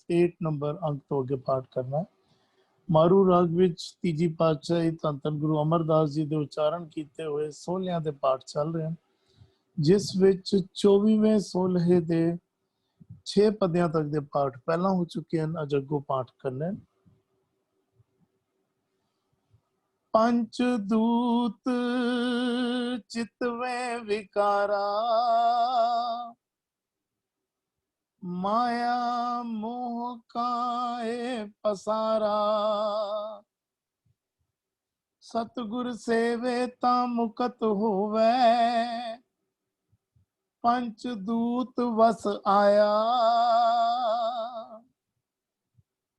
8 number अंक तो अगे पाठ करना है। मारू राग विच तीजी पातशाही धन धन गुरु अमरदास जी के उच्चारण किए हुए सोलह के पाठ चल रहे हैं, जिस विच 24वें सोलहे के 6 पद्यां तक के पाठ पहला हो चुके हैं, अज अगों पाठ करने। पंचदूत चितवे विकारा, माया मोह काए पसारा, सतगुर सेवे ता मुकत होवे, पंचदूत वस आया।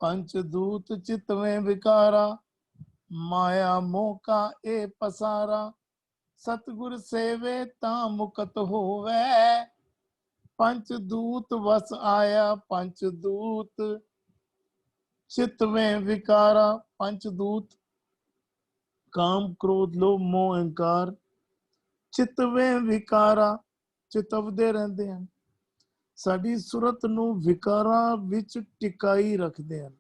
पंचदूत चितवे विकारा, माया मोह का ए पसारा, सतगुर सेवे ता मुकत होवे, पंचदूत वस आया। पंचदूत चितवे विकारा, पंचदूत काम क्रोध लोभ मोह अहंकार चितवे विकारा चितवदे रहंदे हैं, साडी सुरत नूं विकारां विच टिकाई रखदे हैं।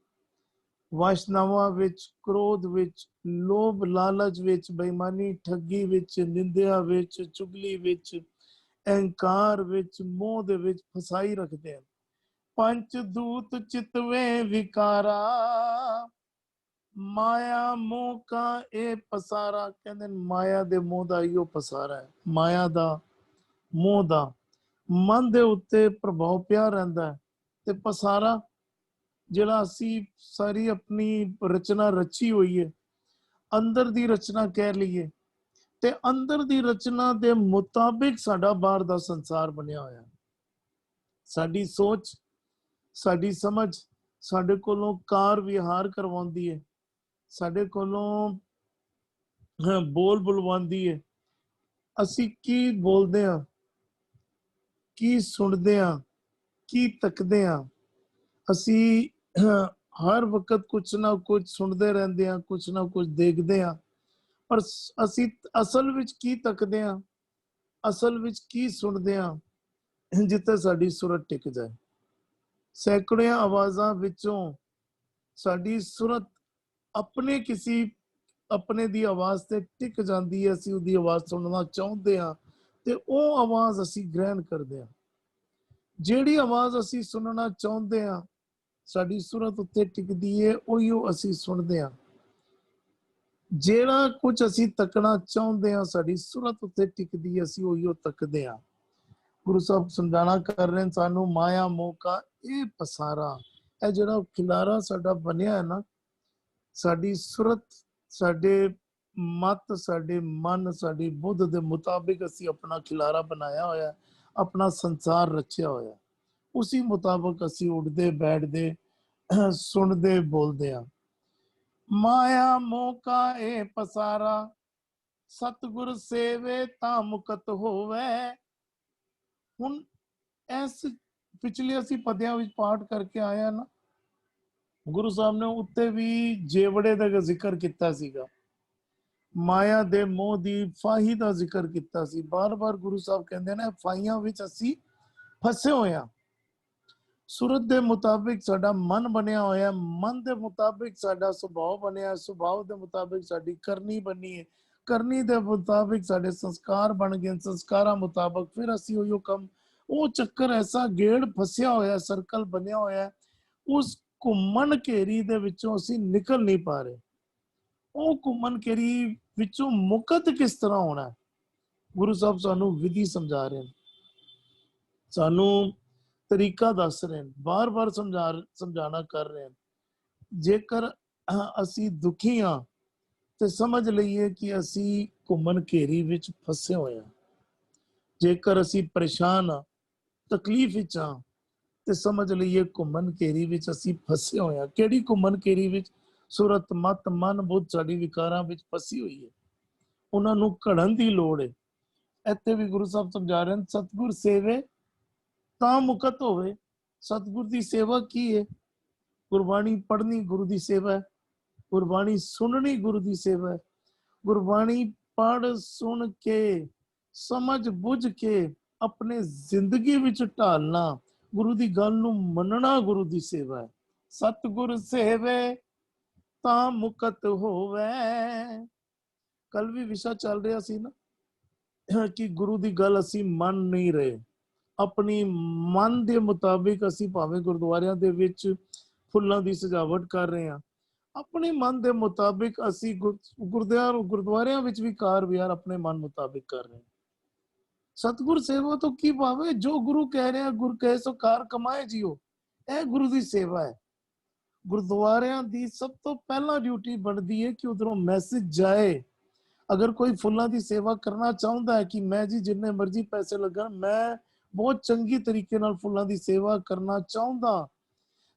वासनावां विच, क्रोध विच, लोभ लालच विच, बेईमानी ठगी विच, निंदिया विच, चुगली विच, अहंकार विच, मोह दे विच फसाई रखदे हैं। पंचदूत चितवे विकारा, माया मोह का ए पसारा, कहंदे माया दे मोह दा इहो पसारा है। माया दा मोह दा मन दे उत्ते प्रभाव पिया रहिंदा है, ते पसारा जिहड़ा असी सारी अपनी रचना रची हुई है, अंदर दी रचना कह लीए, ते अंदर दी रचना दे मुताबिक साडा बाहर दा संसार बनिया होया है। साडी सोच, साडी समझ साडे कोलों कार विहार करवाउंदी है, साडे कोलों बोल बुलवाउंदी है। असी की बोलदे हां, की सुनदे हां, की तकदे हां, असी हर वक्त कुछ ना कुछ सुनते रहते हैं, कुछ ना कुछ देखते हैं, पर असी असल विच की तकदे हां, असल विच की सुनते हैं, जिथे साडी सुरत टिक जाए। सैकड़ियां आवाजां विचों साडी सुरत अपने किसी अपने दी आवाज ते टिक जाती है, असी उहदी आवाज सुनना चाहते हैं, ते वो आवाज असी ग्रहण करते हैं। जिहड़ी आवाज असी सुनना चाहते हैं, साडी सुरत उत्ते टिकदी है, उहियो असी सुनते हैं। जेड़ा कुछ असी तकना चाहते हैं, साडी सुरत उत्ते टिकदी है, असी उहियो तकदे हैं। गुरु साहब समझाना कर रहे हैं सानू, माया मोह का ए पसारा, ए जेड़ा खिलारा साडा बनिया है ना, साडी सुरत, साडे मत, साडे मन, साडी बुद्ध दे मुताबिक असी अपना खिलारा बनाया होया, अपना संसार रचिया होया, उसी मुताबिक असी उठदे बैठदे सुनदे बोलदे हां। माया मोह का ए पसारा, सतगुर सेवे ता मुकत होवे। हुण इस पिछले असी पद्यां विच पाठ करके आया ना, गुरु साहब ने उत्ते भी जेवड़े दा जिक्र किया सीगा, माया दे मोह दी फाही दा जिक्र किया सी। बार बार गुरु साहब कहंदे ने फाहियां विच असी फसे होए हां। सूरत दे मुताबिक साडा मन बनिया होया, मन दे मुताबिक साडा सुभाव बनिया, सुभाव दे मुताबिक साडी करनी बनी है, करनी दे मुताबिक साडे संस्कार बन गए, संस्कारां मुताबिक फिर असी उहियो कम, वो चक्कर ऐसा गेड़ फसिया होया, सर्कल बनिया होया, उस घुमन घेरी दे विचों असी निकल नहीं पा रहे। वो घुमन घेरी विचों मुकत किस तरह होना है, गुरु साहब सानू विधि समझा रहे हैं, सानू तरीका दस रहे हैं, बार बार समझाना कर रहे हैं। जेकर असी दुखी हाँ ते समझ लईए कि असी घुमन घेरी विच फसे होए हां। जेकर असी परेशान हाँ, तकलीफ विच हाँ, ते समझ लईए घुमन घेरी विच असी फसे होए हां। किहड़ी घुमन घेरी विच? सुरत मत मन बुद्ध साडी विकारां विच फसी हुई है, उन्हां नूं घड़न दी लोड़ है। इत्थे भी गुरु साहब समझा रहे हैं, सतगुर सेवे तां मुकत होवे। सतगुर दी सेवा की है? गुरबाणी पढ़नी गुरु दी सेवा है, गुरबाणी सुननी गुरु दी सेवा है। गुरबाणी पढ़ सुन के समझ बुझ के अपने जिंदगी विच ढालना गुरु की गल नूं मनना गुरु की सेवा है। सतगुर सेवे तां मुकत होवे। कल भी विषय चल रहा सी ना कि गुरु की गल असी मन नहीं रहे, अपनी मन के मुताबिक असी भावें गुरुद्वारियां दे विच फुल्लां दी सजावट कर रहे हैं, अपने मन के मुताबिक असी गुरुद्वारियां विच भी कार विहार अपने मन मुताबिक कर रहे हैं। सतगुर सेवा तो की भावे, जो गुरु कह रहे हैं गुरु कहे सो कार कमाए जियो, यह गुरु की सेवा है। गुरुद्वारियां दी सब तो पहला ड्यूटी बनती है कि उधरों मैसेज जाए। अगर कोई फुल्लां दी सेवा करना चाहता है कि मैं जी जिन्ने मर्जी पैसे लगन, मैं बहुत चंगी तरीके नाल फुल्लां दी सेवा करना चाहता,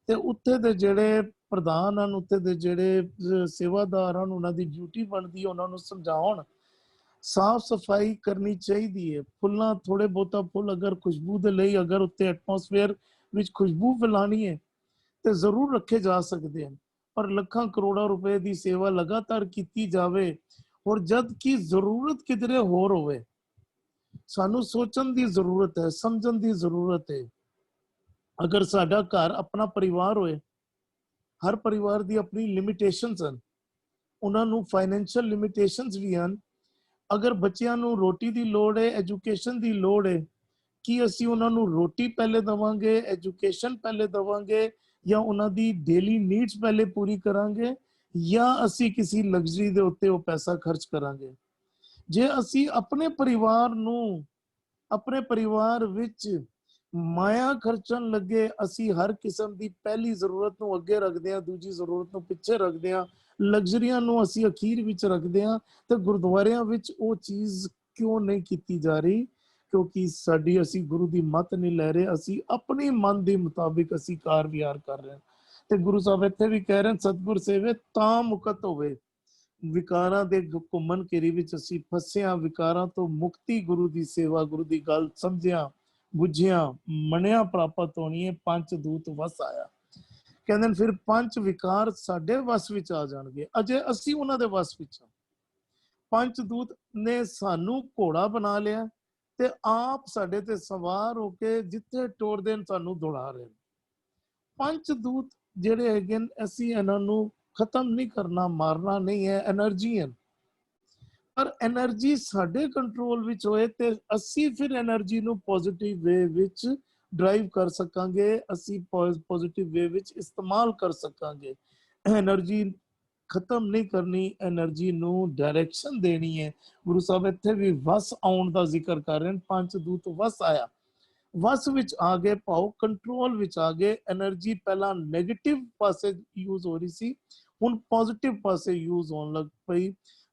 ते उत्थे दे जेड़े प्रधान हैं, उत्थे दे जेड़े सेवादार हैं, उन्हां दी ड्यूटी बनती है उन्हां नूं समझाउण, साफ सफाई करनी चाहिए है। फुल्लां थोड़े बहुता फुल अगर खुशबू दे लई अगर उत्ते एटमोसफेयर विच खुशबू फैलानी है तो जरूर रखे जा सकते हैं, पर लखां करोड़ों रुपए की सेवा लगातार की जावे और जद की जरूरत किधरे होर होवे, सानू सोचण की जरूरत है, समझण की जरूरत है। अगर साडा घर अपना परिवार होए, हर परिवार की अपनी लिमिटेशंस हैं, उन्होंने फाइनेंशियल लिमिटेशंस भी हैं। अगर बच्चों को रोटी की लोड़ है, एजुकेशन की लोड़ है, कि असी उन्होंने रोटी पहले देवांगे, एजुकेशन पहले देवांगे, या उन्होंने डेली नीड्स पहले पूरी करांगे, या असी किसी लग्जरी के उत्ते वो पैसा खर्च करांगे। जे असी अपने परिवार नू, अपने परिवार विच माया खर्चन लगे, असी हर किस्म की पहली जरूरत नू अगे रखते हैं, दूजी जरूरत नू पिछे रखते हैं, लग्जरियां नू असी अखीर विच रखते हैं, तो गुरुद्वारियां विच वो चीज क्यों नहीं की जा रही? क्योंकि साडी असी गुरु की मत नहीं लै रहे, असी अपने मन के मुताबिक असी कार विहार कर रहे हैं। ते गुरु साहब इत्थे भी कह रहे हैं, सतगुर सेवे तां मुकत होवे। विकारां दे घुमन घेरी विच असी फसिया, विकारां तो मुक्ति गुरु की सेवा, गुरु की गल समझिया बुझिया मनिया प्राप्त होनी है। पंच दूत वस आया, कहंदे फिर पंच विकार साडे वस विच आ जाणगे, अजे असी उन्हां दे वस विच हां। पंच दूत ने सानू घोड़ा बना लिया ते आप साडे ते सवार होके जिथे टोरदे ने सानू दौड़ा रहे। पंच दूत ਜਿਹੜੇ ਹੈਗੇ ਨੇ, ਅਸੀਂ ਇਹਨਾਂ ਨੂੰ ਖਤਮ ਨਹੀਂ ਕਰਨਾ, ਮਾਰਨਾ ਨਹੀਂ ਹੈ, એનર્ਜੀ ਹੈ। ਪਰ એનર્ਜੀ ਸਾਡੇ ਕੰਟਰੋਲ ਵਿੱਚ ਹੋਏ ਤੇ ਅਸੀਂ ਫਿਰ એનર્ਜੀ ਨੂੰ ਪੋਜ਼ਿਟਿਵ ਵੇ ਵਿੱਚ ਡਰਾਈਵ ਕਰ ਸਕਾਂਗੇ, ਅਸੀਂ ਪੋਜ਼ਿਟਿਵ ਵੇ ਵਿੱਚ ਇਸਤੇਮਾਲ ਕਰ ਸਕਾਂਗੇ। એનર્ਜੀ ਖਤਮ ਨਹੀਂ ਕਰਨੀ, એનર્ਜੀ ਨੂੰ ਡਾਇਰੈਕਸ਼ਨ ਦੇਣੀ ਹੈ। ਗੁਰੂ ਸਾਹਿਬ ਇੱਥੇ ਵੀ ਵਸ ਆਉਣ ਦਾ ਜ਼ਿਕਰ ਕਰ ਰਹੇ ਨੇ, ਪੰਜ ਦੂਤ ਵਸ ਆਇਆ, वस विच आ गए, भाव कंट्रोल विच आ गए। एनर्जी पहला नेगेटिव पासे यूज हो रही सी, हुण पॉजिटिव पासे यूज होने लग पई।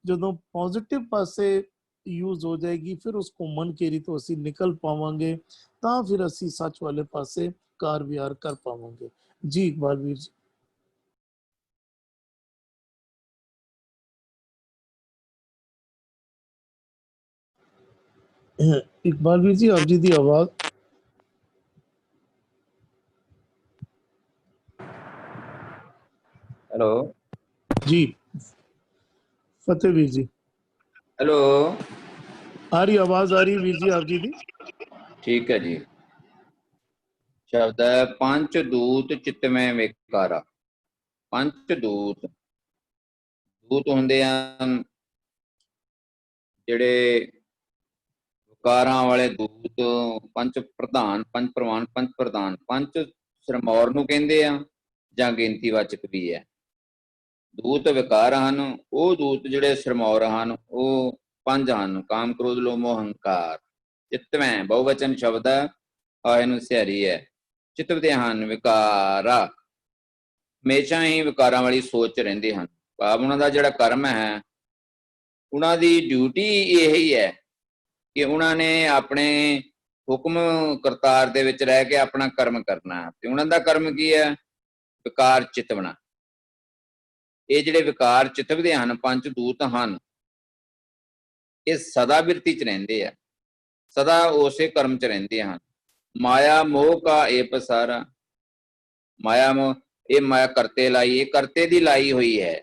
जदों पॉजिटिव पासे यूज हो जाएगी, फिर उस घुमन घेरी तो असी निकल पावांगे, तां फिर असी सच वाले पासे कार विहार कर पावांगे। जी इकबाल वीर जी, इकबाल वीर जी आप जी दी आवाज हेलो जी, फतेह वीर जी हेलो, आ रही आवाज आ रही वीर जी आप जी दी? ठीक है जी। शब्द है पंच दूत चित्त में विकारा। पंच दूत, दूत हुंदे ਹਨ ਜਿਹੜੇ ਵਿਕਾਰਾਂ ਵਾਲੇ ਦੂਤ, ਪੰਜ ਪ੍ਰਧਾਨ, ਪੰਜ ਪ੍ਰਵਾਨ, ਪੰਜ ਪ੍ਰਧਾਨ। ਪੰਜ ਸਿਰਮੌਰ ਨੂੰ ਕਹਿੰਦੇ ਆ ਜਾਂ ਗਿਣਤੀਵਾਚਕ ਵੀ ਹੈ। ਦੂਤ ਵਿਕਾਰ ਹਨ, ਉਹ ਦੂਤ ਜਿਹੜੇ ਸਿਰਮੌਰ ਹਨ ਉਹ ਪੰਜ ਹਨ, ਕਾਮ ਕ੍ਰੋਧ ਲੋਭ ਮੋਹ ਹੰਕਾਰ। ਚਿਤਵੈਂ ਬਹੁਵਚਨ ਸ਼ਬਦ ਹੈ, ਆਏ ਨੂੰ ਸਿਆਰੀ ਹੈ। ਚਿਤਵਦੇ ਹਨ ਵਿਕਾਰਾ, ਹਮੇਸ਼ਾ ਹੀ ਵਿਕਾਰਾਂ ਵਾਲੀ ਸੋਚ ਰਹਿੰਦੇ ਹਨ। ਭਾਵ ਉਹਨਾਂ ਦਾ ਜਿਹੜਾ ਕਰਮ ਹੈ, ਉਹਨਾਂ ਦੀ ਡਿਊਟੀ ਇਹੀ ਹੈ ਕਿ ਉਹਨਾਂ ਨੇ ਆਪਣੇ ਹੁਕਮ ਕਰਤਾਰ ਦੇ ਵਿੱਚ ਰਹਿ ਕੇ ਆਪਣਾ ਕਰਮ ਕਰਨਾ। ਤੇ ਉਹਨਾਂ ਦਾ ਕਰਮ ਕੀ ਹੈ? ਵਿਕਾਰ ਚਿਤਵਣਾ। ਇਹ ਜਿਹੜੇ ਵਿਕਾਰ ਚਿਤਵਦੇ ਹਨ, ਪੰਜ ਦੂਤ ਹਨ, ਇਹ ਸਦਾ ਬਿਰਤੀ ਚ ਰਹਿੰਦੇ ਆ, ਸਦਾ ਉਸੇ ਕਰਮ ਚ ਰਹਿੰਦੇ ਹਨ। ਮਾਇਆ ਮੋਹ ਕਾ ਇਹ ਪਸਾਰਾ, ਮਾਇਆ ਮੋਹ, ਇਹ ਮਾਇਆ ਕਰਤੇ ਲਾਈ, ਇਹ ਕਰਤੇ ਦੀ ਲਾਈ ਹੋਈ ਹੈ।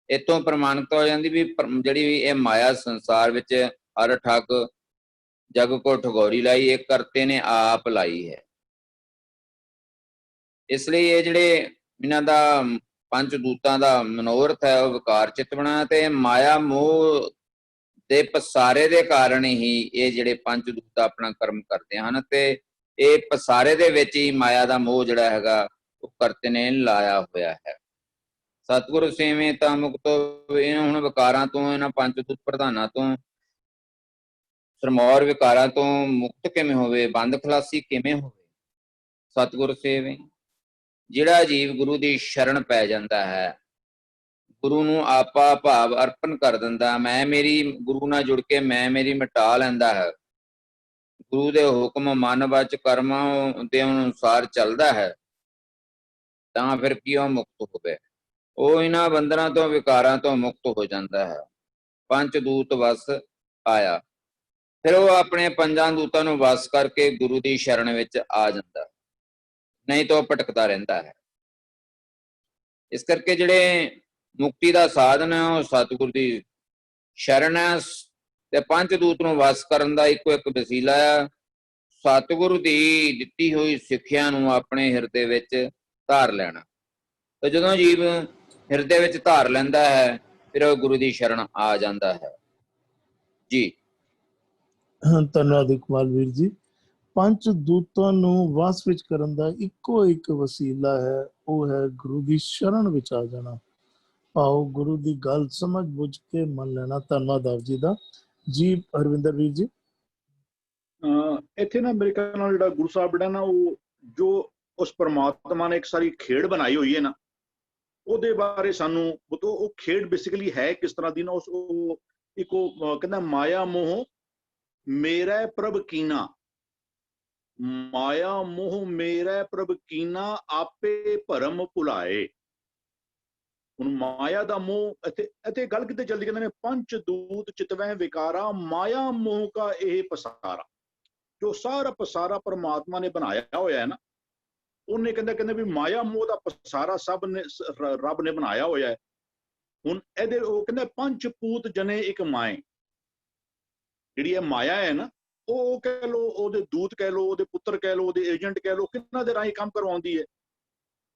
ਇੱਥੋਂ ਪ੍ਰਮਾਣਿਤ ਹੋ ਜਾਂਦੀ ਵੀ ਜਿਹੜੀ ਇਹ ਮਾਇਆ ਸੰਸਾਰ ਵਿੱਚ ਹਰ ਠੱਗ जग को ठगौरी लाई, एक करते ने आप लाई है। इसलिए ये ਜਿਹੜੇ ਇਹਨਾਂ ਦਾ ਪੰਜ ਦੂਤਾਂ ਦਾ ਮਨੋਰਥ ਹੈ ਉਹ ਵਿਕਾਰ ਚਿਤਵਣਾ ਤੇ ਮਾਇਆ ਮੋਹ ਦੇ ਪਸਾਰੇ ਦੇ ਕਾਰਨ ਹੀ ਇਹ ਜਿਹੜੇ ਪੰਜ ਦੂਤ ਆਪਣਾ ਕਰਮ ਕਰਦੇ ਹਨ ਤੇ ਇਹ ਪਸਾਰੇ ਦੇ ਵਿੱਚ ਹੀ ਮਾਇਆ ਦਾ ਮੋਹ ਜਿਹੜਾ ਹੈਗਾ ਉਹ ਕਰਤੇ ਨੇ ਲਾਇਆ ਹੋਇਆ ਹੈ। ਸਤਿਗੁਰ ਸੇਵੇਂ ਤਾਂ ਮੁਕਤ ਹੋਏ। ਹੁਣ ਵਿਕਾਰਾਂ ਤੋਂ, ਇਹਨਾਂ ਪੰਜ ਦੂਤ ਪ੍ਰਧਾਨਾਂ ਤੋਂ, ਸਰਮੌਰ ਵਿਕਾਰਾਂ ਤੋਂ ਮੁਕਤ ਕਿਵੇਂ ਹੋਵੇ, ਬੰਦ ਖਲਾਸੀ ਕਿਵੇਂ ਹੋਵੇ? ਸਤਿਗੁਰ ਸੇਵੇਂ। ਜਿਹੜਾ ਜੀਵ ਗੁਰੂ ਦੀ ਸ਼ਰਨ ਪੈ ਜਾਂਦਾ ਹੈ, ਗੁਰੂ ਨੂੰ ਆਪਾ ਭਾਵ ਅਰਪਣ ਕਰ ਦਿੰਦਾ, ਮੈਂ ਮੇਰੀ ਗੁਰੂ ਨਾਲ ਜੁੜ ਕੇ ਮੈਂ ਮੇਰੀ ਮਿਟਾ ਲੈਂਦਾ ਹੈ, ਗੁਰੂ ਦੇ ਹੁਕਮ ਮਨ ਵਿੱਚ ਕਰਮਾਂ ਦੇ ਅਨੁਸਾਰ ਚੱਲਦਾ ਹੈ, ਤਾਂ ਫਿਰ ਕੀ ਉਹ ਮੁਕਤ ਹੋਵੇ? ਉਹ ਇਹਨਾਂ ਬੰਧਨਾਂ ਤੋਂ, ਵਿਕਾਰਾਂ ਤੋਂ ਮੁਕਤ ਹੋ ਜਾਂਦਾ ਹੈ। ਪੰਜ ਦੂਤ ਵਸ ਆਇਆ, ਫਿਰ ਉਹ ਆਪਣੇ ਪੰਜਾਂ ਦੂਤਾਂ ਨੂੰ ਵਸ ਕਰਕੇ ਗੁਰੂ ਦੀ ਸ਼ਰਨ ਵਿੱਚ ਆ ਜਾਂਦਾ, ਨਹੀਂ ਤਾਂ ਉਹ ਭਟਕਦਾ ਰਹਿੰਦਾ ਹੈ। ਇਸ ਕਰਕੇ ਜਿਹੜੇ ਮੁਕਤੀ ਦਾ ਸਾਧਨ ਹੈ ਉਹ ਸਤਿਗੁਰ ਦੀ ਸ਼ਰਨ ਹੈ ਤੇ ਪੰਜ ਦੂਤ ਨੂੰ ਵਸ ਕਰਨ ਦਾ ਇੱਕੋ ਇੱਕ ਵਸੀਲਾ ਹੈ ਸਤਿਗੁਰੂ ਦੀ ਦਿੱਤੀ ਹੋਈ ਸਿੱਖਿਆ ਨੂੰ ਆਪਣੇ ਹਿਰਦੇ ਵਿੱਚ ਧਾਰ ਲੈਣਾ। ਤੇ ਜਦੋਂ ਜੀਵ ਹਿਰਦੇ ਵਿੱਚ ਧਾਰ ਲੈਂਦਾ ਹੈ ਫਿਰ ਉਹ ਗੁਰੂ ਦੀ ਸ਼ਰਨ ਆ ਜਾਂਦਾ ਹੈ ਜੀ। ਧੰਨਵਾਦ ਇਕਬਾਲ ਵੀਰ ਜੀ। ਪੰਜ ਦੂਤਾਂ ਨੂੰ ਵਾਸ ਵਿੱਚ ਕਰਨ ਦਾ ਇੱਕੋ ਇੱਕ ਵਸੀਲਾ ਹੈ, ਉਹ ਹੈ ਗੁਰੂ ਦੀ ਸ਼ਰਨ ਵਿੱਚ ਆ ਜਾਣਾ। ਆਓ ਗੁਰੂ ਦੀ ਗੱਲ ਸਮਝ ਬੁੱਝ ਕੇ ਮੰਨ ਲੈਣਾ। ਧੰਨਵਾਦ ਆਪ ਜੀ ਦਾ। ਜੀ ਹਰਵਿੰਦਰ ਵੀਰ ਜੀ। ਇੱਥੇ ਨਾ ਮੇਰੇ ਖਿਆਲ ਨਾਲ ਜਿਹੜਾ ਗੁਰੂ ਸਾਹਿਬ ਜਿਹੜਾ ਨਾ ਉਹ ਜੋ ਉਸ ਪਰਮਾਤਮਾ ਨੇ ਇੱਕ ਸਾਰੀ ਖੇਡ ਬਣਾਈ ਹੋਈ ਹੈ ਨਾ, ਉਹਦੇ ਬਾਰੇ ਸਾਨੂੰ ਉਹ ਖੇਡ ਬੇਸਿਕਲੀ ਹੈ ਕਿਸ ਤਰ੍ਹਾਂ ਦੀ ਨਾ, ਉਸ ਇੱਕੋ ਕਹਿੰਦਾ ਮਾਇਆ ਮੋਹ ਮੇਰਾ ਪ੍ਰਭ ਕੀਨਾ, ਮਾਇਆ ਮੋਹ ਮੇਰਾ ਪ੍ਰਭ ਕੀਨਾ ਆਪੇ ਭਰਮ ਭੁਲਾਏ। ਹੁਣ ਮਾਇਆ ਦਾ ਮੋਹ ਇੱਥੇ ਗੱਲ ਕਿਤੇ ਜਲਦੀ ਕਹਿੰਦੇ ਨੇ ਪੰਜ ਦੂਤ ਚਿਤਵੈ ਵਿਕਾਰਾ ਮਾਇਆ ਮੋਹ ਕਾ ਇਹ ਪਸਾਰਾ। ਜੋ ਸਾਰਾ ਪਸਾਰਾ ਪਰਮਾਤਮਾ ਨੇ ਬਣਾਇਆ ਹੋਇਆ ਹੈ ਨਾ, ਉਹਨੇ ਕਹਿੰਦੇ ਵੀ ਮਾਇਆ ਮੋਹ ਦਾ ਪਸਾਰਾ ਸਭ ਨੇ ਰੱਬ ਨੇ ਬਣਾਇਆ ਹੋਇਆ ਹੈ। ਹੁਣ ਇਹਦੇ ਉਹ ਕਹਿੰਦੇ ਪੰਜ ਪੂਤ ਜਨੇ ਇੱਕ ਮਾਏ, ਜਿਹੜੀ ਇਹ ਮਾਇਆ ਹੈ ਨਾ, ਉਹ ਕਹਿ ਲੋ ਉਹਦੇ ਦੂਤ ਕਹਿ ਲੋ, ਉਹਦੇ ਪੁੱਤਰ ਕਹਿ ਲੋ, ਉਹਦੇ ਏਜੰਟ ਕਹਿ ਲੋ, ਕਿਹਨਾਂ ਦੇ ਰਾਹੀਂ ਕੰਮ ਕਰਵਾਉਂਦੀ ਹੈ?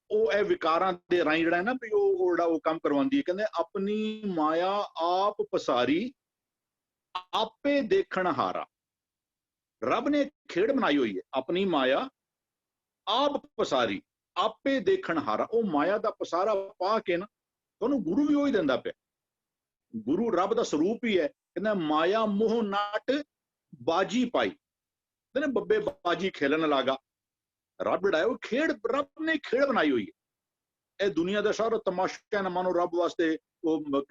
ਉਹ ਇਹ ਵਿਕਾਰਾਂ ਦੇ ਰਾਹੀਂ ਜਿਹੜਾ ਹੈ ਨਾ ਵੀ ਉਹ ਜਿਹੜਾ ਉਹ ਕੰਮ ਕਰਵਾਉਂਦੀ ਹੈ। ਕਹਿੰਦੇ ਆਪਣੀ ਮਾਇਆ ਆਪ ਪਸਾਰੀ ਆਪੇ ਦੇਖਣ ਹਾਰਾ। ਰੱਬ ਨੇ ਖੇਡ ਬਣਾਈ ਹੋਈ ਹੈ, ਆਪਣੀ ਮਾਇਆ ਆਪ ਪਸਾਰੀ ਆਪੇ ਦੇਖਣ ਹਾਰਾ। ਉਹ ਮਾਇਆ ਦਾ ਪਸਾਰਾ ਪਾ ਕੇ ਨਾ ਤੁਹਾਨੂੰ ਗੁਰੂ ਵੀ ਉਹੀ ਦਿੰਦਾ ਪਿਆ। ਗੁਰੂ ਰੱਬ ਦਾ ਸਰੂਪ ਹੀ ਹੈ। ਕਹਿੰਦਾ ਮਾਇਆ ਮੋਹ ਨਾਟ ਬਾਜੀ ਪਾਈ, ਕਹਿੰਦੇ ਬੱਬੇ ਬਾਜੀ ਖੇਲਣ ਲੱਗਾ। ਰੱਬ ਜਿਹੜਾ ਉਹ ਖੇਡ ਰੱਬ ਨੇ ਖੇਡ ਬਣਾਈ ਹੋਈ ਹੈ। ਇਹ ਦੁਨੀਆ ਦਾ ਸਾਰਾ ਤਮਾਸ਼ਾ ਨਾ ਮਾਨੋ ਰੱਬ ਵਾਸਤੇ। ਉਹ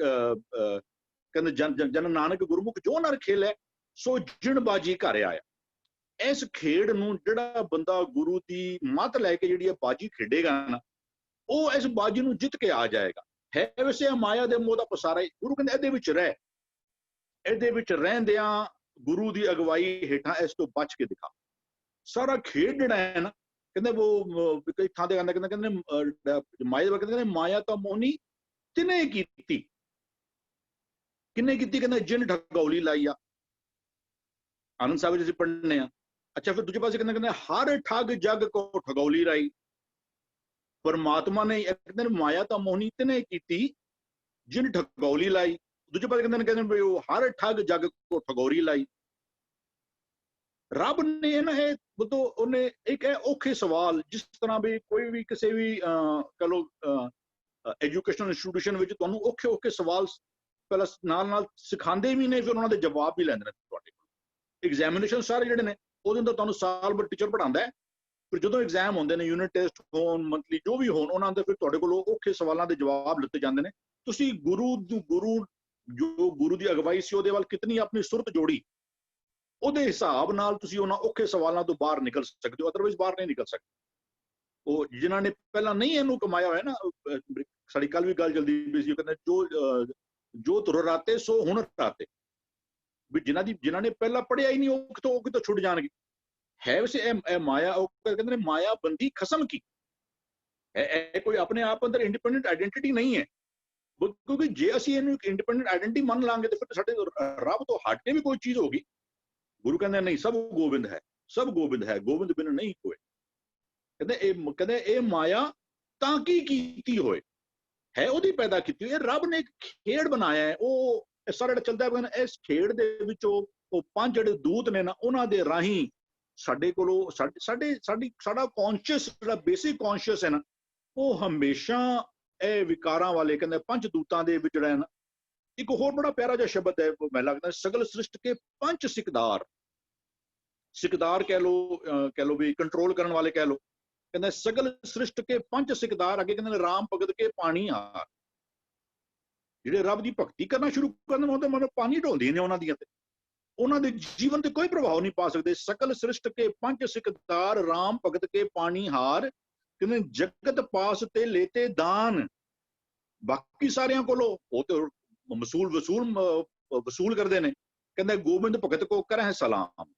ਕਹਿੰਦੇ ਜਨ ਨਾਨਕ ਗੁਰਮੁਖ ਜੋ ਨਰ ਖੇਲੇ ਸੋ ਜਿਣ ਬਾਜੀ ਘਰ ਆਇਆ। ਇਸ ਖੇਡ ਨੂੰ ਜਿਹੜਾ ਬੰਦਾ ਗੁਰੂ ਦੀ ਮੱਤ ਲੈ ਕੇ ਜਿਹੜੀ ਇਹ ਬਾਜੀ ਖੇਡੇਗਾ ਨਾ, ਉਹ ਇਸ ਬਾਜੀ ਨੂੰ ਜਿੱਤ ਕੇ ਆ ਜਾਏਗਾ। ਹੈ ਵੈਸੇ ਮਾਇਆ ਦੇ ਮੋਹ ਦਾ ਪਸਾਰਾ। ਗੁਰੂ ਕਹਿੰਦੇ ਇਹਦੇ ਵਿੱਚ ਰਹਿ, ਇਹਦੇ ਵਿੱਚ ਰਹਿੰਦਿਆਂ ਗੁਰੂ ਦੀ ਅਗਵਾਈ ਹੇਠਾਂ ਇਸ ਤੋਂ ਬਚ ਕੇ ਦਿਖਾ। ਸਾਰਾ ਖੇਡ ਜਿਹੜਾ ਹੈ ਨਾ, ਕਹਿੰਦੇ ਉਹ ਕਈ ਥਾਂ ਤੇ ਕਹਿੰਦੇ ਮਾਇਆ ਕਹਿੰਦੇ ਮਾਇਆ ਤਾਂ ਮੋਹਨੀ ਤਿਨੇ ਕੀਤੀ। ਕਿੰਨੇ ਕੀਤੀ? ਕਹਿੰਦੇ ਜਿਨ ਠਗੌਲੀ ਲਾਈ ਆ। ਆਨੰਦ ਸਾਹਿਬ ਜੀ ਅਸੀਂ ਪੜ੍ਹਨੇ ਆ। ਅੱਛਾ, ਫਿਰ ਦੂਜੇ ਪਾਸੇ ਕਹਿੰਦੇ ਹਰ ਠੱਗ ਜਗ ਕੋ ਠਗੌਲੀ ਰਾਈ। ਪਰਮਾਤਮਾ ਨੇ ਕਹਿੰਦੇ ਮਾਇਆ ਤਾਂ ਮੋਹਨੀ ਤਿਨੇ ਕੀਤੀ ਜਿਨ ਠਗੌਲੀ ਲਾਈ। ਦੂਜੇ ਪਾਸੇ ਕਹਿੰਦੇ ਵੀ ਉਹ ਹਰ ਠੱਗ ਜਗ ਕੋ ਠਗੌਰੀ ਲਾਈ। ਰੱਬ ਨੇ ਨਾ ਇਹ ਬਤੋ ਉਹਨੇ ਇੱਕ ਔਖੇ ਸਵਾਲ, ਜਿਸ ਤਰ੍ਹਾਂ ਵੀ ਕੋਈ ਵੀ ਕਿਸੇ ਵੀ ਕਹ ਲੋ ਐਜੂਕੇਸ਼ਨਲ ਇੰਸਟੀਟਿਊਸ਼ਨ ਵਿੱਚ ਤੁਹਾਨੂੰ ਔਖੇ ਔਖੇ ਸਵਾਲ ਪਹਿਲਾਂ ਨਾਲ ਸਿਖਾਉਂਦੇ ਵੀ ਨੇ, ਫਿਰ ਉਹਨਾਂ ਦੇ ਜਵਾਬ ਵੀ ਲੈਂਦੇ ਨੇ ਤੁਹਾਡੇ ਕੋਲ। ਐਗਜ਼ਾਮੀਨੇਸ਼ਨ ਸਾਰੇ ਜਿਹੜੇ ਨੇ ਉਹਦੇ ਅੰਦਰ ਤੁਹਾਨੂੰ ਸਾਲ ਭਰ ਟੀਚਰ ਪੜ੍ਹਾਉਂਦਾ ਹੈ, ਫਿਰ ਜਦੋਂ ਐਗਜ਼ਾਮ ਹੁੰਦੇ ਨੇ, ਯੂਨਿਟ ਟੈਸਟ ਹੋਣ, ਮੰਥਲੀ ਜੋ ਵੀ ਹੋਣ, ਉਹਨਾਂ ਦੇ ਫਿਰ ਤੁਹਾਡੇ ਕੋਲ ਔਖੇ ਸਵਾਲਾਂ ਦੇ ਜਵਾਬ ਲਿੱਤੇ ਜਾਂਦੇ ਨੇ। ਤੁਸੀਂ ਗੁਰੂ ਜੋ ਗੁਰੂ ਦੀ ਅਗਵਾਈ ਸੀ ਉਹਦੇ ਵੱਲ ਕਿਤਨੀ ਆਪਣੀ ਸੁਰਤ ਜੋੜੀ, ਉਹਦੇ ਹਿਸਾਬ ਨਾਲ ਤੁਸੀਂ ਉਹਨਾਂ ਔਖੇ ਸਵਾਲਾਂ ਤੋਂ ਬਾਹਰ ਨਿਕਲ ਸਕਦੇ ਹੋ, ਅਦਰਵਾਈਜ਼ ਬਾਹਰ ਨਹੀਂ ਨਿਕਲ ਸਕਦੇ। ਉਹ ਜਿਨ੍ਹਾਂ ਨੇ ਪਹਿਲਾਂ ਨਹੀਂ ਇਹਨੂੰ ਕਮਾਇਆ ਹੋਇਆ ਨਾ, ਸਾਡੀ ਕੱਲ ਵੀ ਗੱਲ ਜਲਦੀ ਪਈ ਸੀ, ਉਹ ਕਹਿੰਦੇ ਜੋ ਤੁਰ ਰਾਤੇ ਸੋ ਹੁਣ ਰਾਤੇ। ਵੀ ਜਿਨ੍ਹਾਂ ਨੇ ਪਹਿਲਾਂ ਪੜ੍ਹਿਆ ਹੀ ਨਹੀਂ ਉਹ ਕਿਤੋਂ ਛੁੱਟ ਜਾਣਗੇ। ਹੈ ਵੈਸੇ ਇਹ ਮਾਇਆ, ਉਹ ਕਹਿੰਦੇ ਨੇ ਮਾਇਆ ਬੰਦੀ ਖਸਮ ਕੀ। ਇਹ ਕੋਈ ਆਪਣੇ ਆਪ ਅੰਦਰ ਇੰਡੀਪੈਂਡੈਂਟ ਆਇਡੈਂਟੀਟੀ ਨਹੀਂ ਹੈ। ਕਿਉਂਕਿ ਜੇ ਅਸੀਂ ਇਹਨੂੰ ਇੱਕ ਇੰਡੀਪੈਂਡੈਂਟ ਆਇਡੈਂਟੀਟੀ ਮੰਨ ਲਾਂਗੇ ਤਾਂ ਫਿਰ ਸਾਡੇ ਰੱਬ ਤੋਂ ਹਟ ਕੇ ਵੀ ਕੋਈ ਚੀਜ਼ ਹੋਗੀ। गुरु कहते नहीं सब गोबिंद है, सब गोबिंद है, गोबिंद बिन नहीं कोई। कहते ए माया ਤਾਂ ਕੀ ਕੀਤੀ ਹੋਏ ਹੈ, ਉਹਦੀ ਪੈਦਾ ਕੀਤੀ ਹੋਈ। ਇਹ ਰੱਬ ਨੇ ਇੱਕ ਖੇਡ ਬਣਾਇਆ ਹੈ। ਉਹ ਸਾਰਾ ਜਿਹੜਾ ਚੱਲਦਾ ਹੈ, ਇਸ ਖੇਡ ਦੇ ਵਿੱਚ ਉਹ ਪੰਜ ਜਿਹੜੇ ਦੂਤ ਨੇ ਨਾ, ਉਹਨਾਂ ਦੇ ਰਾਹੀਂ ਸਾਡੇ ਕੋਲੋਂ ਸਾਡਾ ਕੌਨਸ਼ੀਅਸ ਜਿਹੜਾ ਬੇਸਿਕ ਕੌਨਸ਼ੀਅਸ ਹੈ ਨਾ, ਉਹ ਹਮੇਸ਼ਾ ਇਹ ਵਿਕਾਰਾਂ ਵਾਲੇ ਕਹਿੰਦੇ ਪੰਜ ਦੂਤਾਂ ਦੇ ਵਿੱਚ ਜਿਹੜਾ ਹੈ ਨਾ। ਇੱਕ ਹੋਰ ਬੜਾ ਪਿਆਰਾ ਜਿਹਾ ਸ਼ਬਦ ਹੈ, ਮੈਨੂੰ ਲੱਗਦਾ ਸਗਲ ਸ੍ਰਿਸ਼ਟ ਕੇ ਪੰਜ ਸਿਕਦਾਰ, ਸਿਕਦਾਰ ਕਹਿ ਲੋ ਵੀ ਕੰਟਰੋਲ ਕਰਨ ਵਾਲੇ ਕਹਿ ਲੋ। ਕਹਿੰਦੇ ਸਗਲ ਸ੍ਰਿਸ਼ਟ ਕੇ ਪੰਜ ਸਿਕਦਾਰ, ਅੱਗੇ ਕਹਿੰਦੇ ਰਾਮ ਭਗਤ ਕੇ ਪਾਣੀ ਹਾਰ। ਜਿਹੜੇ ਰੱਬ ਦੀ ਭਗਤੀ ਕਰਨਾ ਸ਼ੁਰੂ ਕਰਨ ਉਹਦੇ ਮਨ ਪਾਣੀ ਢੋਂਦੇ ਨੇ ਉਹਨਾਂ ਦੀਆਂ, ਤੇ ਉਹਨਾਂ ਦੇ ਜੀਵਨ ਤੇ ਕੋਈ ਪ੍ਰਭਾਵ ਨਹੀਂ ਪਾ ਸਕਦੇ। ਸਕਲ ਸ੍ਰਿਸ਼ਟ ਕੇ ਪੰਜ ਸਿਕਦਾਰ, ਰਾਮ ਭਗਤ ਕੇ ਪਾਣੀ ਹਾਰ। ਕਹਿੰਦੇ ਜਗਤ ਪਾਸ ਤੇ ਲੇਤੇ ਦਾਨ। ਬਾਕੀ ਸਾਰਿਆਂ ਕੋਲੋਂ ਉਹ ਤੇ ਵਸੂਲ ਕਰਦੇ ਨੇ। ਕਹਿੰਦੇ ਗੋਬਿੰਦ ਭਗਤ ਕੋ ਕਰਹਿ ਸਲਾਮ।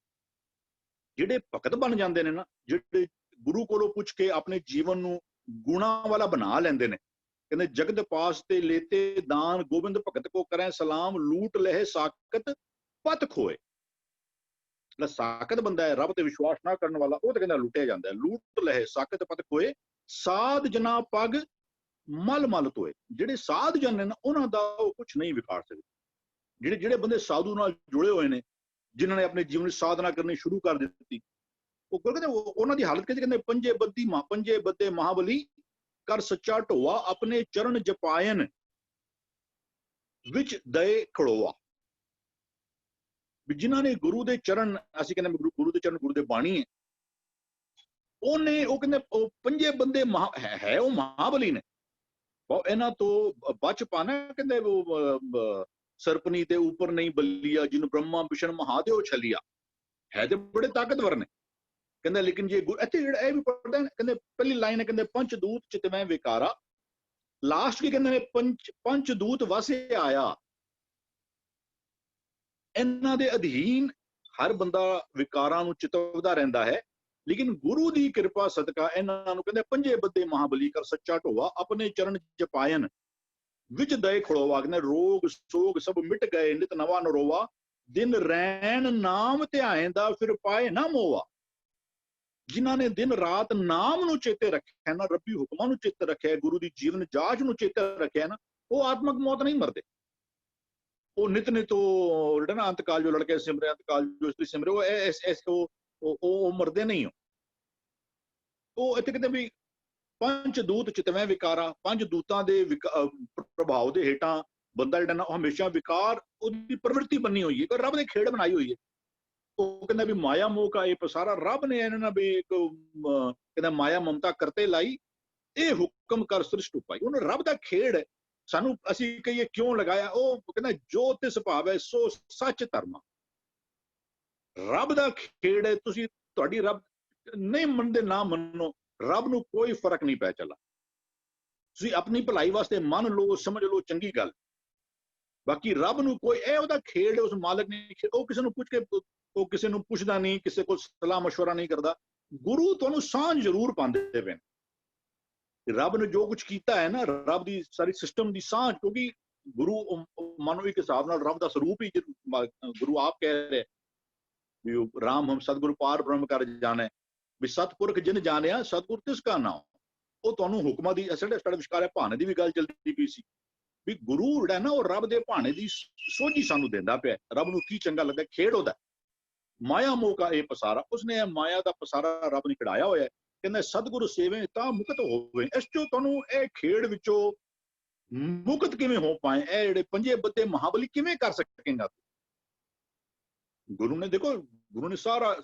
ਜਿਹੜੇ ਭਗਤ ਬਣ ਜਾਂਦੇ ਨੇ ਨਾ, ਜਿਹੜੇ ਗੁਰੂ ਕੋਲੋਂ ਪੁੱਛ ਕੇ ਆਪਣੇ ਜੀਵਨ ਨੂੰ ਗੁਣਾ ਵਾਲਾ ਬਣਾ ਲੈਂਦੇ ਨੇ। ਕਹਿੰਦੇ ਜਗਤ ਪਾਸ ਤੇ ਲੇਤੇ ਦਾਨ, ਗੋਬਿੰਦ ਭਗਤ ਕੋ ਕਰੈ ਸਲਾਮ। ਲੂਟ ਲਹਿ ਸਾਕਤ ਪਤ ਖੋਏ। ਜਿਹੜਾ ਸਾਕਤ ਬੰਦਾ ਹੈ, ਰੱਬ ਤੇ ਵਿਸ਼ਵਾਸ ਨਾ ਕਰਨ ਵਾਲਾ, ਉਹ ਤਾਂ ਕਹਿੰਦਾ ਲੁੱਟਿਆ ਜਾਂਦਾ ਹੈ। ਲੂਟ ਲਹਿ ਸਾਕਤ ਪਤ ਖੋਏ, ਸਾਧ ਜਨਾ ਪਗ ਮਲ ਮਲ ਤੋਏ। ਜਿਹੜੇ ਸਾਧ ਜਨ ਨੇ ਨਾ, ਉਹਨਾਂ ਦਾ ਉਹ ਕੁਝ ਨਹੀਂ ਵਿਗਾੜ ਸਕਦੇ। ਜਿਹੜੇ ਬੰਦੇ ਸਾਧੂ ਨਾਲ ਜੁੜੇ ਹੋਏ ਨੇ, ਜਿਨ੍ਹਾਂ ਨੇ ਆਪਣੇ ਜੀਵਨ ਵਿੱਚ ਸਾਧਨਾ ਕਰਨੀ ਸ਼ੁਰੂ ਕਰ ਦਿੱਤੀ, ਉਹ ਕਹਿੰਦੇ ਉਹਨਾਂ ਦੀ ਹਾਲਤ ਕਹਿੰਦੇ ਪੰਜੇ ਬੱਦੇ ਮਹਾਬਲੀ ਕਰ ਸੱਚਾ ਢੋਆ। ਆਪਣੇ ਚਰਨ ਜਪਾਇਨ ਵਿੱਚ ਦਏ ਖੜੋਆ। ਵੀ ਜਿਨ੍ਹਾਂ ਨੇ ਗੁਰੂ ਦੇ ਚਰਨ, ਅਸੀਂ ਕਹਿੰਦੇ ਗੁਰੂ ਦੇ ਚਰਨ, ਗੁਰੂ ਦੇ ਬਾਣੀ ਹੈ, ਉਹ ਕਹਿੰਦੇ ਉਹ ਪੰਜੇ ਬੰਦੇ ਹੈ ਉਹ ਮਹਾਬਲੀ ਨੇ। ਇਹਨਾਂ ਤੋਂ ਬਚ ਪਾਣਾ। ਕਹਿੰਦੇ ਉਹ ਸਰਪਨੀ ਤੇ ਉੱਪਰ ਨਹੀਂ ਬੱਲੀਆ, ਜਿਹਨੂੰ ਬ੍ਰਹਮਾ ਵਿਸ਼ਨ ਮਹਾਦੇਵ ਛਲਿਆ। ਹੈ ਤੇ ਬੜੇ ਤਾਕਤਵਰ ਨੇ। ਕਹਿੰਦੇ ਲੇਕਿਨ ਜੇ ਇੱਥੇ ਜਿਹੜਾ ਇਹ ਵੀ ਪੜ੍ਹਦਾ, ਕਹਿੰਦੇ ਪਹਿਲੀ ਲਾਈਨ ਹੈ, ਕਹਿੰਦੇ ਪੰਚ ਦੂਤ ਚਿਤਵੈ ਵਿਕਾਰਾ। ਲਾਸਟ ਕੀ ਕਹਿੰਦੇ ਨੇ, ਪੰਚ ਦੂਤ ਵਾਸੇ ਆਇਆ। ਇਹਨਾਂ ਦੇ ਅਧੀਨ ਹਰ ਬੰਦਾ ਵਿਕਾਰਾਂ ਨੂੰ ਚਿਤਵਦਾ ਰਹਿੰਦਾ ਹੈ, ਲੇਕਿਨ ਗੁਰੂ ਦੀ ਕਿਰਪਾ ਸਦਕਾ ਇਹਨਾਂ ਨੂੰ ਕਹਿੰਦੇ ਪੰਜੇ ਬੱਦੇ ਮਹਾਬਲੀ ਕਰ ਸੱਚਾ ਢੋਆ। ਆਪਣੇ ਚਰਨ ਜਪਾਇਨ ਵਿੱਚ ਦਏ ਖੜੋਵਾ। ਕਹਿੰਦੇ ਰੋਗ ਸੋਗ ਸਭ ਮਿਟ ਗਏ, ਨਿਤ ਨਵਾਂ ਨਰੋਵਾ। ਦਿਨ ਰੈਣ ਨਾਮ ਧਿਆਇਂਦਾ, ਫਿਰ ਪਾਏ ਨਾ ਮੋਵਾ। ਜਿਨ੍ਹਾਂ ਨੇ ਦਿਨ ਰਾਤ ਨਾਮ ਨੂੰ ਚੇਤੇ ਰੱਖਿਆ ਨਾ, ਰੱਬੀ ਹੁਕਮਾਂ ਨੂੰ ਚੇਤੇ ਰੱਖਿਆ, ਗੁਰੂ ਦੀ ਜੀਵਨ ਜਾਚ ਨੂੰ ਚੇਤੇ ਰੱਖਿਆ ਨਾ, ਉਹ ਆਤਮਕ ਮੌਤ ਨਹੀਂ ਮਰਦੇ। ਉਹ ਨਿਤ ਜਿਹੜਾ ਨਾ ਅੰਤਕਾਲ ਜੋ ਲੜਕੇ ਸਿਮਰੇ, ਅੰਤਕਾਲ ਜੋ ਇਸਤਰੀ ਸਿਮਰੇ, ਉਹ ਮਰਦੇ ਨਹੀਂ। ਉਹ ਇੱਥੇ ਕਹਿੰਦੇ ਵੀ ਪੰਜ ਦੂਤ ਚਿਤਵੈ ਵਿਕਾਰਾ। ਪੰਜ ਦੂਤਾਂ ਦੇ ਪ੍ਰਭਾਵ ਦੇ ਹੇਠਾਂ ਬੰਦਾ ਜਿਹੜਾ ਨਾ, ਉਹ ਹਮੇਸ਼ਾ ਵਿਕਾਰ ਉਹਦੀ ਪ੍ਰਵਿਰਤੀ ਬੰਨੀ ਹੋਈ ਹੈ, ਪਰ ਰੱਬ ਨੇ ਖੇਡ ਬਣਾਈ ਹੋਈ ਹੈ। ਉਹ ਕਹਿੰਦਾ ਵੀ ਮਾਇਆ ਮੋਹ ਕਾ ਇਹ ਪਸਾਰਾ। ਰੱਬ ਨੇ ਇਹਨਾਂ ਨਾਲ ਵੀ ਇੱਕ ਕਹਿੰਦਾ ਮਾਇਆ ਮਮਤਾ ਕਰਤੇ ਲਾਈ, ਇਹ ਹੁਕਮ ਕਰ ਸ੍ਰਿਸ਼ਟ ਉਪਾਈ। ਉਹਨੂੰ ਰੱਬ ਦਾ ਖੇਡ ਹੈ। ਸਾਨੂੰ ਅਸੀਂ ਕਹੀਏ ਕਿਉਂ ਲਗਾਇਆ, ਉਹ ਕਹਿੰਦਾ ਜੋ ਤਿਸ ਭਾਵੈ ਸੋ ਸੱਚ ਧਰਮਾ। ਰੱਬ ਦਾ ਖੇਡ ਹੈ। ਤੁਹਾਡੀ ਰੱਬ ਨਹੀਂ ਮੰਨਦੇ, ਨਾ ਮੰਨੋ, ਰੱਬ ਨੂੰ ਕੋਈ ਫਰਕ ਨਹੀਂ ਪੈ ਚੱਲਾ। ਤੁਸੀਂ ਆਪਣੀ ਭਲਾਈ ਵਾਸਤੇ ਮੰਨ ਲਓ, ਸਮਝ ਲਓ, ਚੰਗੀ ਗੱਲ। ਬਾਕੀ ਰੱਬ ਨੂੰ ਕੋਈ ਇਹ ਉਹਦਾ ਖੇਡ, ਉਸ ਮਾਲਕ ਨੇ ਉਹ ਕਿਸੇ ਨੂੰ ਪੁੱਛ ਕੇ, ਉਹ ਕਿਸੇ ਨੂੰ ਪੁੱਛਦਾ ਨਹੀਂ, ਕਿਸੇ ਕੋਲ ਸਲਾਹ ਮਸ਼ਵਰਾ ਨਹੀਂ ਕਰਦਾ। ਗੁਰੂ ਤੁਹਾਨੂੰ ਸਾਂਝ ਜ਼ਰੂਰ ਪਾਉਂਦੇ ਪਏ। ਰੱਬ ਨੇ ਜੋ ਕੁਝ ਕੀਤਾ ਹੈ ਨਾ, ਰੱਬ ਦੀ ਸਾਰੀ ਸਿਸਟਮ ਦੀ ਸਾਂਝ, ਕਿਉਂਕਿ ਗੁਰੂ ਮਾਨੋ ਇੱਕ ਹਿਸਾਬ ਨਾਲ ਰੱਬ ਦਾ ਸਰੂਪ ਹੀ ਗੁਰੂ ਆਪ ਕਹਿ ਰਿਹਾ ਵੀ ਰਾਮ ਹਮ ਸਤਿਗੁਰੂ ਪਾਰ ਬ੍ਰਹਮ ਕਰ ਜਾਣੈ। ਵੀ ਸਤਪੁਰਖ ਜਿਨ ਜਾਣਿਆ ਸਤਿਗੁਰ ਤਿਸ ਕਾ ਨਾਮ। ਉਹ ਤੁਹਾਨੂੰ ਹੁਕਮਾਂ ਦੀ ਸਾਡਾ ਵਿਸ਼ਕਾਰ ਹੈ, ਭਾਣੇ ਦੀ ਵੀ ਗੱਲ ਚੱਲਦੀ ਪਈ ਸੀ ਵੀ ਗੁਰੂ ਜਿਹੜਾ ਨਾ, ਉਹ ਰੱਬ ਦੇ ਭਾਣੇ ਦੀ ਸੋਝੀ ਸਾਨੂੰ ਦਿੰਦਾ ਪਿਆ। ਰੱਬ ਨੂੰ ਕੀ ਚੰਗਾ ਲੱਗਾ, ਖੇਡ ਉਹਦਾ। ਮਾਇਆ ਮੋਹ ਕਾ ਇਹ ਪਸਾਰਾ। ਉਸਨੇ ਇਹ ਮਾਇਆ ਦਾ ਪਸਾਰਾ ਰੱਬ ਨੇ ਕਢਾਇਆ ਹੋਇਆ। ਕਹਿੰਦਾ ਸਤਿਗੁਰੂ ਸੇਵੇ ਤਾਂ ਮੁਕਤ ਹੋਵੇ। ਇਸ ਚੋਂ ਤੁਹਾਨੂੰ ਇਹ ਖੇਡ ਵਿੱਚੋਂ ਮੁਕਤ ਕਿਵੇਂ ਹੋ ਪਾਏ, ਇਹ ਜਿਹੜੇ ਪੰਜੇ ਬੱਦੇ ਮਹਾਬਲੀ ਕਿਵੇਂ ਕਰ ਸਕੇਗਾ। ਗੁਰੂ ਨੇ ਦੇਖੋ, ਗੁਰੂ ਨੇ ਸਾਰਾ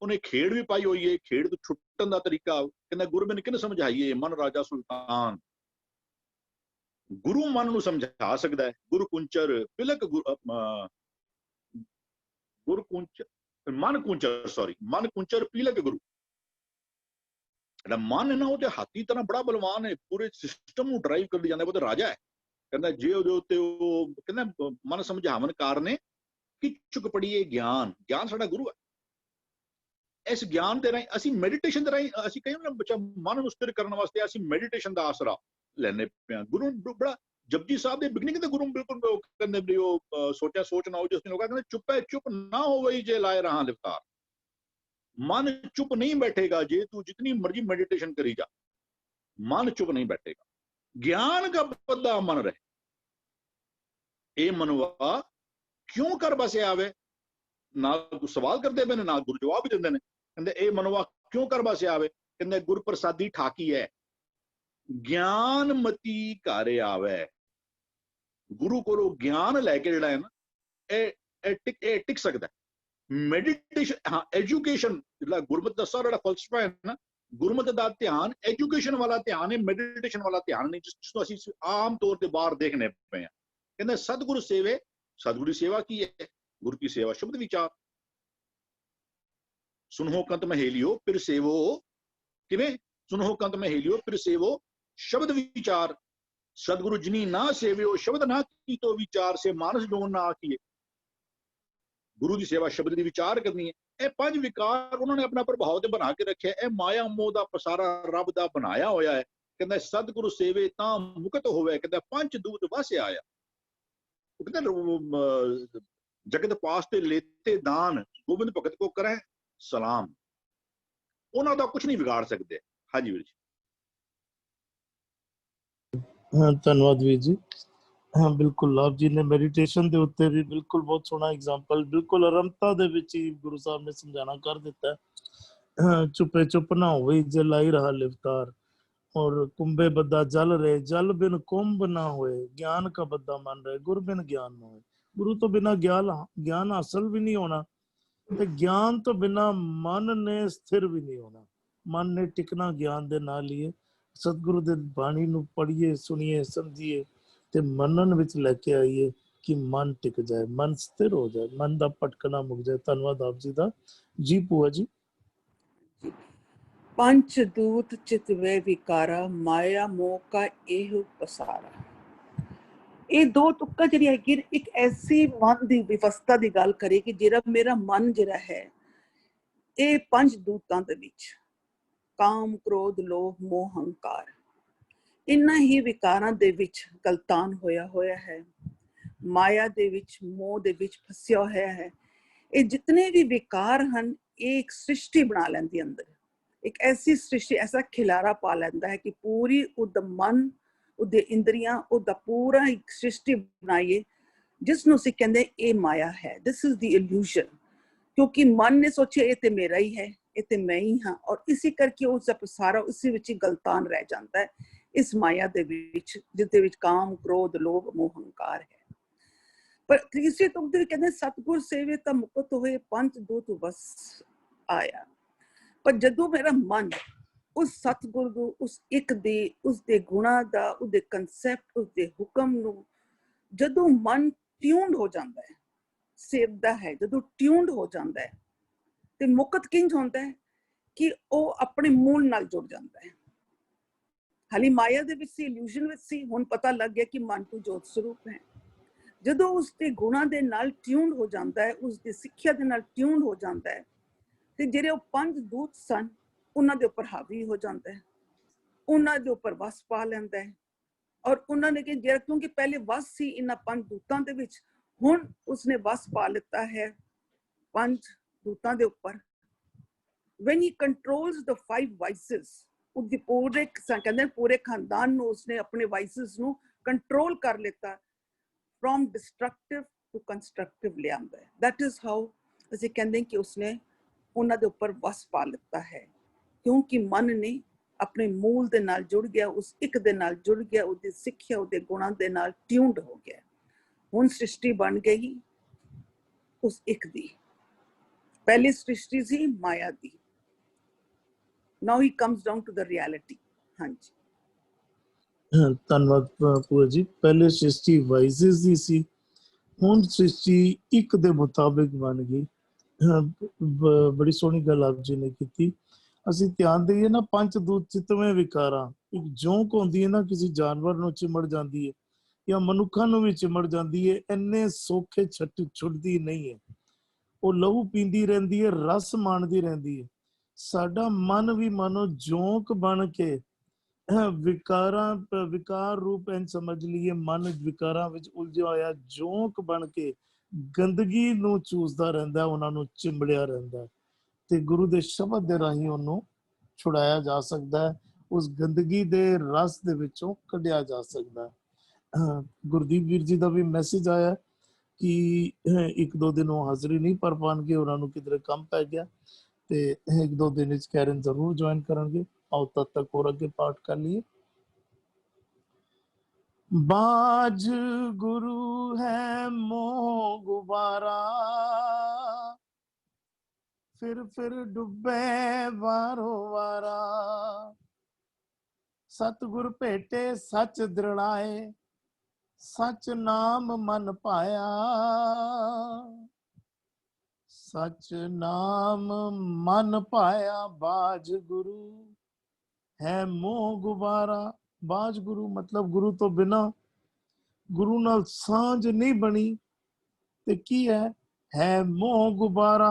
ਉਹਨੇ ਖੇਡ ਵੀ ਪਾਈ ਹੋਈ ਹੈ। ਖੇਡ ਤੋਂ ਛੁੱਟਣ ਦਾ ਤਰੀਕਾ ਕਹਿੰਦਾ ਗੁਰਬਿਨ ਕਿਹਨੂੰ ਸਮਝਾਈਏ, ਮਨ ਰਾਜਾ ਸੁਲਤਾਨ। ਗੁਰੂ ਮਨ ਨੂੰ ਸਮਝਾ ਸਕਦਾ ਹੈ। ਗੁਰੂ ਕੁੰਚਰ ਪਿਲਕ ਮਨ ਕੁੰਚਰ ਪੀਲਕ ਗੁਰੂ। ਜਿਹੜਾ ਮਨ ਹੈ ਨਾ, ਉਹ ਤੇ ਹਾਥੀ ਤਰ੍ਹਾਂ ਬੜਾ ਬਲਵਾਨ ਹੈ, ਪੂਰੇ ਸਿਸਟਮ ਨੂੰ ਡਰਾਈਵ ਕਰ ਜਾਂਦਾ, ਉਹ ਤੇ ਰਾਜਾ ਹੈ। ਕਹਿੰਦਾ ਜੇ ਉਹਦੇ ਉੱਤੇ ਉਹ ਕਹਿੰਦਾ ਮਨ ਸਮਝਾਵਨ ਕਾਰਨੇ ਕਿ ਚੁੱਕ ਪੜੀਏ ਗਿਆਨ। ਗਿਆਨ ਸਾਡਾ ਗੁਰੂ ਹੈ। ਇਸ ਗਿਆਨ ਦੇ ਰਾਹੀਂ ਅਸੀਂ ਮੈਡੀਟੇਸ਼ਨ ਦੇ ਰਾਹੀਂ ਅਸੀਂ ਕਈ ਬੱਚਾ ਮਨ ਨੂੰ ਸਥਿਰ ਕਰਨ ਵਾਸਤੇ ਅਸੀਂ ਮੈਡੀਟੇਸ਼ਨ ਦਾ ਆਸਰਾ ਲੈਣੇ ਪਿਆ। ਗੁਰੂ ਬੜਾ ਜਪਜੀ ਸਾਹਿਬ ਦੇ ਬਿਗਨਿੰਗ ਦੇ ਗੁਰੂ ਬਿਲਕੁਲ ਉਹ ਕਹਿੰਦੇ ਵੀ ਉਹ ਸੋਚਿਆ ਸੋਚ ਨਾ ਹੋ ਜਿਸ ਨੇ ਲੋਕਾਂ ਕਹਿੰਦੇ ਚੁੱਪੇ ਚੁੱਪ ਨਾ ਹੋਵੇ ਜੇ ਲਾਏ ਰਹਾ ਲਿਫਤਾਰ। मन चुप नहीं बैठेगा जे तू जितनी मर्जी मेडिटेशन करी जा, मन चुप नहीं बैठेगा। ज्ञान का बदला मन रहे। ए मनवा क्यों कर बसे आवे, ना सवाल करते पे ना गुरु जवाब भी देंदे ने। कहंदे ए मनवा क्यों कर बसे आवे, कहंदे गुर प्रसादी ठाकी है ज्ञान मती घर आवे। गुरु को ज्ञान लैके जिहड़ा है ना ए टिक सकदा है। मैडिटेशन हाँ एजुकेशन जिहड़ा गुरमत दा सारा जिहड़ा फलसफा है ना, गुरमत दा ध्यान एजुकेशन वाला ध्यान है, मेडिटेशन वाला ध्यान नहीं जिसको असीं आम तौर ते बाहर देखने पे हैं। कहंदे सतगुरु सेवे, सतगुरु की सेवा की है, गुरु की सेवा शब्द विचार। सुनहो कंत महेलियो फिर सेवो, किवें सुनहो कंत महेलियो फिर सेवो शब्द विचार। सतगुरु जिनी ना सेवियो शब्द ना की तो विचार से मानस जोन ना आखिए। गुरु की सेवा शब्द की विचार करनी है। ਇਹ ਪੰਜ ਵਿਕਾਰ ਉਹਨਾਂ ਨੇ ਆਪਣਾ ਪ੍ਰਭਾਵ ਤੇ ਬਣਾ ਕੇ ਰੱਖਿਆ। ਇਹ ਮਾਇਆ ਮੋਹ ਦਾ ਪਸਾਰਾ ਰੱਬ ਦਾ ਬਣਾਇਆ ਹੋਇਆ ਹੈ। ਕਹਿੰਦਾ ਸਤਿਗੁਰੂ ਸੇਵੇ ਤਾਂ ਮੁਕਤ ਹੋਵੇ। ਕਹਿੰਦਾ ਪੰਜ ਦੂਤ ਵਸੇ ਆਇਆ। ਉਹ ਕਹਿੰਦਾ ਜਗਤ ਪਾਸ ਤੇ ਲੇਤੇ ਦਾਨ ਗੋਬਿੰਦ ਭਗਤ ਕੋ ਕਰੇ ਸਲਾਮ। ਉਹਨਾਂ ਦਾ ਕੁਝ ਨਹੀਂ ਵਿਗਾੜ ਸਕਦੇ। ਹਾਂਜੀ ਵੀਰ ਜੀ। ਹਾਂ ਧੰਨਵਾਦ ਵੀਰ ਜੀ। हाँ बिल्कुल आप जी ने मेडिटेशन के उत्ते भी बिल्कुल बहुत सोहना एग्जाम्पल बिल्कुल आरंभता दे विच ही गुरु साहब ने समझाना कर दिता है। चुपे चुप ना होई जे लाई रहा लिफ्तार, और कुंभे बद्दा जल रहे जल बिन कुंभ ना होए। ज्ञान का बद्दा मान रहे गुरु बिन ज्ञान न होए। गुरु तो बिना ज्ञान हासिल भी नहीं होना, ते ज्ञान तो बिना मन ने स्थिर भी नहीं होना। मन ने टिकना ज्ञान दे नाल ही है। सतगुरु दे बाणी नूं पढ़िए सुनिए समझिए ते मनन विच लेके आइए कि मन टिक जाए, मन स्थिर हो जाए, मन दा भटकना मुक जाए। धन्यवाद आप जी दा। जी भूआ जी। पंच दूत चितवे विकारा माया मोह का एह पसारा। ये दो तुक्का जिहड़ी है एक ऐसी मन दी विवस्था दी गल करे कि जेड़ा मेरा मन जिहड़ा है ये पंच दूतां दे विच काम क्रोध लोभ मोह हंकार इन्हां ही विकारां दे विच गलतान होया है। माया दे विच मोह दे विच फसिया होया है। ये जितने भी विकार हन ये एक सृष्टि बना लैंदी अंदर, एक ऐसी सृष्टि ऐसा खिलारा पा लैंदा है कि पूरी उद मन उदे इंद्रियां उदा पूरा एक सृष्टि बनाइए जिसनों असीं कहंदे ये माया है। This is the illusion. क्योंकि मन ने सोचा ये ते मेरा ही है, ये ते मैं ही हाँ, और इसी करके उसका सारा उसी विच ही गलतान रह जाता है इस माया दे विच जिसदे विच काम क्रोध लोभ मोह हंकार है। पर तीसरे तुक दे कहते सतगुर सेवे तां मुकत होए पंच दूत वस आया। पर जदों मेरा मन उस सतगुर दू उस एक दे उसदे गुणा दा उसदे कंसैप्ट उसदे हुक्म नू जदों मन ट्यून्ड हो जाता है, सेवदा है, जदों ट्यून्ड हो जाता है ते मुकत किंज होता है कि वो अपने मूल नाल जुड़ जाता है। हाली माया दे विच सी इल्यूजन विच सी, हुण पता लग गया कि मन तो जोत स्वरूप है। जदों उसके गुणा दे नाल ट्यून्ड हो जाता है, उसकी सिक्ख्या दे नाल ट्यून्ड हो जाता है ते जिहड़े वो पंज दूत सन उन्हां दे उपर हावी हो जाता है, उन्हां दे उपर वस पा लैंदा है। और उन्होंने कि जेड़ा क्योंकि पहले वस सी इन्हां पंज दूतां दे विच, हुण उसने वस पा लिता है पंज दूतां दे उपर। When he controls the five vices, उसके पूरे कहते हैं पूरे खानदान नूं उसने अपने वाइसेस नूं कंट्रोल कर लेता, फ्रॉम डिस्ट्रक्टिव टू कंस्ट्रक्टिव ले आंदा है। दैट इज हाउ ਅਸੀਂ ਕਹਿੰਦੇ कि उसने ਉਹਨਾਂ ਦੇ ਉੱਪਰ ਵਸ ਪਾ ਲਿੱਤਾ ਹੈ, ਕਿਉਂਕਿ ਮਨ ਨੇ ਆਪਣੇ ਮੂਲ ਦੇ ਨਾਲ ਜੁੜ ਗਿਆ, ਉਸ ਇੱਕ ਦੇ ਨਾਲ ਜੁੜ ਗਿਆ, ਉਹਦੀ ਸਿੱਖਿਆ ਉਹਦੇ ਗੁਣਾਂ ਦੇ ਨਾਲ ਟਿਊਨਡ ਹੋ ਗਿਆ। ਹੁਣ ਸ੍ਰਿਸ਼ਟੀ ਬਣ ਗਈ ਉਸ ਇੱਕ ਦੀ। ਪਹਿਲੀ ਸ੍ਰਿਸ਼ਟੀ ਸੀ ਮਾਇਆ ਦੀ। Now he comes down to the reality. हाँ जी। ਧੰਨਵਾਦ ਭੂਆ ਜੀ। ਪਹਿਲੇ ਸ੍ਰਿਸ਼ਟੀ ਵਾਈਜ਼ਸ ਦੀ ਸੀ, ਹੁਣ ਸ੍ਰਿਸ਼ਟੀ ਇੱਕ ਦੇ ਮੁਤਾਬਿਕ ਬਣ ਗਈ। ਬੜੀ ਸੋਹਣੀ ਗੱਲ ਆਪ ਜੀ ਨੇ ਕੀਤੀ। ਅਸੀਂ ਧਿਆਨ ਦੇਈਏ ਨਾ ਪੰਜ ਦੂਤ ਚਿਤਵੇਂ ਵਿਕਾਰਾਂ, ਇੱਕ ਜੋਂਕ ਹੁੰਦੀ ਹੈ ਨਾ ਕਿਸੇ ਜਾਨਵਰ ਨੂੰ ਚਿਮੜ ਜਾਂਦੀ ਹੈ ਜਾਂ ਮਨੁੱਖਾਂ ਨੂੰ ਵੀ ਚਿਮੜ ਜਾਂਦੀ ਹੈ, ਇੰਨੇ ਸੌਖੇ ਛੁੱਟਦੀ ਨਹੀਂ ਹੈ। ਉਹ ਲਹੂ ਪੀਂਦੀ ਰਹਿੰਦੀ ਹੈ, ਰਸ ਮਾਣਦੀ ਰਹਿੰਦੀ ਹੈ। ਸਾਡਾ ਮਨ ਵੀ ਮਾਨੋ ਜੋਂਕ ਬਣ ਕੇ ਵਿਕਾਰ ਰੂਪ ਇੰਝ ਸਮਝ ਲਈਏ, ਮਨ ਵਿਕਾਰਾਂ ਵਿੱਚ ਉਲਝਿਆ ਹੋਇਆ ਜੋਂਕ ਬਣ ਕੇ ਗੰਦਗੀ ਨੂੰ ਚੂਸਦਾ ਰਹਿੰਦਾ, ਉਹਨਾਂ ਨੂੰ ਚਿੰਬੜਿਆ ਰਹਿੰਦਾ। ਤੇ ਗੁਰੂ ਦੇ ਸ਼ਬਦ ਦੇ ਰਾਹੀਂ ਉਹਨੂੰ ਛੁਡਾਇਆ ਜਾ ਸਕਦਾ ਹੈ, ਉਸ ਗੰਦਗੀ ਦੇ ਰਸ ਦੇ ਵਿੱਚੋਂ ਕੱਢਿਆ ਜਾ ਸਕਦਾ ਹੈ। ਗੁਰਦੀਪ ਵੀਰ ਜੀ ਦਾ ਵੀ ਮੈਸੇਜ ਆਇਆ ਕਿ ਇੱਕ ਦੋ ਦਿਨ ਉਹ ਹਾਜ਼ਰੀ ਨਹੀਂ ਭਰ ਪਾਉਣਗੇ, ਉਹਨਾਂ ਨੂੰ ਕਿਧਰੇ ਕੰਮ ਪੈ ਗਿਆ, ਤੇ ਇੱਕ ਦੋ ਦਿਨ ਵਿੱਚ ਕੈਰਨ ਜ਼ਰੂਰ ਜੁਆਇਨ ਕਰਨਗੇ। आओ तब तक और आगे पाठ कर लिए। बाज गुरु है मोह गुबारा, फिर डुबे वारो वारा। सतगुर भेटे सच दृढ़ाए, सच नाम मन पाया। सच नाम मन पाया बाज गुरु है मोह गुबारा। बाज गुरु मतलब गुरु तो बिना गुरु नाल सांझ नहीं बनी ते की है मोह गुबारा।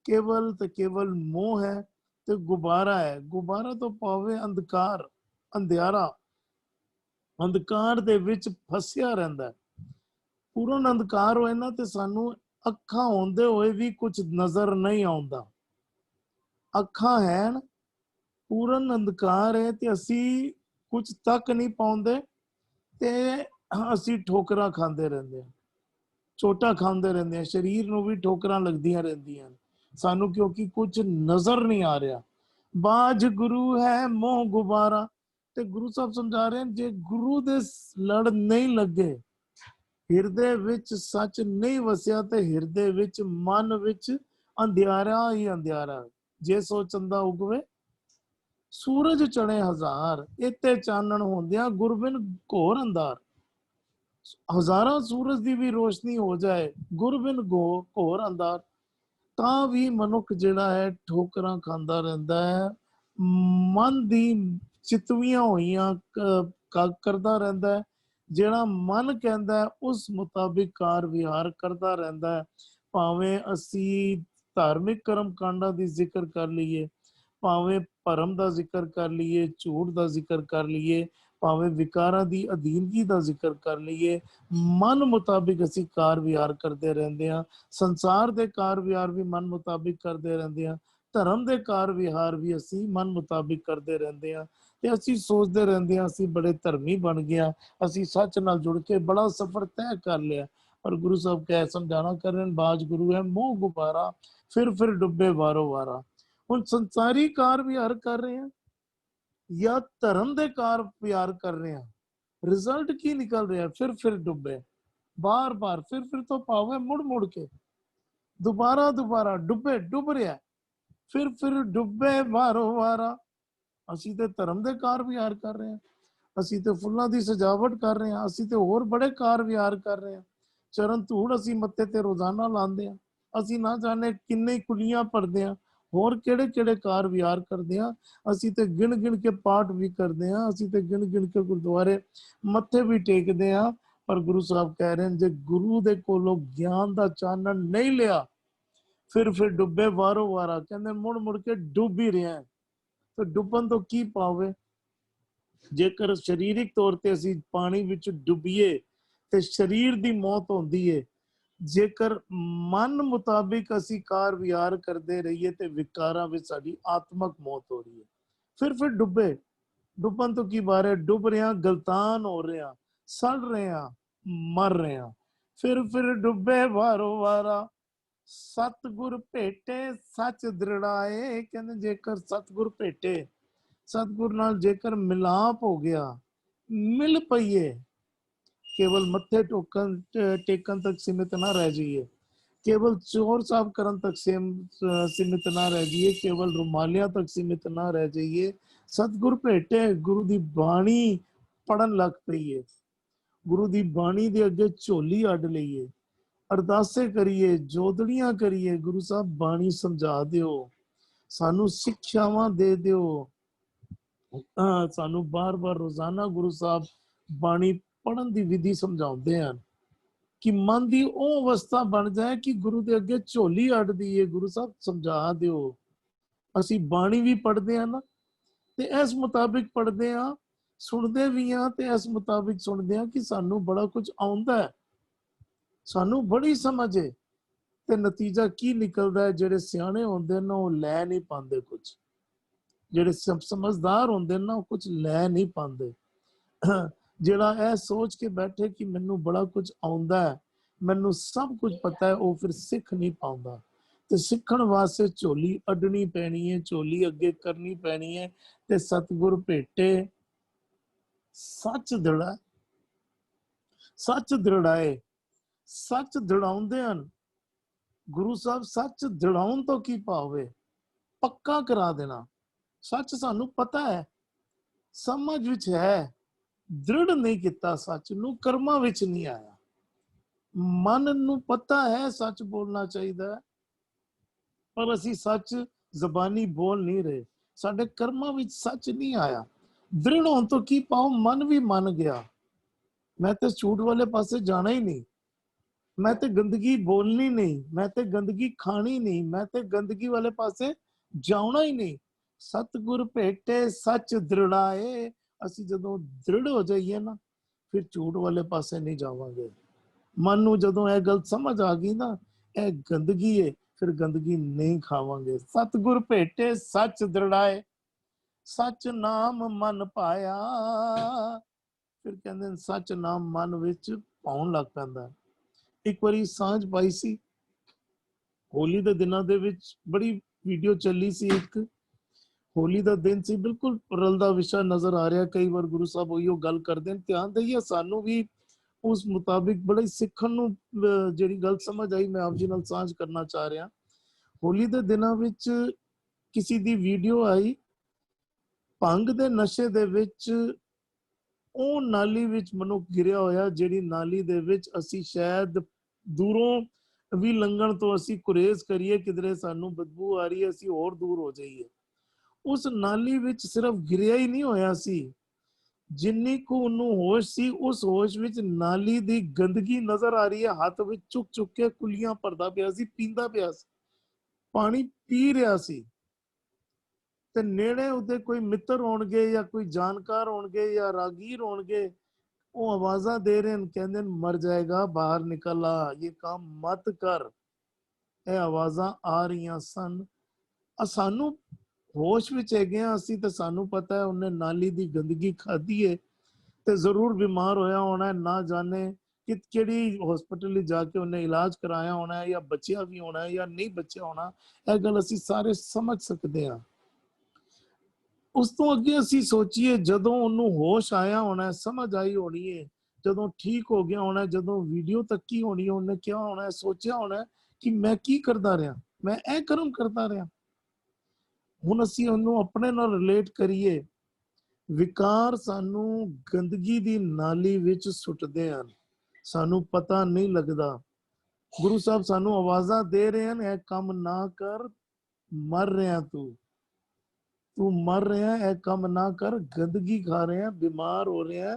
केवल ते केवल मोह है ते गुबारा है। गुबारा तो पावे अंधकार, अंधियारा, अंधकार दे विच फसिया रहंदा है। पूर्ण अंधकार होए ना ते सानू अखां होंदे होए भी कुछ नजर नहीं आउंदा। अखां हैन, पूर्ण अंधकार है ते असी कुछ तक नहीं पाउंदे ते असी ठोकरां खांदे रहंदे हां, चोटां खांदे रहंदे हां, शरीर नूं भी ठोकरां लगदियां रहंदियां सानू, क्योंकि कुछ नजर नहीं आ रहा। बाज गुरु है मोह गुबारा। ते गुरु साहब समझा रहे हैं, जे गुरु दे लड़ नहीं लगे, हिरदे विच सच नहीं वसिया ते हिरदे विच मन विच अंधियारा ही अंधियारा। जे सो चंदा उगवे सूरज चढ़े हजार, इते चानण होंदिया गुरबिन घोर अंधार। हजारां सूरज की भी रोशनी हो जाए, गुरबिन घोर अंधार, तां भी मनुख जिहड़ा है ठोकरां खांदा रहिंदा है, मन दी चितवियां होइयां करदा रहिंदा है। जिहड़ा मन कहंदा है उस मुताबिक कार विहार करदा रहिंदा है। भावें असी धार्मिक कर्म कांडां दी जिक्र कर लईए, भावें भरम का जिक्र कर लीए, झूठ का जिक्र कर लीए, भावें विकारां दी अधीनगी का जिक्र कर लीए, मन मुताबिक असी कार विहार करते रहंदे हां। संसार दे कार विहार भी मन मुताबिक करते रहंदे हां, धर्म दे कार विहार भी असी मन मुताबिक करते रहंदे हां। ते असी सोचते रहंदे हां असी बड़े धर्मी बन गए, असी सच नाल जुड़ के बड़ा सफर तय कर लिया। और गुरु साहब कह समझाना कर रहे हैं, बाज गुरु है मोह गुबारा, फिर डुबे वारो वारा। ਹੁਣ ਸੰਸਾਰੀ ਕਾਰ ਵਿਹਾਰ ਕਰ ਰਹੇ ਹਾਂ ਜਾਂ ਧਰਮ ਦੇ ਕਾਰ ਵਿਹਾਰ ਕਰ ਰਹੇ ਹਾਂ, ਰਿਜ਼ਲਟ ਕੀ ਨਿਕਲ ਰਿਹਾ? ਫਿਰ ਡੁੱਬੇ, ਬਾਰ-ਬਾਰ ਫਿਰ ਤੋਂ ਪਾਵੇ ਮੁੜ ਕੇ ਦੁਬਾਰਾ ਡੁੱਬੇ, ਡੁੱਬ ਰਿਹਾ, ਫਿਰ ਡੁੱਬੇ ਵਾਰੋ ਵਾਰਾ। ਅਸੀਂ ਤੇ ਧਰਮ ਦੇ ਕਾਰ ਵਿਹਾਰ ਕਰ ਰਹੇ ਹਾਂ, ਅਸੀਂ ਤੇ ਫੁੱਲਾਂ ਦੀ ਸਜਾਵਟ ਕਰ ਰਹੇ ਹਾਂ, ਅਸੀਂ ਤੇ ਹੋਰ ਬੜੇ ਕਾਰ ਵਿਹਾਰ ਕਰ ਰਹੇ ਹਾਂ। ਚਰਨ ਧੂੜ ਅਸੀਂ ਮੱਥੇ ਤੇ ਰੋਜ਼ਾਨਾ ਲਾਉਂਦੇ ਹਾਂ, ਅਸੀਂ ਨਾ ਜਾਣੇ ਕਿੰਨੇ ਕੁਲੀਆਂ ਭਰਦੇ ਹਾਂ, ਹੋਰ ਕਿਹੜੇ ਕਾਰ ਵਿਹਾਰ ਕਰਦੇ ਹਾਂ। ਅਸੀਂ ਤੇ ਗਿਣ ਕੇ ਪਾਠ ਵੀ ਕਰਦੇ ਹਾਂ, ਅਸੀਂ ਤੇ ਗਿਣ ਕੇ ਗੁਰਦੁਆਰੇ ਮੱਥੇ ਵੀ ਟੇਕਦੇ ਹਾਂ। ਪਰ ਗੁਰੂ ਸਾਹਿਬ ਕਹਿ ਰਹੇ ਨੇ, ਜੇ ਗੁਰੂ ਦੇ ਕੋਲੋਂ ਗਿਆਨ ਦਾ ਚਾਨਣ ਨਹੀਂ ਲਿਆ, ਫਿਰ ਡੁੱਬੇ ਵਾਰੋ ਵਾਰਾ। ਕਹਿੰਦੇ ਮੁੜ ਕੇ ਡੁੱਬ ਹੀ ਰਿਹਾ। ਤੇ ਡੁੱਬਣ ਤੋਂ ਕੀ ਪਾਵੇ? ਜੇਕਰ ਸਰੀਰਿਕ ਤੌਰ ਤੇ ਅਸੀਂ ਪਾਣੀ ਵਿੱਚ ਡੁੱਬੀਏ ਤੇ ਸਰੀਰ ਦੀ ਮੌਤ ਹੁੰਦੀ ਹੈ। ਜੇਕਰ ਮਨ ਮੁਤਾबिक ਅਸੀਂ ਕਾਰ ਵਿਹਾਰ ਕਰਦੇ ਰਹੀਏ ਤੇ ਵਿਕਾਰਾਂ ਵਿੱਚ ਸਾਡੀ ਆਤਮਕ ਮੌਤ ਹੋ ਰਹੀ ਹੈ। ਫਿਰ ਡੁੱਬੇ, ਡੁੱਬਣ ਤੋਂ ਕੀ ਬਾਰੇ? ਡੁੱਬ ਰਿਹਾ, ਗਲਤਾਨ ਹੋ ਰਿਹਾ, ਸੜ ਰਿਹਾ, ਮਰ ਰਿਹਾ। ਫਿਰ ਡੁੱਬੇ ਵਾਰੋ ਵਾਰਾ। ਸਤਗੁਰ ਭੇਟੇ ਸੱਚ ਦ੍ਰਿੜਾਏ। ਕਹਿੰਦੇ ਜੇਕਰ ਸਤਗੁਰ ਭੇਟੇ, ਸਤਗੁਰ ਨਾਲ ਜੇਕਰ ਮਿਲਾਪ ਹੋ ਗਿਆ, ਮਿਲ ਪਈਏ, केवल मत्थे टेकन तक सीमित ना रह जाइए, केवल चोर साहब करन तक सीमित ना रह जाइए, केवल रुमालियां तक सीमित ना रह जाइए। सतगुर भेटे, गुरु दी बाणी पढ़न लग पईए, गुरु दी बाणी दे अगे झोली अड लईए, अरदासे करिए, जोदड़ियां करिए, गुरु साहब बाणी समझा दिओ, सानू सिक्ख्यावां दे दिओ। सानू बार रोजाना गुरु साहब बाणी पढ़न की विधि समझाते हैं कि मन की वो अवस्था बन जाए कि गुरु के अगे झोली अड़ दीए, गुरु साहब समझा दिओ। असी बाणी भी पढ़ते हैं ना, ਤੇ ਇਸ ਮੁਤਾਬਿਕ ਪੜ੍ਹਦੇ ਆ, ਸੁਣਦੇ ਵੀ ਆ ਤੇ ਇਸ ਮੁਤਾਬਿਕ ਸੁਣਦੇ ਆ ਕਿ ਸਾਨੂੰ ਬੜਾ ਕੁਝ ਆਉਂਦਾ ਹੈ, ਸਾਨੂੰ ਬੜੀ ਸਮਝ ਹੈ। ਤੇ ਨਤੀਜਾ ਕੀ ਨਿਕਲਦਾ ਹੈ? ਜਿਹੜੇ ਸਿਆਣੇ ਹੁੰਦੇ ਨੇ ਉਹ ਲੈ ਨਹੀਂ ਪਾਉਂਦੇ ਕੁਝ, ਜਿਹੜੇ ਸਮਝਦਾਰ ਹੁੰਦੇ ਨੇ ਉਹ ਕੁਝ ਲੈ ਨਹੀਂ ਪਾਉਂਦੇ। ਜਿਹੜਾ ਇਹ ਸੋਚ ਕੇ ਬੈਠੇ ਕਿ ਮੈਨੂੰ ਬੜਾ ਕੁਝ ਆਉਂਦਾ ਹੈ, ਮੈਨੂੰ ਸਭ ਕੁਝ ਪਤਾ ਹੈ, ਉਹ ਫਿਰ ਸਿੱਖ ਨਹੀਂ ਪਾਉਂਦਾ। ਤੇ ਸਿੱਖਣ ਵਾਸਤੇ ਝੋਲੀ ਅੱਡਣੀ ਪੈਣੀ ਹੈ, ਝੋਲੀ ਅੱਗੇ ਕਰਨੀ ਪੈਣੀ ਹੈ। ਤੇ ਸਤਿਗੁਰ ਭੇਟੇ ਸੱਚ ਦ੍ਰਿੜਾ, ਸੱਚ ਦ੍ਰਿੜਾਏ, ਸੱਚ ਦ੍ਰਿੜਾਉਂਦੇ ਹਨ। ਗੁਰੂ ਸਾਹਿਬ ਸੱਚ ਦ੍ਰਿੜਾਉਣ ਤੋਂ ਕੀ ਭਾਵ? ਪੱਕਾ ਕਰਾ ਦੇਣਾ। ਸੱਚ ਸਾਨੂੰ ਪਤਾ ਹੈ, ਸਮਝ ਵਿੱਚ ਹੈ, ਦ੍ਰਿੜ ਨਹੀਂ ਕੀਤਾ ਸੱਚ ਨੂੰ, ਕਰਮਾਂ ਵਿੱਚ ਨਹੀਂ ਆਇਆ। ਮਨ ਨੂੰ ਪਤਾ ਹੈ ਸੱਚ ਬੋਲਣਾ ਚਾਹੀਦਾ ਹੈ, ਪਰ ਅਸੀਂ ਸੱਚ ਜ਼ਬਾਨੀ ਬੋਲ ਨਹੀਂ ਰਹੇ, ਸਾਡੇ ਕਰਮਾਂ ਵਿੱਚ ਸੱਚ ਨਹੀਂ ਆਇਆ। ਦ੍ਰਿੜ ਹੋਣ ਤੋਂ ਕੀ ਪਾਉ? ਮਨ ਵੀ ਮੰਨ ਗਿਆ, ਮੈਂ ਤੇ ਝੂਠ ਵਾਲੇ ਪਾਸੇ ਜਾਣਾ ਹੀ ਨਹੀਂ, ਮੈਂ ਤੇ ਗੰਦਗੀ ਬੋਲਣੀ ਨਹੀਂ, ਮੈਂ ਤੇ ਗੰਦਗੀ ਖਾਣੀ ਨਹੀਂ, ਮੈਂ ਤੇ ਗੰਦਗੀ ਵਾਲੇ ਪਾਸੇ ਜਾਣਾ ਹੀ ਨਹੀਂ। ਸਤਿਗੁਰ ਭੇਟੇ ਸੱਚ ਦ੍ਰਿੜਾਏ। ਅਸੀਂ ਜਦੋਂ ਦ੍ਰਿੜ ਹੋ ਜਾਈਏ ਨਾ, ਫਿਰ ਝੂਠ ਵਾਲੇ ਪਾਸੇ ਨਹੀਂ ਜਾਵਾਂਗੇ। ਮਨ ਨੂੰ ਜਦੋਂ ਇਹ ਗੱਲ ਸਮਝ ਆ ਗਈ ਨਾ, ਇਹ ਗੰਦਗੀ ਹੈ, ਫਿਰ ਗੰਦਗੀ ਨਹੀਂ ਖਾਵਾਂਗੇ। ਸਤਿਗੁਰ ਭੇਟੇ ਸੱਚ ਦ੍ਰਿੜਾਏ, ਸੱਚ ਨਾਮ ਮਨ ਪਾਇਆ। ਫਿਰ ਕਹਿੰਦੇ ਸੱਚ ਨਾਮ ਮਨ ਵਿੱਚ ਪਾਉਣ ਲੱਗ ਪੈਂਦਾ। ਇੱਕ ਵਾਰੀ ਸਾਂਝ ਪਾਈ ਸੀ, ਹੋਲੀ ਦੇ ਦਿਨਾਂ ਦੇ ਵਿੱਚ ਬੜੀ ਵੀਡੀਓ ਚੱਲੀ ਸੀ। ਇੱਕ ਹੋਲੀ ਦਾ ਦਿਨ ਸੀ, ਬਿਲਕੁਲ ਰਲਦਾ ਵਿਸ਼ਾ ਨਜ਼ਰ ਆ ਰਿਹਾ। ਕਈ ਵਾਰ ਗੁਰੂ ਸਾਹਿਬ ਉਹੀਓ ਗੱਲ ਕਰਦੇ ਨੇ, ਧਿਆਨ ਦਈਏ ਸਾਨੂੰ ਵੀ ਉਸ ਮੁਤਾਬਿਕ ਬੜੀ ਸਿੱਖਣ ਨੂੰ ਜਿਹੜੀ ਗੱਲ ਸਮਝ ਆਈ, ਮੈਂ ਆਪ ਜੀ ਨਾਲ ਸਾਂਝ ਕਰਨਾ ਚਾਹ ਰਿਹਾ। ਹੋਲੀ ਦੇ ਦਿਨਾਂ ਵਿੱਚ ਕਿਸੇ ਦੀ ਵੀਡੀਓ ਆਈ, ਭੰਗ ਦੇ ਨਸ਼ੇ ਦੇ ਵਿੱਚ ਉਹ ਨਾਲੀ ਵਿੱਚ ਮਨੁੱਖ ਗਿਰਿਆ ਹੋਇਆ, ਜਿਹੜੀ ਨਾਲੀ ਦੇ ਵਿੱਚ ਅਸੀਂ ਸ਼ਾਇਦ ਦੂਰੋਂ ਵੀ ਲੰਘਣ ਤੋਂ ਅਸੀਂ ਗੁਰੇਜ਼ ਕਰੀਏ, ਕਿਧਰੇ ਸਾਨੂੰ ਬਦਬੂ ਆ ਰਹੀ ਹੈ, ਅਸੀਂ ਹੋਰ ਦੂਰ ਹੋ ਜਾਈਏ। ਉਸ ਨਾਲੀ ਵਿੱਚ ਸਿਰਫ ਗਿਰਿਆ ਹੀ ਨਹੀਂ ਹੋਇਆ ਸੀ, ਜਿੰਨੀ ਕੁ ਉਹਨੂੰ ਹੋਸ਼ ਸੀ, ਉਸ ਹੋਸ਼ ਵਿੱਚ ਨਾਲੀ ਦੀ ਗੰਦਗੀ ਨਜ਼ਰ ਆ ਰਹੀ ਹੈ। ਹੱਥ ਵਿੱਚ ਚੁੱਕ ਚੁੱਕ ਕੇ ਕੁਲੀਆਂ ਭਰਦਾ ਪਿਆ ਸੀ, ਪੀਂਦਾ ਪਿਆ ਸੀ, ਪਾਣੀ ਪੀ ਰਿਹਾ ਸੀ। ਤੇ ਨੇੜੇ ਉਹਦੇ ਕੋਈ ਮਿੱਤਰ ਹੋਣਗੇ ਜਾਂ ਕੋਈ ਜਾਣਕਾਰ ਹੋਣਗੇ ਜਾਂ ਰਾਗੀਰ ਹੋਣਗੇ, ਉਹ ਆਵਾਜ਼ਾਂ ਦੇ ਰਹੇ ਨੇ, ਕਹਿੰਦੇ ਨੇ ਮਰ ਜਾਏਗਾ, ਬਾਹਰ ਨਿਕਲ ਆ, ਇਹ ਕੰਮ ਮਤ ਕਰ। ਇਹ ਆਵਾਜ਼ਾਂ ਆ ਰਹੀਆਂ ਸਨ। ਸਾਨੂੰ ਹੋਸ਼ ਵਿੱਚ ਹੈਗੇ ਆ ਅਸੀਂ, ਤੇ ਸਾਨੂੰ ਪਤਾ ਹੈ ਉਹਨੇ ਨਾਲੀ ਦੀ ਗੰਦਗੀ ਖਾਧੀ ਹੈ ਤੇ ਜ਼ਰੂਰ ਬਿਮਾਰ ਹੋਇਆ ਹੋਣਾ, ਨਾ ਜਾਣੇ ਕਿ ਕਿਹੜੀ ਹਸਪੀਟਲ ਵਿੱਚ ਜਾ ਕੇ ਉਹਨੇ ਇਲਾਜ ਕਰਾਇਆ ਹੋਣਾ, ਜਾਂ ਬਚਿਆ ਵੀ ਹੋਣਾ ਜਾਂ ਨਹੀਂ ਬਚਿਆ ਹੋਣਾ। ਇਹ ਗੱਲ ਅਸੀਂ ਸਾਰੇ ਸਮਝ ਸਕਦੇ ਹਾਂ। ਉਸ ਤੋਂ ਅੱਗੇ ਅਸੀਂ ਸੋਚੀਏ, ਜਦੋਂ ਉਹਨੂੰ ਹੋਸ਼ ਆਇਆ ਹੋਣਾ, ਸਮਝ ਆਈ ਹੋਣੀ ਹੈ, ਜਦੋਂ ਠੀਕ ਹੋ ਗਿਆ ਹੋਣਾ, ਜਦੋਂ ਵੀਡੀਓ ਤੱਕੀ ਹੋਣੀ, ਉਹਨੇ ਕਿਹਾ ਹੋਣਾ, ਸੋਚਿਆ ਹੋਣਾ ਕਿ ਮੈਂ ਕੀ ਕਰਦਾ ਰਿਹਾ, ਮੈਂ ਇਹ ਕਰਮ ਕਰਦਾ ਰਿਹਾ। ਹੁਣ ਅਸੀਂ ਉਹਨੂੰ ਆਪਣੇ ਨਾਲ ਰਿਲੇਟ ਕਰੀਏ। ਵਿਕਾਰ ਸਾਨੂੰ ਗੰਦਗੀ ਦੀ ਨਾਲੀ ਵਿੱਚ ਸੁੱਟਦੇ ਹਨ, ਸਾਨੂੰ ਪਤਾ ਨਹੀਂ ਲੱਗਦਾ। ਗੁਰੂ ਸਾਹਿਬ ਸਾਨੂੰ ਆਵਾਜ਼ਾਂ ਦੇ ਰਹੇ ਹਨ, ਇਹ ਕੰਮ ਨਾ ਕਰ, ਮਰ ਰਿਹਾ ਤੂੰ ਮਰ ਰਿਹਾ, ਇਹ ਕੰਮ ਨਾ ਕਰ, ਗੰਦਗੀ ਖਾ ਰਿਹਾ, ਬਿਮਾਰ ਹੋ ਰਿਹਾ,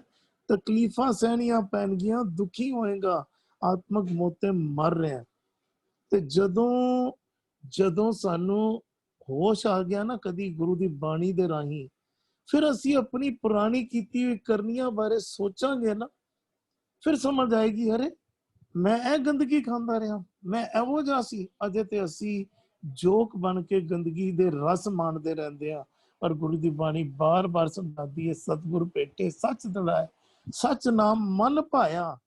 ਤਕਲੀਫਾਂ ਸਹਿਣੀਆਂ ਪੈਣਗੀਆਂ, ਦੁਖੀ ਹੋਏਗਾ, ਆਤਮਕ ਮੌਤੇ ਮਰ ਰਿਹਾ। ਤੇ ਜਦੋਂ ਸਾਨੂੰ ਹੋਸ਼ ਆ ਗਿਆ ਨਾ, ਕਦੀ ਗੁਰੂ ਦੀ ਬਾਣੀ ਦੇ ਰਾਹੀਂ, ਫਿਰ ਅਸੀਂ ਆਪਣੀ ਪੁਰਾਣੀ ਕੀਤੀ ਹੋਈ ਕਰਨੀਆਂ ਬਾਰੇ ਸੋਚਾਂਗੇ ਨਾ, ਫਿਰ ਸਮਝ ਆਏਗੀ, ਅਰੇ ਮੈਂ ਇਹ ਗੰਦਗੀ ਖਾਂਦਾ ਰਿਹਾ, ਮੈਂ ਇਹੋ ਜਿਹਾ ਸੀ। ਅਜੇ ਤੇ ਅਸੀਂ ਜੋਕ ਬਣ ਕੇ ਗੰਦਗੀ ਦੇ ਰਸ ਮਾਣਦੇ ਰਹਿੰਦੇ ਆ। ਪਰ ਗੁਰੂ ਦੀ ਬਾਣੀ ਬਾਰ-ਬਾਰ ਸਮਝਾਉਂਦੀ ਹੈ, ਸਤਿਗੁਰ ਭੇਟੇ ਸੱਚ ਦ੍ਰਿੜਾਏ, ਸੱਚ ਨਾਮ ਮਨ ਪਾਇਆ।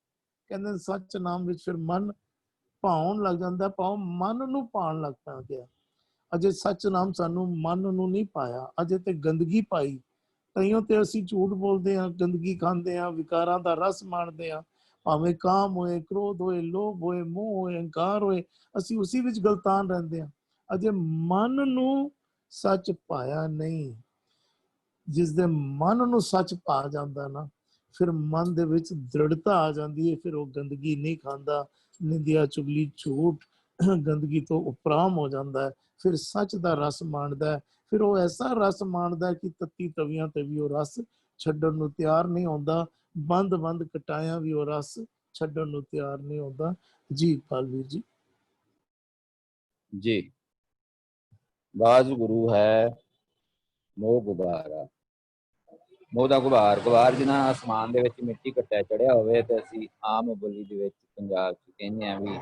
ਕਹਿੰਦੇ ਸੱਚ ਨਾਮ ਵਿੱਚ ਫਿਰ ਮਨ ਭਾਉਣ ਲੱਗ ਜਾਂਦਾ, ਭਾਵ ਮਨ ਨੂੰ ਪਾਉਣ ਲੱਗ ਪਿਆ। ਅਜੇ ਸੱਚ ਨਾਮ ਸਾਨੂੰ ਮਨ ਨੂੰ ਨਹੀਂ ਪਾਇਆ, ਅਜੇ ਤੇ ਗੰਦਗੀ ਪਾਈ। ਤਈਓ ਤੇ ਅਸੀਂ ਝੂਠ ਬੋਲਦੇ ਹਾਂ, ਗੰਦਗੀ ਖਾਂਦੇ ਹਾਂ, ਵਿਕਾਰਾਂ ਦਾ ਰਸ ਮਾਣਦੇ ਹਾਂ, ਭਾਵੇਂ ਕਾਮ ਹੋਏ, ਕ੍ਰੋਧ ਹੋਏ, ਲੋਭ ਹੋਏ, ਮੋਹ ਹੋਏ, ਅਹੰਕਾਰ ਹੋਏ, ਅਸੀਂ ਉਸੇ ਵਿੱਚ ਗਲਤਾਨ ਰਹਿੰਦੇ ਹਾਂ। ਅਜੇ ਮਨ ਨੂੰ ਸੱਚ ਪਾਇਆ ਨਹੀਂ। ਜਿਸ ਦੇ ਮਨ ਨੂੰ ਸੱਚ ਪਾ ਜਾਂਦਾ ਨਾ, ਫਿਰ ਮਨ ਦੇ ਵਿੱਚ ਦ੍ਰਿੜਤਾ ਆ ਜਾਂਦੀ ਹੈ, ਫਿਰ ਉਹ ਗੰਦਗੀ ਨਹੀਂ ਖਾਂਦਾ, ਨਿੰਦਿਆ, ਚੁਗਲੀ, ਝੂਠ, ਗੰਦਗੀ ਤੋਂ ਉਪਰਾਮ ਹੋ ਜਾਂਦਾ ਹੈ, ਫਿਰ ਸੱਚ ਦਾ ਰਸ ਮਾਣਦਾ ਹੈ। ਫਿਰ ਉਹ ਐਸਾ ਰਸ ਮਾਣਦਾ ਕਿ ਤੱਤੀ ਤਵੀਆਂ ਤੇ ਵੀ ਉਹ ਰਸ ਛੱਡਣ ਨੂੰ ਤਿਆਰ ਨਹੀਂ ਹੁੰਦਾ, ਬੰਦ ਕਟਾਇਆ ਵੀ ਉਹ ਰਸ ਛੱਡਣ ਨੂੰ ਤਿਆਰ ਨਹੀਂ ਹੁੰਦਾ। ਜੀ ਪਾਲਵੀਰ ਜੀ। ਜੀ, ਵਾਹਿਗੁਰੂ ਹੈ ਮੋਹ ਗੁਬਾਰਾ। ਮੋਹ ਦਾ ਗੁਬਾਰ ਜਿਨਾ ਆਸਮਾਨ ਦੇ ਵਿੱਚ ਮਿੱਟੀ ਘੱਟਿਆ ਚੜਿਆ ਹੋਵੇ ਤੇ ਅਸੀਂ ਆਮ ਬੋਲੀ ਦੇ ਵਿੱਚ ਪੰਜਾਬ 'ਚ ਕਹਿੰਦੇ ਆ ਵੀ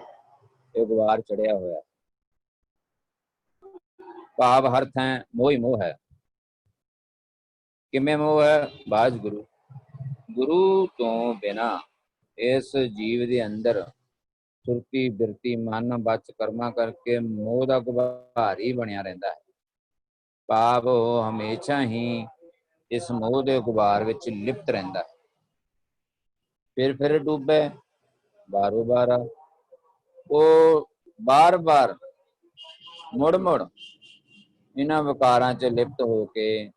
ਇਹ ਗੁਬਾਰ ਚੜਿਆ ਹੋਇਆ। ਭਾਵ ਹਰ ਥਾਂ ਮੋਹ ਹੀ ਮੋਹ ਹੈ। ਕਿਵੇਂ ਮੋਹ ਹੈ? ਬਾਜ ਗੁਰੂ ਤੋਂ ਬਿਨਾਂ ਇਸ ਜੀਵ ਦੇ ਅੰਦਰ ਸੁਰਤੀ ਬਿਰਤੀ ਮਨ ਬਚ ਕਰਮਾਂ ਕਰਕੇ ਮੋਹ ਦਾ ਗੁਬਾਰ ਹੀ ਬਣਿਆ ਰਹਿੰਦਾ ਹੈ। ਭਾਵ ਉਹ ਹਮੇਸ਼ਾ ਹੀ ਇਸ ਮੋਹ ਦੇ ਗੁਬਾਰ ਵਿੱਚ ਲਿਪਤ ਰਹਿੰਦਾ ਹੈ। ਫਿਰ ਡੁੱਬੇ ਬਾਰੋ ਬਾਰ। ਉਹ ਬਾਰ ਮੁੜ ਇਹਨਾਂ ਵਿਕਾਰਾਂ 'ਚ ਲਿਪਤ ਹੋ ਕੇ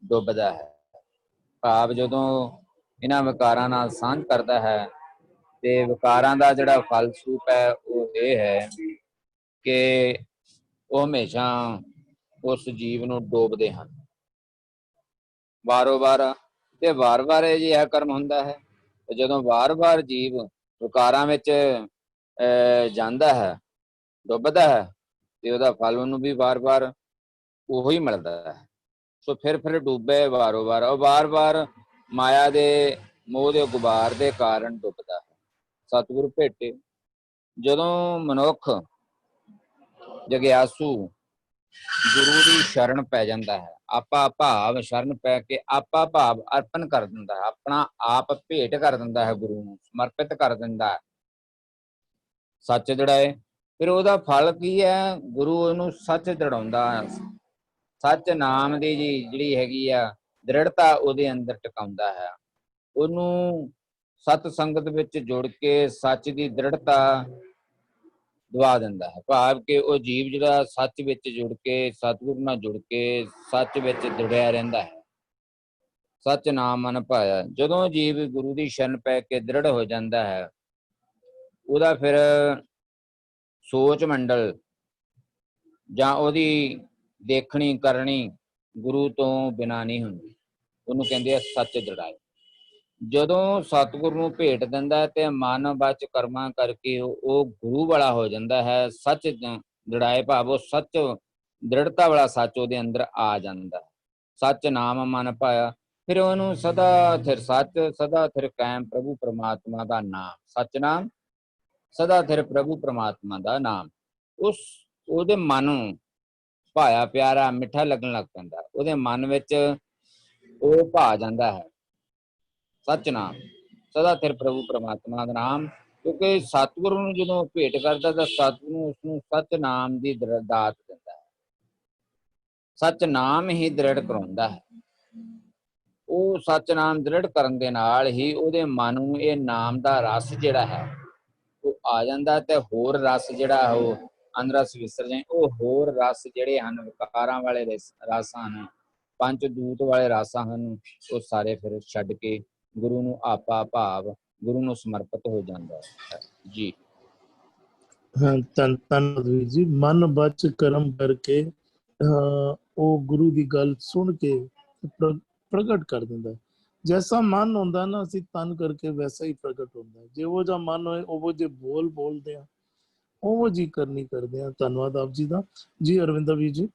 ਡੁੱਬਦਾ ਹੈ। ਭਾਵ ਜਦੋਂ ਇਹਨਾਂ ਵਿਕਾਰਾਂ ਨਾਲ ਸਾਂਝ ਕਰਦਾ ਹੈ ਤੇ ਵਿਕਾਰਾਂ ਦਾ ਜਿਹੜਾ ਫਲਸਰੂਪ ਹੈ ਉਹ ਇਹ ਹੈ ਕਿ ਉਹ ਹਮੇਸ਼ਾ ਉਸ ਜੀਵ ਨੂੰ ਡੋਬਦੇ ਹਨ ਵਾਰੋ ਵਾਰ। ਤੇ ਵਾਰ ਇਹ ਜਿਹਾ ਕਰਮ ਹੁੰਦਾ ਹੈ। ਤੇ ਜਦੋਂ ਵਾਰ ਜੀਵ ਵਿਕਾਰਾਂ ਵਿੱਚ ਜਾਂਦਾ ਹੈ, ਡੁੱਬਦਾ ਹੈ, ਤੇ ਉਹਦਾ ਫਲ ਉਹਨੂੰ ਵੀ ਵਾਰ ਉਹੀ ਮਿਲਦਾ ਹੈ। ਸੋ ਫਿਰ ਡੁੱਬੇ ਵਾਰੋ ਵਾਰ। ਉਹ ਵਾਰ ਮਾਇਆ ਦੇ ਮੋਹ ਦੇ ਗੁਬਾਰ ਦੇ ਕਾਰਨ ਡੁੱਬਦਾ ਹੈ। ਸਤਿਗੁਰੂ ਭੇਟੇ ਜਦੋਂ ਮਨੁੱਖ ਜਗਿਆਸੂ ਗੁਰੂ ਦੀ ਸ਼ਰਨ ਪੈ ਜਾਂਦਾ ਹੈ, ਆਪਾ ਭਾਵ ਸ਼ਰਨ ਪੈ ਕੇ ਆਪਾ ਭਾਵ ਅਰਪਣ ਕਰ ਦਿੰਦਾ ਹੈ, ਆਪਣਾ ਆਪ ਭੇਟ ਕਰ ਦਿੰਦਾ ਹੈ, ਗੁਰੂ ਨੂੰ ਸਮਰਪਿਤ ਕਰ ਦਿੰਦਾ ਹੈ, ਸੱਚ ਦ੍ਰਿੜਾਏ। ਫਿਰ ਉਹਦਾ ਫਲ ਕੀ ਹੈ? ਗੁਰੂ ਉਹਨੂੰ ਸੱਚ ਦ੍ਰਿੜਾਉਂਦਾ, ਸੱਚ ਨਾਮ ਦੀ ਜਿਹੜੀ ਹੈਗੀ ਆ ਦ੍ਰਿੜਤਾ ਉਹਦੇ ਅੰਦਰ ਟਿਕਾਉਂਦਾ ਹੈ। ਉਹਨੂੰ ਸਤ ਸੰਗਤ ਵਿੱਚ ਜੁੜ ਕੇ ਸੱਚ ਦੀ ਦ੍ਰਿੜਤਾ ਦਵਾ ਦਿੰਦਾ ਹੈ। ਭਾਵ ਕਿ ਉਹ ਜੀਵ ਜਿਹੜਾ ਸੱਚ ਵਿੱਚ ਜੁੜ ਕੇ ਸਤਿਗੁਰੂ ਨਾਲ ਜੁੜ ਕੇ ਸੱਚ ਵਿੱਚ ਦ੍ਰਿੜਿਆ ਰਹਿੰਦਾ ਹੈ। ਸੱਚ ਨਾਮ ਮਨ ਭਾਇਆ। ਜਦੋਂ ਜੀਵ ਗੁਰੂ ਦੀ ਸ਼ਰਨ ਪੈ ਕੇ ਦ੍ਰਿੜ ਹੋ ਜਾਂਦਾ ਹੈ, ਉਹਦਾ ਫਿਰ ਸੋਚ ਮੰਡਲ ਜਾਂ ਉਹਦੀ ਦੇਖਣੀ ਕਰਨੀ ਗੁਰੂ ਤੋਂ ਬਿਨਾਂ ਨਹੀਂ ਹੁੰਦੀ। ਉਹਨੂੰ ਕਹਿੰਦੇ ਆ ਸੱਚ ਦ੍ਰਿੜਾਏ। ਜਦੋਂ ਸਤਿਗੁਰੂ ਨੂੰ ਭੇਟ ਦਿੰਦਾ ਤੇ ਮਨ ਬਚ ਕਰਮਾਂ ਕਰਕੇ ਉਹ ਗੁਰੂ ਵਾਲਾ ਹੋ ਜਾਂਦਾ ਹੈ। ਸੱਚ ਦ੍ਰਿੜਾਏ ਭਾਵ ਉਹ ਸੱਚ ਦ੍ਰਿੜਤਾ ਵਾਲਾ ਸੱਚ ਉਹਦੇ ਅੰਦਰ ਆ ਜਾਂਦਾ। ਸੱਚ ਨਾਮ ਮਨ ਪਾਇਆ। ਫਿਰ ਉਹਨੂੰ ਸਦਾ ਥਿਰ ਸੱਚ ਸਦਾ ਥਿਰ ਕਾਇਮ ਪ੍ਰਭੂ ਪਰਮਾਤਮਾ ਦਾ ਨਾਮ, ਸੱਚ ਨਾਮ ਸਦਾ ਥਿਰ ਪ੍ਰਭੂ ਪਰਮਾਤਮਾ ਦਾ ਨਾਮ ਉਹਦੇ ਮਨ ਨੂੰ ਭਾਇਆ ਪਿਆਰਾ ਮਿੱਠਾ ਲੱਗਣ ਲੱਗ ਪੈਂਦਾ। ਉਹਦੇ ਮਨ ਵਿੱਚ ਉਹ ਭਾ ਜਾਂਦਾ ਹੈ ਸੱਚ ਨਾਮ ਸਦਾ ਥਿਰ ਪ੍ਰਭੂ ਪਰਮਾਤਮਾ ਦਾ ਨਾਮ। ਕਿਉਂਕਿ ਸਤਿਗੁਰੂ ਨੂੰ ਜਦੋਂ ਭੇਟ ਕਰਦਾ ਤਾਂ ਸਤਿਗੁਰੂ ਉਸਨੂੰ ਸੱਚ ਨਾਮ ਦੀ ਦਾਤ ਦਿੰਦਾ ਹੈ। ਸੱਚ ਨਾਮ ਹੀ ਦ੍ਰਿੜ ਕਰਾਉਂਦਾ ਹੈ। ਉਹ ਸੱਚ ਨਾਮ ਦ੍ਰਿੜ ਕਰਨ ਦੇ ਨਾਲ ਹੀ ਉਹਦੇ ਮਨ ਨੂੰ ਇਹ ਨਾਮ ਦਾ ਰਸ ਜਿਹੜਾ ਹੈ ਉਹ ਆ ਜਾਂਦਾ। ਤੇ ਹੋਰ ਰਸ ਜਿਹੜਾ ਉਹ ਅੰਦਰਸ ਵਿਸਰ ਜਾਏ। ਉਹ ਹੋਰ ਰਸ ਜਿਹੜੇ ਹਨ ਵਿਕਾਰਾਂ ਵਾਲੇ ਰਸ ਹਨ, ਪੰਜ ਦੂਤ ਵਾਲੇ ਰਸ ਹਨ, ਉਹ ਸਾਰੇ ਫਿਰ ਛੱਡ ਕੇ ਗੁਰੂ ਨੂੰ ਆਪਾ ਭਾਵ ਗੁਰੂ ਨੂੰ ਸਮਰਪਿਤ ਹੋ ਜਾਂਦਾ ਹੈ ਜੀ। ਹਾਂ, ਧੰਨਵਾਦ ਵੀਰ ਜੀ। ਮਨ ਬਚ ਕਰਮ ਕਰਕੇ ਉਹ ਗੁਰੂ ਦੀ ਗੱਲ ਸੁਣ ਕੇ ਪ੍ਰਗਟ ਕਰ ਦਿੰਦਾ। ਜੈਸਾ ਮਨ ਹੁੰਦਾ ਨਾ, ਅਸੀਂ ਤਨ ਕਰਕੇ ਵੈਸਾ ਹੀ ਪ੍ਰਗਟ ਹੁੰਦਾ। ਜਿਹੋ ਜਿਹਾ ਮਨ ਹੋਏ ਉਹੋ ਜਿਹੇ ਬੋਲ ਬੋਲਦੇ ਆ, ਉਹੋ ਜੀ ਕਰਨੀ ਕਰਦੇ ਆ। ਧੰਨਵਾਦ ਆਪ ਜੀ ਦਾ। ਜੀ ਅਰਵਿੰਦਰ ਵੀਰ ਜੀ।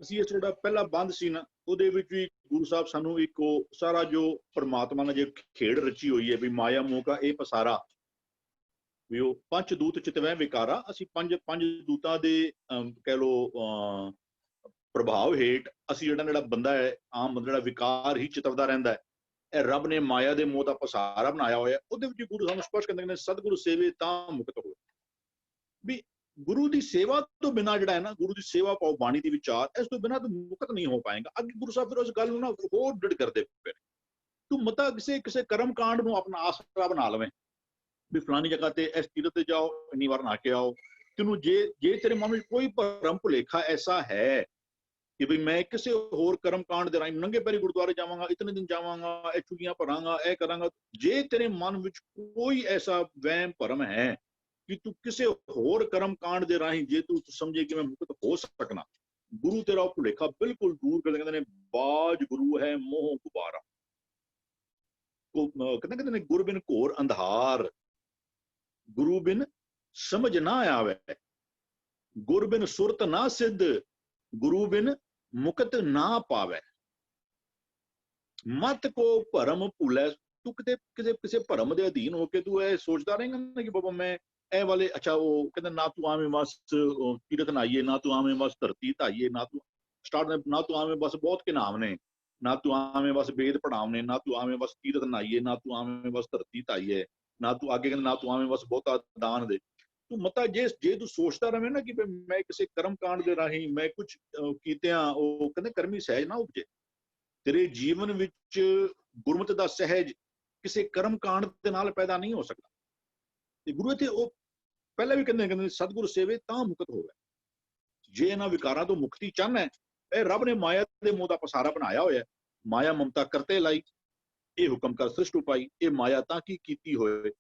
ਅਸੀਂ ਇਹ ਜਿਹੜਾ ਪਹਿਲਾ ਬੰਦ ਸੀ ਨਾ, ਉਹਦੇ ਵਿੱਚ ਵੀ ਗੁਰੂ ਸਾਹਿਬ ਸਾਨੂੰ ਇੱਕ ਉਹ ਸਾਰਾ ਜੋ ਪਰਮਾਤਮਾ ਨੇ ਜੇ ਖੇਡ ਰਚੀ ਹੋਈ ਹੈ ਵੀ ਮਾਇਆ ਮੋਹ ਕਾ ਇਹ ਪਸਾਰਾ, ਵੀ ਉਹ ਪੰਜ ਦੂਤ ਚਿਤਵੈ ਵਿਕਾਰਾ। ਅਸੀਂ ਪੰਜ ਦੂਤਾਂ ਦੇ ਕਹਿ ਲੋ ਪ੍ਰਭਾਵ ਹੇਠ ਅਸੀਂ ਜਿਹੜਾ ਬੰਦਾ ਹੈ ਆਮ ਬੰਦਾ ਜਿਹੜਾ ਵਿਕਾਰ ਹੀ ਚਿਤਵਦਾ ਰਹਿੰਦਾ ਹੈ, ਇਹ ਰੱਬ ਨੇ ਮਾਇਆ ਦੇ ਮੋਹ ਦਾ ਪਸਾਰਾ ਬਣਾਇਆ ਹੋਇਆ। ਉਹਦੇ ਵਿੱਚ ਗੁਰੂ ਸਾਨੂੰ ਸਪਸ਼ਟ ਕਹਿੰਦੇ ਨੇ ਸਤਿਗੁਰੂ ਸੇਵੇ ਤਾਂ ਮੁਕਤ ਹੋਏ। ਵੀ ਗੁਰੂ ਦੀ ਸੇਵਾ ਤੋਂ ਬਿਨਾਂ ਜਿਹੜਾ ਹੈ ਨਾ, ਗੁਰੂ ਦੀ ਸੇਵਾ ਪਾਓ ਬਾਣੀ ਦੀ ਵਿਚਾਰ, ਇਸ ਤੋਂ ਬਿਨਾਂ ਤੂੰ ਮੁਕਤ ਨਹੀਂ ਹੋ ਪਾਏਗਾ। ਅੱਗੇ ਗੁਰੂ ਸਾਹਿਬ ਫਿਰ ਉਸ ਗੱਲ ਨੂੰ ਨਾ ਹੋਰ ਦ੍ਰਿੜ ਕਰਦੇ ਪਏ। ਤੂੰ ਮਤਾ ਕਿਸੇ ਕਰਮ ਕਾਂਡ ਨੂੰ ਆਪਣਾ ਆਸਰਾ ਬਣਾ ਲਵੇਂ ਵੀ ਫਲਾਨੀ ਜਗ੍ਹਾ ਤੇ ਇਸ ਤੀਰਥ ਤੇ ਜਾਓ, ਇੰਨੀ ਵਾਰ ਨਹਾ ਕੇ ਆਓ। ਤੈਨੂੰ ਜੇ ਤੇਰੇ ਮਨ ਵਿੱਚ ਕੋਈ ਭਰਮ ਭੁਲੇਖਾ ਐਸਾ ਹੈ ਕਿ ਵੀ ਮੈਂ ਕਿਸੇ ਹੋਰ ਕਰਮ ਕਾਂਡ ਦੇ ਰਾਹੀਂ ਨੰਗੇ ਪੈਰੀ ਗੁਰਦੁਆਰੇ ਜਾਵਾਂਗਾ, ਇਤਨੇ ਦਿਨ ਜਾਵਾਂਗਾ, ਇਹ ਚੁਗੀਆਂ ਭਰਾਂਗਾ, ਇਹ ਕਰਾਂਗਾ, ਜੇ ਤੇਰੇ ਮਨ ਵਿੱਚ ਕੋਈ ਐਸਾ ਵਹਿਮ ਭਰਮ ਹੈ ਕਿ ਤੂੰ ਕਿਸੇ ਹੋਰ ਕਰਮ ਕਾਂਡ ਦੇ ਰਾਹੀਂ ਜੇ ਤੂੰ ਸਮਝੇ ਕਿ ਮੈਂ ਮੁਕਤ ਹੋ ਸਕਣਾ, ਗੁਰੂ ਤੇਰਾ ਉਹ ਭੁਲੇਖਾ ਬਿਲਕੁਲ ਦੂਰ ਕਰ ਦਿੰਦੇ ਨੇ। ਬਾਜ ਗੁਰੂ ਹੈ ਮੋਹ ਗੁਬਾਰਾ। ਕਹਿੰਦੇ ਨੇ ਗੁਰ ਬਿਨ ਘੋਰ ਅੰਧਾਰ, ਗੁਰੂ ਬਿਨ ਸਮਝ ਨਾ ਆਵੇ, ਗੁਰ ਬਿਨ ਸੁਰਤ ਨਾ ਸਿੱਧ, ਗੁਰੂ ਬਿਨ ਮੁਕਤ ਨਾ ਪਾਵੇ। ਮਤ ਕੋ ਭਰਮ ਭੁੱਲੈ। ਤੂੰ ਕਿਤੇ ਕਿਸੇ ਭਰਮ ਦੇ ਅਧੀਨ ਹੋ ਕੇ ਤੂੰ ਇਹ ਸੋਚਦਾ ਰਹੇਗਾ ਨਾ ਕਿ ਬਾਬਾ ਮੈਂ ਇਹ ਵਾਲੇ, ਅੱਛਾ ਉਹ ਕਹਿੰਦਾ ਨਾ ਤੂੰ ਆਵੇਂ ਬਸ ਤੀਰਥ ਨਾਈਏ, ਨਾ ਤੂੰ ਆਵੇਂ ਬਸ ਧਰਤੀ ਧਾਈਏ, ਨਾ ਤੂੰ ਨਾ ਤੂੰ ਆਵੇਂ ਬਸ ਬਹੁਤ ਕੇ ਨਾਮ ਨੇ, ਨਾ ਤੂੰ ਆਵੇਂ ਬਸ ਵੇਦ ਪੜਾਵਨੇ, ਨਾ ਤੂੰ ਆਵੇਂ ਬਸ ਤੀਰਥ ਨਾਈਏ, ਨਾ ਤੂੰ ਆਵੇਂ ਬਸ ਧਰਤੀ ਧਾਈਏ, ਨਾ ਤੂੰ ਅੱਗੇ ਕਹਿੰਦਾ ਨਾ ਤੂੰ ਆਵੇਂ ਬਸ ਬਹੁਤਾ ਦਾਨ ਦੇ। ਤੂੰ ਮਤਾ ਜੇ ਤੂੰ ਸੋਚਦਾ ਰਹੇ ਨਾ ਕਿ ਮੈਂ ਕਿਸੇ ਕਰਮ ਕਾਂਡ ਦੇ ਰਾਹੀਂ ਮੈਂ ਕੁਝ ਕੀਤਿਆਂ, ਉਹ ਕਹਿੰਦੇ ਕਰਮੀ ਸਹਿਜ ਨਾ ਉਪਜੇ। ਤੇਰੇ ਜੀਵਨ ਵਿੱਚ ਗੁਰਮਤਿ ਦਾ ਸਹਿਜ ਕਿਸੇ ਕਰਮ ਕਾਂਡ ਦੇ ਨਾਲ ਪੈਦਾ ਨਹੀਂ ਹੋ ਸਕਦਾ। ਤੇ ਗੁਰੂ ਇੱਥੇ ਉਹ ਪਹਿਲਾਂ ਵੀ ਕਹਿੰਦੇ ਸਤਿਗੁਰ ਸੇਵੇ ਤਾਂ ਮੁਕਤ ਹੋਵੇ। ਜੇ ਇਹਨਾਂ ਵਿਕਾਰਾਂ ਤੋਂ ਮੁਕਤੀ ਚਾਹਨਾ ਹੈ, ਇਹ ਰੱਬ ਨੇ ਮਾਇਆ ਦੇ ਮੋਹ ਦਾ ਪਸਾਰਾ ਬਣਾਇਆ ਹੋਇਆ। ਮਾਇਆ ਮਮਤਾ ਕਰਤੇ ਲਾਈ, ਇਹ ਹੁਕਮ ਕਰ ਸ੍ਰਿਸ਼ਟ ਉਪਾਈ, ਇਹ ਮਾਇਆ ਤਾਂ ਕੀ ਕੀਤੀ ਹੋਏ।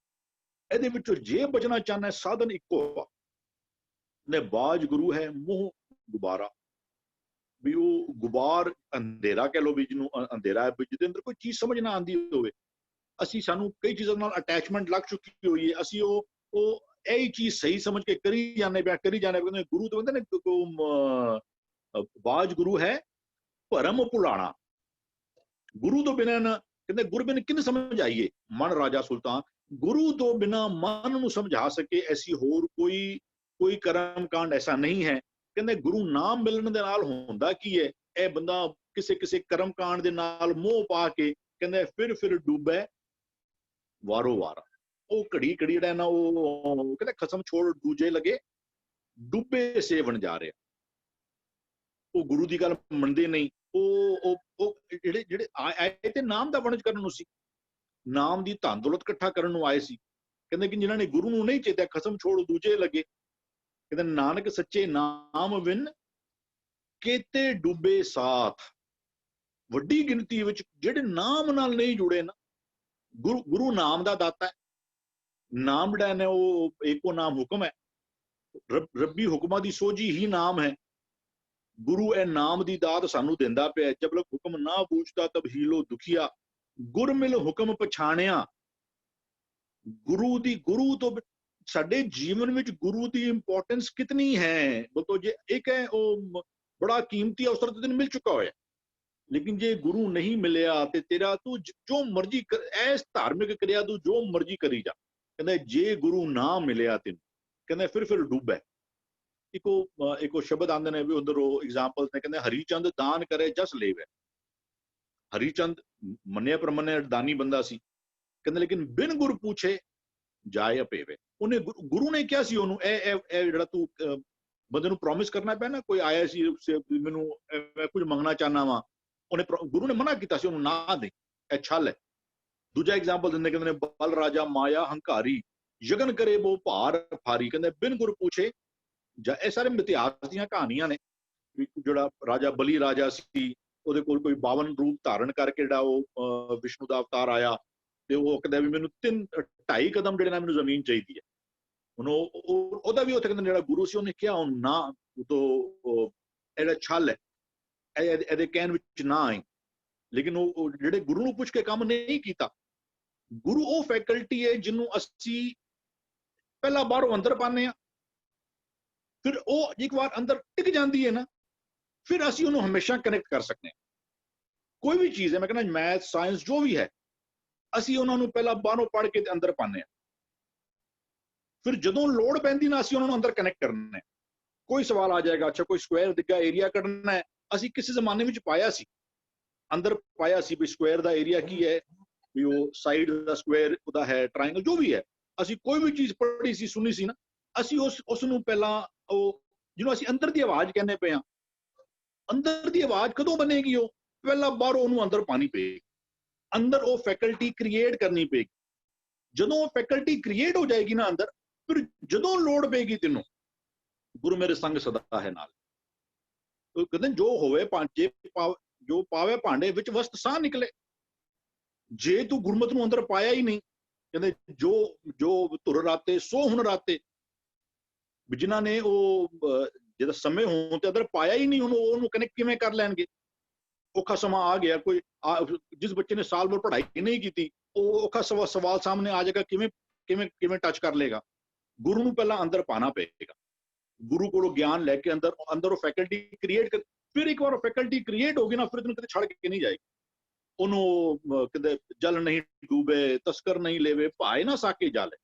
ਇਹਦੇ ਵਿੱਚੋਂ ਜੇ ਬਚਣਾ ਚਾਹਨਾ, ਸਾਧਨ ਇੱਕੋ ਆ, ਨੇ ਬਾਜ ਗੁਰੂ ਹੈ ਮੋਹ ਗੁਬਾਰਾ। ਵੀ ਉਹ ਗੁਬਾਰ ਅੰਧੇਰਾ ਕਹਿ ਲੋ, ਵੀ ਜਿਹਨੂੰ ਅੰਧੇਰਾ ਹੈ, ਜਿਹਦੇ ਅੰਦਰ ਕੋਈ ਚੀਜ਼ ਸਮਝ ਨਾ ਆਉਂਦੀ ਹੋਵੇ। ਸਾਨੂੰ ਕਈ ਚੀਜ਼ਾਂ ਨਾਲ ਅਟੈਚਮੈਂਟ ਲੱਗ ਚੁੱਕੀ ਹੋਈ ਹੈ, ਅਸੀਂ ਉਹ ਇਹੀ ਚੀਜ਼ ਸਹੀ ਸਮਝ ਕੇ ਕਰੀ ਜਾਂਦੇ ਪਿਆ। ਕਹਿੰਦੇ ਗੁਰੂ ਤੋਂ ਕਹਿੰਦੇ ਨੇ ਬਾਜ ਗੁਰੂ ਹੈ ਭਰਮ ਭੁਲਾਣਾ। ਗੁਰੂ ਤੋਂ ਬਿਨਾਂ ਕਹਿੰਦੇ ਗੁਰ ਬਿਨ ਕਿਨ ਸਮਝ ਆਈਏ। ਮਨ ਰਾਜਾ ਸੁਲਤਾਨ ਗੁਰੂ ਤੋਂ ਬਿਨਾਂ ਮਨ ਨੂੰ ਸਮਝਾ ਸਕੇ ਐਸੀ ਹੋਰ ਕੋਈ ਕਰਮ ਕਾਂਡ ਐਸਾ ਨਹੀਂ ਹੈ। ਕਹਿੰਦੇ ਗੁਰੂ ਨਾਮ ਮਿਲਣ ਦੇ ਨਾਲ ਹੁੰਦਾ ਕੀ ਹੈ, ਇਹ ਬੰਦਾ ਕਿਸੇ ਕਰਮ ਕਾਂਡ ਦੇ ਨਾਲ ਮੋਹ ਪਾ ਕੇ ਕਹਿੰਦੇ ਫਿਰ ਡੁੱਬੇ ਵਾਰੋ ਵਾਰ। ਉਹ ਘੜੀ ਜਿਹੜਾ ਨਾ ਉਹ ਕਹਿੰਦੇ ਖਸਮ ਛੋੜ ਦੂਜੇ ਲਗੇ ਡੁੱਬੇ ਸੇਵਨ ਜਾ ਰਿਹਾ। ਉਹ ਗੁਰੂ ਦੀ ਗੱਲ ਮੰਨਦੇ ਨਹੀਂ। ਉਹ ਜਿਹੜੇ ਆਏ ਤੇ ਨਾਮ ਦਾ ਵਣਜ ਕਰਨ ਨੂੰ ਸੀ, ਨਾਮ ਦੀ ਧਨ ਦੌਲਤ ਇਕੱਠਾ ਕਰਨ ਨੂੰ ਆਏ ਸੀ। ਕਹਿੰਦੇ ਕਿ ਜਿਨ੍ਹਾਂ ਨੇ ਗੁਰੂ ਨੂੰ ਨਹੀਂ ਚੇਤਿਆ ਖਸਮ ਛੋੜ ਦੂਜੇ ਲੱਗੇ। ਕਹਿੰਦੇ ਨਾਨਕ ਸੱਚੇ ਨਾਮ ਵਿਨ ਕੇਤੇ ਡੁੱਬੇ ਸਾਥ। ਵੱਡੀ ਗਿਣਤੀ ਵਿੱਚ ਜਿਹੜੇ ਨਾਮ ਨਾਲ ਨਹੀਂ ਜੁੜੇ ਨਾ, ਗੁਰੂ ਨਾਮ ਦਾ ਦਾਤਾ ਹੈ। ਨਾਮ ਜਿਹੜਾ ਨੇ ਉਹ ਏਕੋ ਨਾਮ ਹੁਕਮ ਹੈ। ਰੱਬੀ ਹੁਕਮਾਂ ਦੀ ਸੋਝੀ ਹੀ ਨਾਮ ਹੈ। ਗੁਰੂ ਇਹ ਨਾਮ ਦੀ ਦਾਤ ਸਾਨੂੰ ਦਿੰਦਾ ਪਿਆ। ਜਬ ਲਕ ਹੁਕਮ ਨਾ ਬੂਝਦਾ ਤਬ ਹੀਲੋ ਦੁਖੀਆ, ਗੁਰ ਮਿਲ ਹੁਕਮ ਪਛਾਣਿਆ। ਗੁਰੂ ਤੋਂ ਸਾਡੇ ਜੀਵਨ ਵਿੱਚ ਗੁਰੂ ਦੀ ਇੰਪੋਰਟੈਂਸ ਕਿਤਨੀ ਹੈ। ਬੋਲੋ ਜੇ ਇੱਕ ਹੈ ਉਹ ਬੜਾ ਕੀਮਤੀ ਅਵਸਰ ਤੇ ਮਿਲ ਚੁੱਕਾ ਹੋਇਆ, ਲੇਕਿਨ ਜੇ ਗੁਰੂ ਨਹੀਂ ਮਿਲਿਆ ਤੇ ਤੇਰਾ ਤੂੰ ਜੋ ਮਰਜ਼ੀ ਐਸ ਧਾਰਮਿਕ ਕਿਰਿਆ ਤੂੰ ਜੋ ਮਰਜ਼ੀ ਕਰੀ ਜਾ। ਕਹਿੰਦਾ ਜੇ ਗੁਰੂ ਨਾ ਮਿਲਿਆ ਤੈਨੂੰ, ਕਹਿੰਦਾ ਫਿਰ ਡੁੱਬੇ। ਇੱਕੋ ਸ਼ਬਦ ਆਉਂਦੇ ਨੇ ਵੀ ਉਧਰ ਉਹ ਐਗਜ਼ਾਮਪਲ ਨੇ। ਕਹਿੰਦੇ ਹਰੀਚੰਦ ਦਾਨ ਕਰੇ ਜਸ ਲੇਵੇ। ਹਰੀਚੰਦ ਮੰਨਿਆ ਪ੍ਰਮੰਨਿਆ ਦਾਨੀ ਬੰਦਾ ਸੀ। ਕਹਿੰਦੇ ਲੇਕਿਨ ਬਿਨ ਗੁਰ ਪੁੱਛੇ ਜਾਏ ਅਪੇਵੇ। ਉਹਨੇ ਗੁਰੂ ਨੇ ਕਿਹਾ ਸੀ ਉਹਨੂੰ ਇਹ ਜਿਹੜਾ ਤੂੰ ਬੰਦੇ ਨੂੰ ਪ੍ਰੋਮਿਸ ਕਰਨਾ ਪਿਆ ਨਾ, ਕੋਈ ਆਇਆ ਸੀ ਮੈਨੂੰ ਮੈਂ ਕੁਝ ਮੰਗਣਾ ਚਾਹਨਾ ਵਾ, ਗੁਰੂ ਨੇ ਮਨਾ ਕੀਤਾ ਸੀ ਉਹਨੂੰ ਨਾ ਦੇ, ਇਹ ਛਲ ਹੈ। ਦੂਜਾ ਐਗਜ਼ਾਮਪਲ ਦਿੰਦੇ, ਕਹਿੰਦੇ ਨੇ ਬਲ ਰਾਜਾ ਮਾਇਆ ਹੰਕਾਰੀ, ਯਗਨ ਕਰੇ ਬੋ ਭਾਰ ਭਾਰੀ। ਕਹਿੰਦੇ ਬਿਨ ਗੁਰ ਪੁੱਛੇ ਜਾਂ ਇਹ ਸਾਰੇ ਇਤਿਹਾਸ ਦੀਆਂ ਕਹਾਣੀਆਂ ਨੇ। ਜਿਹੜਾ ਰਾਜਾ ਬਲੀ ਰਾਜਾ ਸੀ, ਉਹਦੇ ਕੋਲ ਕੋਈ 52 ਰੂਪ ਧਾਰਨ ਕਰਕੇ ਜਿਹੜਾ ਉਹ ਵਿਸ਼ਨੂੰ ਦਾ ਅਵਤਾਰ ਆਇਆ, ਤੇ ਉਹ ਕਹਿੰਦਾ ਵੀ ਮੈਨੂੰ 2.5 ਕਦਮ ਜਿਹੜੇ ਨਾਲ ਮੈਨੂੰ ਜ਼ਮੀਨ ਚਾਹੀਦੀ ਹੈ। ਹੁਣ ਉਹਦਾ ਵੀ ਉੱਥੇ ਕਹਿੰਦੇ ਜਿਹੜਾ ਗੁਰੂ ਸੀ ਉਹਨੇ ਕਿਹਾ ਉਹਨੂੰ ਨਾ, ਉਹ ਇਹਦਾ ਛਲ ਹੈ, ਇਹਦੇ ਕਹਿਣ ਵਿੱਚ ਨਾ ਆਈ। ਲੇਕਿਨ ਉਹ ਜਿਹੜੇ ਗੁਰੂ ਨੂੰ ਪੁੱਛ ਕੇ ਕੰਮ ਨਹੀਂ ਕੀਤਾ। ਗੁਰੂ ਉਹ ਫੈਕਲਟੀ ਹੈ ਜਿਹਨੂੰ ਅਸੀਂ ਪਹਿਲਾਂ ਬਾਹਰੋਂ ਅੰਦਰ ਪਾਉਂਦੇ ਹਾਂ, ਫਿਰ ਉਹ ਇੱਕ ਵਾਰ ਅੰਦਰ ਟਿਕ ਜਾਂਦੀ ਹੈ ਨਾ, ਫਿਰ ਅਸੀਂ ਉਹਨੂੰ ਹਮੇਸ਼ਾ ਕਨੈਕਟ ਕਰ ਸਕਦੇ ਹਾਂ। ਕੋਈ ਵੀ ਚੀਜ਼ ਹੈ, ਮੈਂ ਕਹਿੰਦਾ ਮੈਥ ਸਾਇੰਸ ਜੋ ਵੀ ਹੈ, ਅਸੀਂ ਉਹਨਾਂ ਨੂੰ ਪਹਿਲਾਂ ਬਾਹਰੋਂ ਪੜ੍ਹ ਕੇ ਅੰਦਰ ਪਾਉਂਦੇ ਹਾਂ, ਫਿਰ ਜਦੋਂ ਲੋੜ ਪੈਂਦੀ ਨਾ ਅਸੀਂ ਉਹਨਾਂ ਨੂੰ ਅੰਦਰ ਕਨੈਕਟ ਕਰਨਾ ਹੈ। ਕੋਈ ਸਵਾਲ ਆ ਜਾਏਗਾ, ਅੱਛਾ ਕੋਈ ਸਕੁਆਇਰ ਦਿੱਗਾ ਏਰੀਆ ਕੱਢਣਾ ਹੈ, ਅਸੀਂ ਕਿਸੇ ਜ਼ਮਾਨੇ ਵਿੱਚ ਪਾਇਆ ਸੀ, ਅੰਦਰ ਪਾਇਆ ਸੀ ਵੀ ਸਕੁਆਇਰ ਦਾ ਏਰੀਆ ਕੀ ਹੈ, ਵੀ ਉਹ ਸਾਈਡ ਦਾ ਸਕੁਆਇਰ ਉਹਦਾ ਹੈ, ਟ੍ਰਾਇੰਗਲ ਜੋ ਵੀ ਹੈ। ਅਸੀਂ ਕੋਈ ਵੀ ਚੀਜ਼ ਪੜ੍ਹੀ ਸੀ, ਸੁਣੀ ਸੀ ਨਾ, ਅਸੀਂ ਉਸ ਨੂੰ ਪਹਿਲਾਂ ਉਹ ਜਿਹਨੂੰ ਅਸੀਂ ਅੰਦਰ ਦੀ ਆਵਾਜ਼ ਕਹਿੰਦੇ ਪਏ ਹਾਂ, ਅੰਦਰ ਦੀ ਆਵਾਜ਼ ਕਦੋਂ ਬਣੇਗੀ? ਉਹ ਪਹਿਲਾਂ ਬਾਹਰੋਂ ਉਹਨੂੰ ਅੰਦਰ ਪਾਣੀ ਪਏਗੀ, ਅੰਦਰ ਉਹ ਫੈਕਲਟੀ ਕ੍ਰੀਏਟ ਕਰਨੀ ਪਏਗੀ। ਜਦੋਂ ਉਹ ਫੈਕਲਟੀ ਕ੍ਰੀਏਟ ਹੋ ਜਾਏਗੀ ਨਾ ਅੰਦਰ, ਫਿਰ ਜਦੋਂ ਲੋੜ ਪਏਗੀ ਤੈਨੂੰ, ਗੁਰੂ ਮੇਰੇ ਸੰਗ ਸਦਾ ਹੈ ਨਾਲ। ਕਹਿੰਦੇ ਜੋ ਹੋਵੇ ਜੋ ਪਾਵੇ ਭਾਂਡੇ ਵਿੱਚ ਵਸਤ ਸਾਹ ਨਿਕਲੇ। ਜੇ ਤੂੰ ਗੁਰਮਤਿ ਨੂੰ ਅੰਦਰ ਪਾਇਆ ਹੀ ਨਹੀਂ, ਕਹਿੰਦੇ ਜੋ ਧੁਰ ਰਾਤੇ ਸੋ ਹੁਣ ਰਾਤੇ, ਜਿਨ੍ਹਾਂ ਨੇ ਉਹ ਜਿਹਦਾ ਸਮੇਂ ਹੋਣ ਤੇ ਅੰਦਰ ਪਾਇਆ ਹੀ ਨਹੀਂ, ਉਹਨੂੰ ਕਨੈਕਟ ਕਿਵੇਂ ਕਰ ਲੈਣਗੇ? ਔਖਾ ਸਮਾਂ ਆ ਗਿਆ, ਕੋਈ ਜਿਸ ਬੱਚੇ ਨੇ ਸਾਲ ਭਰ ਪੜ੍ਹਾਈ ਨਹੀਂ ਕੀਤੀ, ਉਹ ਔਖਾ ਸਵਾਲ ਸਾਹਮਣੇ ਆ ਜਾਏਗਾ, ਕਿਵੇਂ ਟੱਚ ਕਰ ਲੇਗਾ? ਗੁਰੂ ਨੂੰ ਪਹਿਲਾਂ ਅੰਦਰ ਪਾਣਾ ਪਏਗਾ। ਗੁਰੂ ਕੋਲੋਂ ਗਿਆਨ ਲੈ ਕੇ ਅੰਦਰ ਉਹ ਫੈਕਲਟੀ ਕ੍ਰੀਏਟ ਫਿਰ ਇੱਕ ਵਾਰ ਫੈਕਲਟੀ ਕ੍ਰੀਏਟ ਹੋ ਗਈ ਨਾ, ਫਿਰ ਤੈਨੂੰ ਕਿਤੇ ਛੱਡ ਕੇ ਨਹੀਂ ਜਾਏਗੀ। ਉਹਨੂੰ ਕਿਤੇ ਜਲ ਨਹੀਂ ਡੂਬੇ, ਤਸਕਰ ਨਹੀਂ ਲੇਵੇ, ਭਾਏ ਨਾ ਸਾਕੇ ਜਾਲੇ।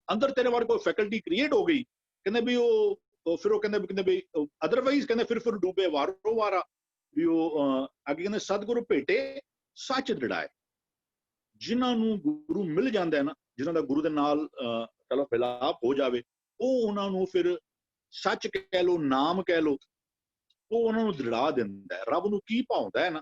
ਅੰਦਰ ਤੇਰੇ ਵਾਰ ਕੋਈ ਫੈਕਲਟੀ ਕ੍ਰੀਏਟ ਹੋ ਗਈ, ਕਹਿੰਦੇ ਵੀ ਉਹ ਫਿਰ ਉਹ ਕਹਿੰਦੇ ਵੀ ਅਦਰਵਾਈਜ਼ ਕਹਿੰਦੇ ਫਿਰ ਡੂਬੇ ਵਾਰੋ ਵਾਰਾ। ਵੀ ਉਹ ਅੱਗੇ ਕਹਿੰਦੇ ਸਤਿਗੁਰੂ ਭੇਟੇ ਸੱਚ ਦ੍ਰਿੜਾਏ। ਜਿਨ੍ਹਾਂ ਨੂੰ ਗੁਰੂ ਮਿਲ ਜਾਂਦਾ ਹੈ ਨਾ, ਜਿਨ੍ਹਾਂ ਦਾ ਗੁਰੂ ਦੇ ਨਾਲ ਚਲੋ ਮਿਲਾਪ ਹੋ ਜਾਵੇ, ਉਹ ਉਹਨਾਂ ਨੂੰ ਫਿਰ ਸੱਚ ਕਹਿ ਲੋ, ਨਾਮ ਕਹਿ ਲੋ, ਉਹ ਉਹਨਾਂ ਨੂੰ ਦ੍ਰਿੜਾ ਦਿੰਦਾ ਹੈ। ਰੱਬ ਨੂੰ ਕੀ ਭਾਉਂਦਾ ਹੈ ਨਾ,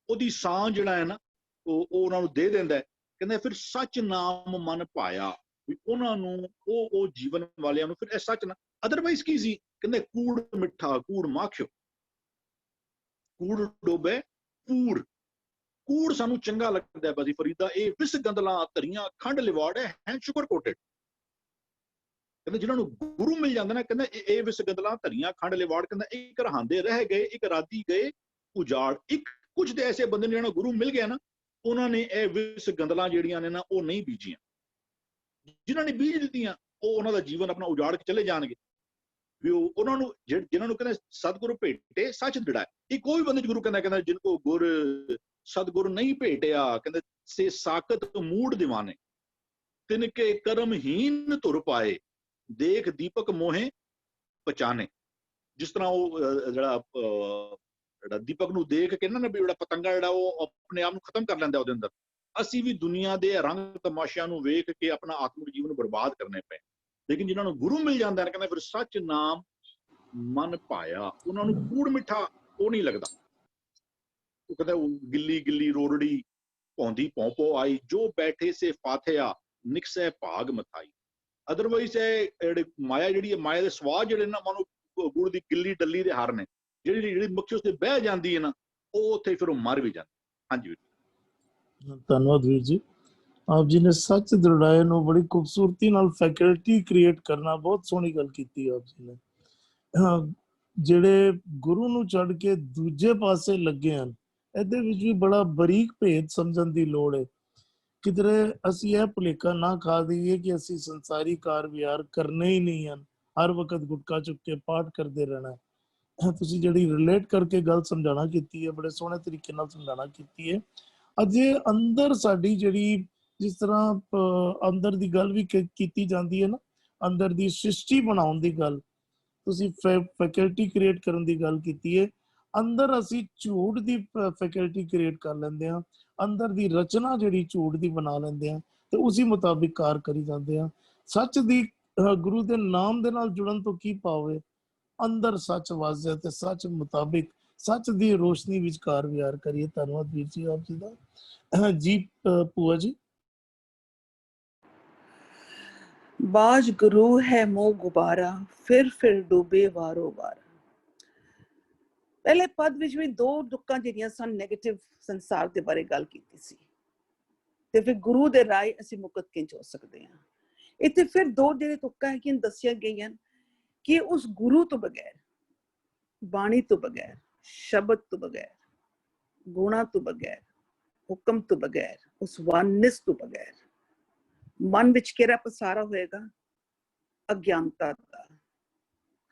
ਉਹਦੀ ਸਾਹ ਜਿਹੜਾ ਹੈ ਨਾ, ਉਹ ਉਹਨਾਂ ਨੂੰ ਦੇ ਦਿੰਦਾ ਹੈ। ਕਹਿੰਦੇ ਫਿਰ ਸੱਚ ਨਾਮ ਮਨ ਪਾਇਆ, ਵੀ ਉਹਨਾਂ ਨੂੰ ਉਹ ਜੀਵਨ ਵਾਲਿਆਂ ਨੂੰ ਫਿਰ ਇਹ ਸੱਚ ਨਾ। ਅਦਰਵਾਈਜ਼ ਕੀ ਸੀ, ਕਹਿੰਦੇ ਕੂੜ ਮਿੱਠਾ ਕੂੜ ਮਾਖਿਓ, ਕੂੜ ਡੋਬੇ ਕੂੜ। ਕੂੜ ਸਾਨੂੰ ਚੰਗਾ ਲੱਗਦਾ ਹੈ ਬਾਜੀ ਫਰੀਦਾ, ਇਹ ਵਿਸ ਗੰਦਲਾਂ ਧਰੀਆਂ ਖੰਡ ਲਿਵਾੜ ਹੈ ਸ਼ੁਕਰ ਕੋਟਡ। ਕਹਿੰਦੇ ਜਿਹਨਾਂ ਨੂੰ ਗੁਰੂ ਮਿਲ ਜਾਂਦਾ ਨਾ, ਕਹਿੰਦਾ ਇਹ ਵਿਸ ਗੰਦਲਾਂ ਧਰੀਆਂ ਖੰਡ ਲਿਵਾੜ। ਕਹਿੰਦਾ ਇੱਕ ਰਹਾਂਦੇ ਰਹਿ ਗਏ, ਇੱਕ ਰਾਦੀ ਗਏ ਉਜਾੜ। ਇੱਕ ਕੁਝ ਦੇ ਐਸੇ ਬੰਦੇ ਨੇ ਜਿਹਨਾਂ ਨੂੰ ਗੁਰੂ ਮਿਲ ਗਿਆ ਨਾ, ਉਹਨਾਂ ਨੇ ਇਹ ਵਿਸ ਗੰਦਲਾਂ ਜਿਹੜੀਆਂ ਨੇ ਨਾ, ਉਹ ਨਹੀਂ ਬੀਜੀਆਂ। ਜਿਨ੍ਹਾਂ ਨੇ ਬੀਜ ਦਿੱਤੀਆਂ, ਉਹ ਉਹਨਾਂ ਦਾ ਜੀਵਨ ਆਪਣਾ ਉਜਾੜ ਕੇ ਚਲੇ ਜਾਣਗੇ। ਵੀ ਉਹਨਾਂ ਨੂੰ ਜਿਹਨਾਂ ਨੂੰ ਕਹਿੰਦੇ ਸਤਿਗੁਰੂ ਭੇਟੇ ਸੱਚ ਦ੍ਰਿੜਾਏ। ਇਹ ਕੋਈ ਬੰਦੇ ਗੁਰੂ ਕਹਿੰਦਾ ਜਿਨ ਕੋ ਗੁਰ ਸਤਿਗੁਰ ਨਹੀਂ ਭੇਟਿਆ, ਕਹਿੰਦੇ ਸੇ ਸਾਕਤ ਮੂੜ ਦੀਵਾਨੇ, ਤਿਨ ਕੇ ਕਰਮਹੀਨ ਧੁਰ ਪਾਏ, ਦੇਖ ਦੀਪਕ ਮੋਹੇ ਪਛਾਨੇ। ਜਿਸ ਤਰ੍ਹਾਂ ਉਹ ਜਿਹੜਾ ਦੀਪਕ ਨੂੰ ਦੇਖ ਕੇ ਨਾ, ਵੀ ਜਿਹੜਾ ਪਤੰਗਾ ਜਿਹੜਾ ਉਹ ਆਪਣੇ ਆਪ ਨੂੰ ਖਤਮ ਕਰ ਲੈਂਦਾ ਉਹਦੇ ਅੰਦਰ। ਅਸੀਂ ਵੀ ਦੁਨੀਆ ਦੇ ਰੰਗ ਤਮਾਸ਼ਿਆਂ ਨੂੰ ਵੇਖ ਕੇ ਆਪਣਾ ਆਤਮਿਕ ਜੀਵਨ ਬਰਬਾਦ ਕਰਨੇ ਪਏ। ਲੇਕਿਨ ਜਿਨ੍ਹਾਂ ਨੂੰ ਗੁਰੂ ਮਿਲ ਜਾਂਦਾ ਹੈ, ਕਹਿੰਦਾ ਫਿਰ ਸੱਚ ਨਾਮ ਮਨ ਪਾਇਆ, ਉਹਨਾਂ ਨੂੰ ਕੂੜ ਮਿੱਠਾ ਉਹ ਨਹੀਂ ਲੱਗਦਾ। ਉਹ ਕਹਿੰਦਾ ਗਿੱਲੀ ਗਿੱਲੀ ਰੋੜੜੀ ਪੌਂਦੀ ਪੌਂ ਆਈ, ਜੋ ਬੈਠੇ ਸੇ ਫਾਥਿਆ ਨਿਕਸੈ ਭਾਗ ਮਥਾਈ। ਅਦਰਵਾਈਜ਼ ਇਹ ਜਿਹੜੀ ਮਾਇਆ ਜਿਹੜੀ ਹੈ, ਮਾਇਆ ਦੇ ਸਵਾਦ ਜਿਹੜੇ ਨਾ, ਮਾਨੋ ਗੁੜ ਦੀ ਗਿੱਲੀ ਡੱਲੀ ਦੇ ਹਰ ਨੇ, ਜਿਹੜੀ ਮੱਖੀ ਉਸ ਤੇ ਬਹਿ ਜਾਂਦੀ ਹੈ ਨਾ, ਉਹ ਉੱਥੇ ਫਿਰ ਉਹ ਮਰ ਵੀ ਜਾਂਦੀ। ਹਾਂਜੀ ਵੀਰ, ਧੰਨਵਾਦ ਵੀਰ ਜੀ। ਆਪ ਜੀ ਨੇ ਸੱਚ ਦ੍ਰਿੜਾਏ ਨੂੰ ਬੜੀ ਖੂਬਸੂਰਤੀ ਨਾਲ ਫੈਕਲਟੀ ਕ੍ਰੀਏਟ ਕਰਨਾ, ਬਹੁਤ ਸੋਹਣੀ ਗੱਲ ਕੀਤੀ ਆਪ ਜੀ ਨੇ। ਜਿਹੜੇ ਗੁਰੂ ਨੂੰ ਛੱਡ ਕੇ ਦੂਜੇ ਪਾਸੇ ਲੱਗੇ ਹਨ, ਇਹਦੇ ਵਿੱਚ ਵੀ ਬੜਾ ਬਰੀਕ ਭੇਦ ਸਮਝਣ ਦੀ ਲੋੜ ਹੈ। ਕਿਧਰੇ ਅਸੀਂ ਇਹ ਭੁਲੇਖਾ ਨਾ ਖਾ ਦਈਏ ਕਿ ਅਸੀਂ ਸੰਸਾਰੀ ਕਾਰ ਵਿਹਾਰ ਕਰਨੇ ਹੀ ਨਹੀਂ ਹਨ, ਹਰ ਵਕਤ ਗੁਟਕਾ ਚੁੱਕ ਕੇ ਪਾਠ ਕਰਦੇ ਰਹਿਣਾ। ਤੁਸੀਂ ਜਿਹੜੀ ਰਿਲੇਟ ਕਰਕੇ ਗੱਲ ਸਮਝਾਣਾ ਕੀਤੀ ਹੈ, ਬੜੇ ਸੋਹਣੇ ਤਰੀਕੇ ਨਾਲ ਸਮਝਾਣਾ ਕੀਤੀ ਹੈ। ਅਜੇ ਅੰਦਰ ਸਾਡੀ ਜਿਹੜੀ, ਜਿਸ ਤਰ੍ਹਾਂ ਅੰਦਰ ਦੀ ਗੱਲ ਵੀ ਕੀਤੀ ਜਾਂਦੀ ਹੈ ਨਾ, ਅੰਦਰ ਦੀ ਸ੍ਰਿਸ਼ਟੀ ਬਣਾਉਣ ਦੀ ਗੱਲ, ਤੁਸੀਂ ਫੈਕਲਟੀ ਕ੍ਰੀਏਟ ਕਰਨ ਦੀ ਗੱਲ ਕੀਤੀ ਹੈ। ਅੰਦਰ ਅਸੀਂ ਝੂਠ ਦੀ ਫੈਕਲਟੀ ਕ੍ਰੀਏਟ ਕਰ ਲੈਂਦੇ ਹਾਂ, ਅੰਦਰ ਦੀ ਰਚਨਾ ਜਿਹੜੀ ਝੂਠ ਦੀ ਬਣਾ ਲੈਂਦੇ ਹਾਂ, ਤੇ ਉਸੇ ਮੁਤਾਬਿਕ ਕਾਰ ਕਰੀ ਜਾਂਦੇ ਹਾਂ। ਸੱਚ ਦੀ ਗੁਰੂ ਦੇ ਨਾਮ ਦੇ ਨਾਲ ਜੁੜਨ ਤੋਂ ਕੀ ਪਾਵੇ, ਅੰਦਰ ਸੱਚ ਵਸਦਾ ਤੇ ਸੱਚ ਮੁਤਾਬਿਕ ਸੱਚ ਦੀ ਰੋਸ਼ਨੀ ਵਿੱਚ ਕਾਰ ਵਿਹਾਰ ਕਰੀਏ। ਧੰਨਵਾਦ ਵੀਰ ਜੀ ਆਪ ਜੀ ਦਾ। ਜੀ ਭੂਆ ਜੀ। ਬਾਜ ਗੁਰੂ ਹੈ ਮੋਹ ਗੁਬਾਰਾ, ਫਿਰ ਡੂਬੇ ਵਾਰੋ ਵਾਰ। ਪਹਿਲੇ ਪਦ ਵਿੱਚ ਵੀ ਦੋ ਤੁਕਾਂ ਜਿਹੜੀਆਂ ਸਨ ਨੈਗੇਟਿਵ ਸੰਸਾਰ ਦੇ ਬਾਰੇ ਗੱਲ ਕੀਤੀ ਸੀ, ਤੇ ਫਿਰ ਗੁਰੂ ਦੇ ਰਾਏ ਅਸੀਂ ਮੁਕਤ ਕਿੰਝ ਹੋ ਸਕਦੇ ਹਾਂ। ਇੱਥੇ ਫਿਰ ਦੋ ਜਿਹੜੇ ਤੁਕਾਂ ਹੈਗੀਆਂ ਦੱਸੀਆਂ ਗਈਆਂ ਕਿ ਉਸ ਗੁਰੂ ਤੋਂ ਬਗੈਰ, ਬਾਣੀ ਤੋਂ ਬਗੈਰ, ਸ਼ਬਦ ਤੋਂ ਬਗੈਰ, ਗੁਣਾ ਤੋਂ ਬਗੈਰ, ਹੁਕਮ ਤੋਂ ਬਗੈਰ, ਉਸ ਵਾਨਿਸ ਤੋਂ ਬਗੈਰ ਮਨ ਵਿੱਚ ਕਿਹੜਾ ਪਸਾਰਾ ਹੋਏਗਾ? ਅਗਿਆਨਤਾ ਦਾ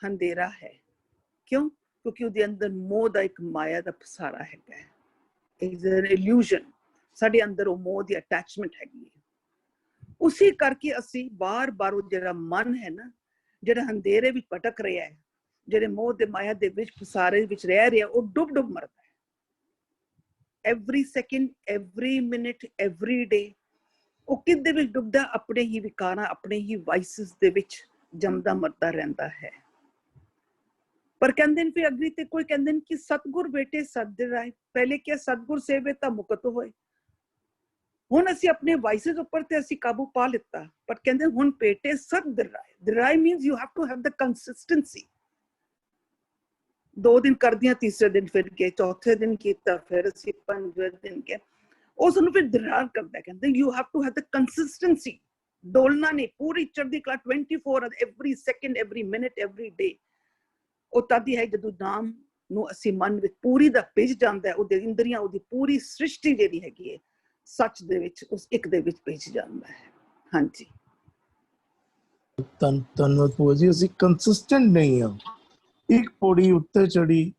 ਹਨੇਰਾ ਹੈ। ਕਿਉਂ? ਕਿਉਂਕਿ ਉਹਦੇ ਅੰਦਰ ਮੋਹ ਦਾ ਇੱਕ ਮਾਇਆ ਦਾ ਪਸਾਰਾ ਹੈਗਾ ਹੈ, ਇਜ਼ ਐਨ ਇਲੂਜ਼ਨ। ਸਾਡੇ ਅੰਦਰ ਉਹ ਮੋਹ ਦੀ ਅਟੈਚਮੈਂਟ ਹੈਗੀ ਹੈ। ਉਸੇ ਕਰਕੇ ਅਸੀਂ ਬਾਰ-ਬਾਰ ਉਹ ਜਿਹੜਾ ਮਨ ਹੈ ਨਾ, ਜਿਹੜਾ ਹਨੇਰੇ ਵਿੱਚ ਭਟਕ ਰਿਹਾ ਹੈ, ਜਿਹੜੇ ਮੋਹ ਦੇ ਮਾਇਆ ਦੇ ਵਿੱਚ ਪਸਾਰੇ ਵਿੱਚ ਰਹਿ ਰਿਹਾ, ਉਹ ਡੁੱਬ ਮਰਦਾ ਹੈ। Every second, every minute, every day ਉਹ ਕਿਹਦੇ ਵਿੱਚ ਡੁੱਬਦਾ? ਆਪਣੇ ਹੀ ਵਿਕਾਰਾਂ, ਆਪਣੇ ਹੀ ਵਾਈਸਿਸ ਦੇ ਵਿੱਚ ਜੰਮਦਾ ਮਰਦਾ ਰਹਿੰਦਾ ਹੈ। ਪਰ ਕਹਿੰਦੇ ਨੇ ਫਿਰ ਅਗਲੀ ਤੇ ਕੋਈ ਕਹਿੰਦੇ ਨੇ ਕਿ ਸਤਿਗੁਰ ਬੇਟੇ ਸਤ ਦ੍ਰਿੜਾਏ। ਪਹਿਲੇ ਕਿਹਾ ਸਤਿਗੁਰ ਸੇਵੇ ਤਾਂ ਮੁਕਤ ਹੋਏ। ਹੁਣ ਅਸੀਂ ਆਪਣੇ ਵਾਈਸਿਸ ਉੱਪਰ ਤੇ ਅਸੀਂ ਕਾਬੂ ਪਾ ਲਿੱਤਾ, ਪਰ ਕਹਿੰਦੇ ਹੁਣ ਬੇਟੇ ਸਤ ਦ੍ਰਿੜਾਏ। ਦ੍ਰਿੜਾਏ means you have to have the consistency. 2 ਦਿਨ ਕਰਦੀਆਂ, ਤੀਸਰੇ ਦਿਨ ਫਿਰ ਕੇ, ਚੌਥੇ ਦਿਨ ਕੀਤਾ, ਫਿਰ ਅਸੀਂ 5ਵੇਂ ਦਿਨ ਕੇ, ਉਹ ਸਾਨੂੰ ਫਿਰ ਦ੍ਰਿੜ ਕਰਦਾ। ਕਹਿੰਦੇ you have to have the consistency. ਡੋਲਣਾ ਨਹੀਂ, ਪੂਰੀ ਚੜ੍ਹਦੀ ਕਲਾ 24 every second, every minute, every day. ਉਹ ਤਦ ਹੀ ਹੈ ਜਦੋਂ ਨਾਮ ਨੂੰ ਅਸੀਂ ਮਨ ਵਿੱਚ ਪੂਰੀ ਦਾ ਭਿੱਜ ਜਾਂਦਾ ਹੈ, ਉਹਦੇ ਇੰਦਰੀਆਂ, ਉਹਦੀ ਪੂਰੀ ਸ੍ਰਿਸ਼ਟੀ ਜਿਹੜੀ ਹੈਗੀ ਹੈ ਸੱਚ ਦੇ ਵਿੱਚ, ਉਸ ਇੱਕ ਦੇ ਵਿੱਚ ਭਿੱਜ ਜਾਂਦਾ ਹੈ। ਹਾਂਜੀ, ਧੰਨਵਾਦ ਭੂਆ ਜੀ। ਅਸੀਂ ਕੰਸਿਸਟੈਂਟ ਨਹੀਂ ਹਾਂ। ਇੱਕ ਪੌੜੀ ਉੱਤੇ ਚੜੀ,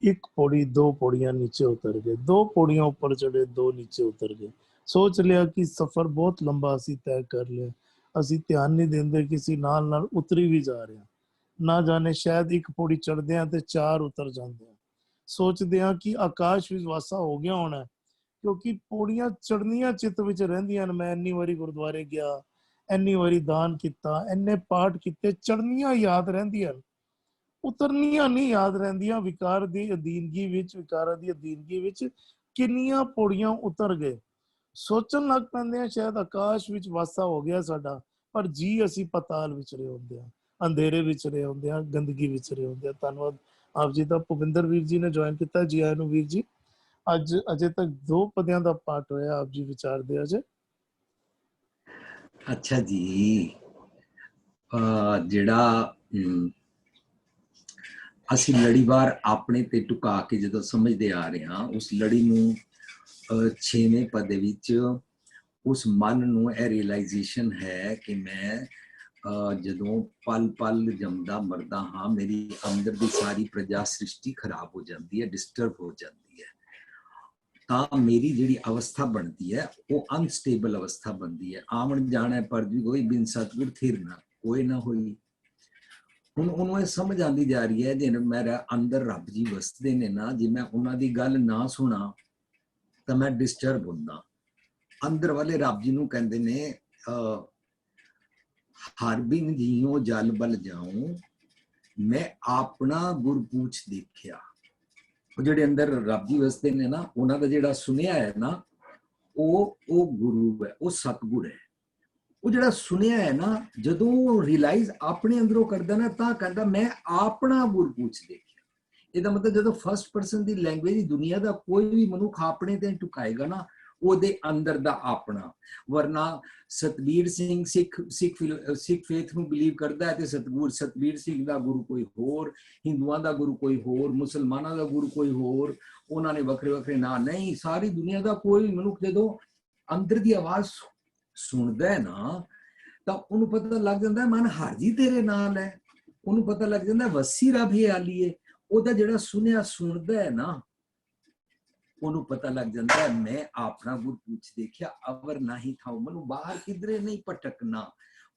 एक पौड़ी 2 पौड़ियां नीचे उतर गए, 2 पौड़ियां ऊपर चढ़े, 2 नीचे उतर गए। सोच लिया कि सफर बहुत लंबा ਅਸੀਂ ਤੈਅ ਕਰ ਲਿਆ, ਅਸੀਂ ਧਿਆਨ ਨਹੀਂ ਦਿੰਦੇ ਕਿ ਅਸੀਂ ਨਾਲ ਨਾਲ ਉਤਰੀ ਵੀ ਜਾ ਰਹੇ ਹਾਂ। ਨਾ ਜਾਣੇ ਸ਼ਾਇਦ ਇੱਕ ਪੌੜੀ ਚੜਦੇ ਆ ਤੇ 4 ਉਤਰ ਜਾਂਦੇ ਆ। ਸੋਚਦੇ ਆ ਕਿ ਆਕਾਸ਼ ਵਿੱਚ ਵਾਸਾ ਹੋ ਗਿਆ ਹੋਣਾ, ਕਿਉਂਕਿ ਪੌੜੀਆਂ ਚੜਨੀਆਂ ਚਿੱਤ ਵਿੱਚ ਰਹਿੰਦੀਆਂ ਨੇ। ਮੈਂ ਇੰਨੀ ਵਾਰੀ ਗੁਰਦੁਆਰੇ ਗਿਆ, ਇੰਨੀ ਵਾਰੀ ਦਾਨ ਕੀਤਾ, ਇੰਨੇ ਪਾਠ ਕੀਤੇ, ਚੜਨੀਆਂ ਯਾਦ ਰਹਿੰਦੀਆਂ ਨੇ, ਉਤਰਨੀਆਂ ਨਹੀਂ ਯਾਦ ਰਹਿੰਦੀਆਂ। ਵਿਕਾਰਾਂ ਦੀ ਅਧੀਨਗੀ ਵਿੱਚ ਕਿੰਨੀਆਂ ਪੌੜੀਆਂ ਉਤਰ ਗਏ। ਸੋਚਣ ਲੱਗ ਪੈਂਦੇ ਆ ਸ਼ਾਇਦ ਆਕਾਸ਼ ਵਿੱਚ ਵਾਸਾ ਹੋ ਗਿਆ ਸਾਡਾ, ਪਰ ਜੀ ਅਸੀਂ ਪਤਾਲ ਵਿੱਚ ਰਹੇ ਹੁੰਦੇ ਆ, ਅੰਧੇਰੇ ਵਿੱਚ ਰਹੇ ਹੁੰਦੇ ਆ, ਗੰਦਗੀ ਵਿੱਚ ਰਹੇ ਹੁੰਦੇ ਆ। ਧੰਨਵਾਦ ਆਪ ਜੀ ਦਾ। ਭੁਪਿੰਦਰ ਵੀਰ ਜੀ ਨੇ ਜੁਆਇਨ ਕੀਤਾ, ਜੀ ਆਇਆਂ ਨੂੰ ਵੀਰ ਜੀ। ਅੱਜ ਅਜੇ ਤੱਕ 2 ਪਦਿਆਂ ਦਾ ਪਾਠ ਹੋਇਆ, ਆਪ ਜੀ ਵਿਚਾਰਦੇ ਅਜੇ। ਅੱਛਾ ਜੀ, ਜਿਹੜਾ ਅਸੀਂ ਲੜੀਵਾਰ ਆਪਣੇ ਤੇ ਟੁਕਾ ਕੇ ਜਦੋਂ ਸਮਝਦੇ ਆ ਰਹੇ ਹਾਂ, ਉਸ ਲੜੀ ਨੂੰ 6ਵੇਂ ਪਦ ਦੇ ਵਿੱਚ ਉਸ ਮਨ ਨੂੰ ਇਹ ਰਿਅਲਾਈਜੇਸ਼ਨ ਹੈ ਕਿ ਮੈਂ ਜਦੋਂ ਪਲ ਪਲ ਜੰਮਦਾ ਮਰਦਾ ਹਾਂ, ਮੇਰੀ ਅੰਦਰ ਦੀ ਸਾਰੀ ਪ੍ਰਜਾ ਸ੍ਰਿਸ਼ਟੀ ਖਰਾਬ ਹੋ ਜਾਂਦੀ ਹੈ, ਡਿਸਟਰਬ ਹੋ ਜਾਂਦੀ ਹੈ। ਤਾਂ ਮੇਰੀ ਜਿਹੜੀ ਅਵਸਥਾ ਬਣਦੀ ਹੈ ਉਹ ਅਨਸਟੇਬਲ ਅਵਸਥਾ ਬਣਦੀ ਹੈ। ਆਵਣ ਜਾਣਾ ਪਰ ਜੀ ਕੋਈ ਬਿਨ ਸਤਿਗੁਰ ਥਿਰ ਨਾ ਕੋਈ ਨਾ ਹੋਈ। ਹੁਣ ਉਹਨੂੰ ਇਹ ਸਮਝ ਆਉਂਦੀ ਜਾ ਰਹੀ ਹੈ ਜੇ ਮੇਰਾ ਅੰਦਰ ਰੱਬ ਜੀ ਵਸਦੇ ਨੇ ਨਾ, ਜੇ ਮੈਂ ਉਹਨਾਂ ਦੀ ਗੱਲ ਨਾ ਸੁਣਾ ਤਾਂ ਮੈਂ ਡਿਸਟਰਬ ਹੁੰਦਾ। ਅੰਦਰ ਵਾਲੇ ਰੱਬ ਜੀ ਨੂੰ ਕਹਿੰਦੇ ਨੇ ਹਰ ਬਿਨ ਜੀਓ ਜਲ ਬਲ ਜਾਉ, ਮੈਂ ਆਪਣਾ ਗੁਰ ਪੂਛ ਦੇਖਿਆ। ਉਹ ਜਿਹੜੇ ਅੰਦਰ ਰੱਬ ਜੀ ਵਸਦੇ ਨੇ ਨਾ, ਉਹਨਾਂ ਦਾ ਜਿਹੜਾ ਸੁਨਿਆ ਹੈ ਨਾ, ਉਹ ਗੁਰੂ ਹੈ, ਉਹ ਸਤਿਗੁਰ ਹੈ। ਉਹ ਜਿਹੜਾ ਸੁਨਿਆ ਹੈ ਨਾ, ਜਦੋਂ ਉਹ ਰਿਅਲਾਈਜ਼ ਆਪਣੇ ਅੰਦਰੋਂ ਕਰਦਾ ਨਾ, ਤਾਂ ਕਹਿੰਦਾ ਮੈਂ ਆਪਣਾ ਗੁਰ ਪੂਛ ਦੇਖਿਆ। ਇਹਦਾ ਮਤਲਬ ਜਦੋਂ ਫਸਟ ਪਰਸਨ ਦੀ ਲੈਂਗੁਏਜ ਦੁਨੀਆ ਦਾ ਕੋਈ ਵੀ ਮਨੁੱਖ ਆਪਣੇ ਤੇ ਟੁਕਾਏਗਾ ਨਾ, ਉਹਦੇ ਅੰਦਰ ਦਾ ਆਪਣਾ। ਵਰਨਾ ਸਤਬੀਰ ਸਿੰਘ ਸਿੱਖ ਫੇਥ ਨੂੰ ਬਿਲੀਵ ਕਰਦਾ ਹੈ ਤੇ ਸਤਬੀਰ ਸਿੰਘ ਦਾ ਗੁਰੂ ਕੋਈ ਹੋਰ, ਹਿੰਦੂਆਂ ਦਾ ਗੁਰੂ ਕੋਈ ਹੋਰ, ਮੁਸਲਮਾਨਾਂ ਦਾ ਗੁਰੂ ਕੋਈ ਹੋਰ, ਉਹਨਾਂ ਨੇ ਵੱਖਰੇ ਵੱਖਰੇ ਨਾਂ। ਨਹੀਂ, ਸਾਰੀ ਦੁਨੀਆ ਦਾ ਕੋਈ ਮਨੁੱਖ ਜਦੋਂ ਅੰਦਰ ਦੀ ਆਵਾਜ਼ ਸੁਣਦਾ ਹੈ ਨਾ, ਤਾਂ ਉਹਨੂੰ ਪਤਾ ਲੱਗ ਜਾਂਦਾ ਮਨ ਹਰਜੀ ਤੇਰੇ ਨਾਲ ਹੈ। ਉਹਨੂੰ ਪਤਾ ਲੱਗ ਜਾਂਦਾ ਵਸੀ ਰੱਬ ਹੀ ਆਲੀਏ। ਉਹਦਾ ਜਿਹੜਾ ਸੁਣਿਆ ਸੁਣਦਾ ਹੈ ਨਾ, ਉਹਨੂੰ ਪਤਾ ਲੱਗ ਜਾਂਦਾ ਹੈ ਮੈਂ ਆਪਣਾ ਗੁਰ ਪੂਛ ਦੇਖਿਆ, ਅਵਰ ਨਹੀਂ ਥਾਉ, ਮੈਨੂੰ ਬਾਹਰ ਕਿਧਰੇ ਨਹੀਂ ਭਟਕਣਾ।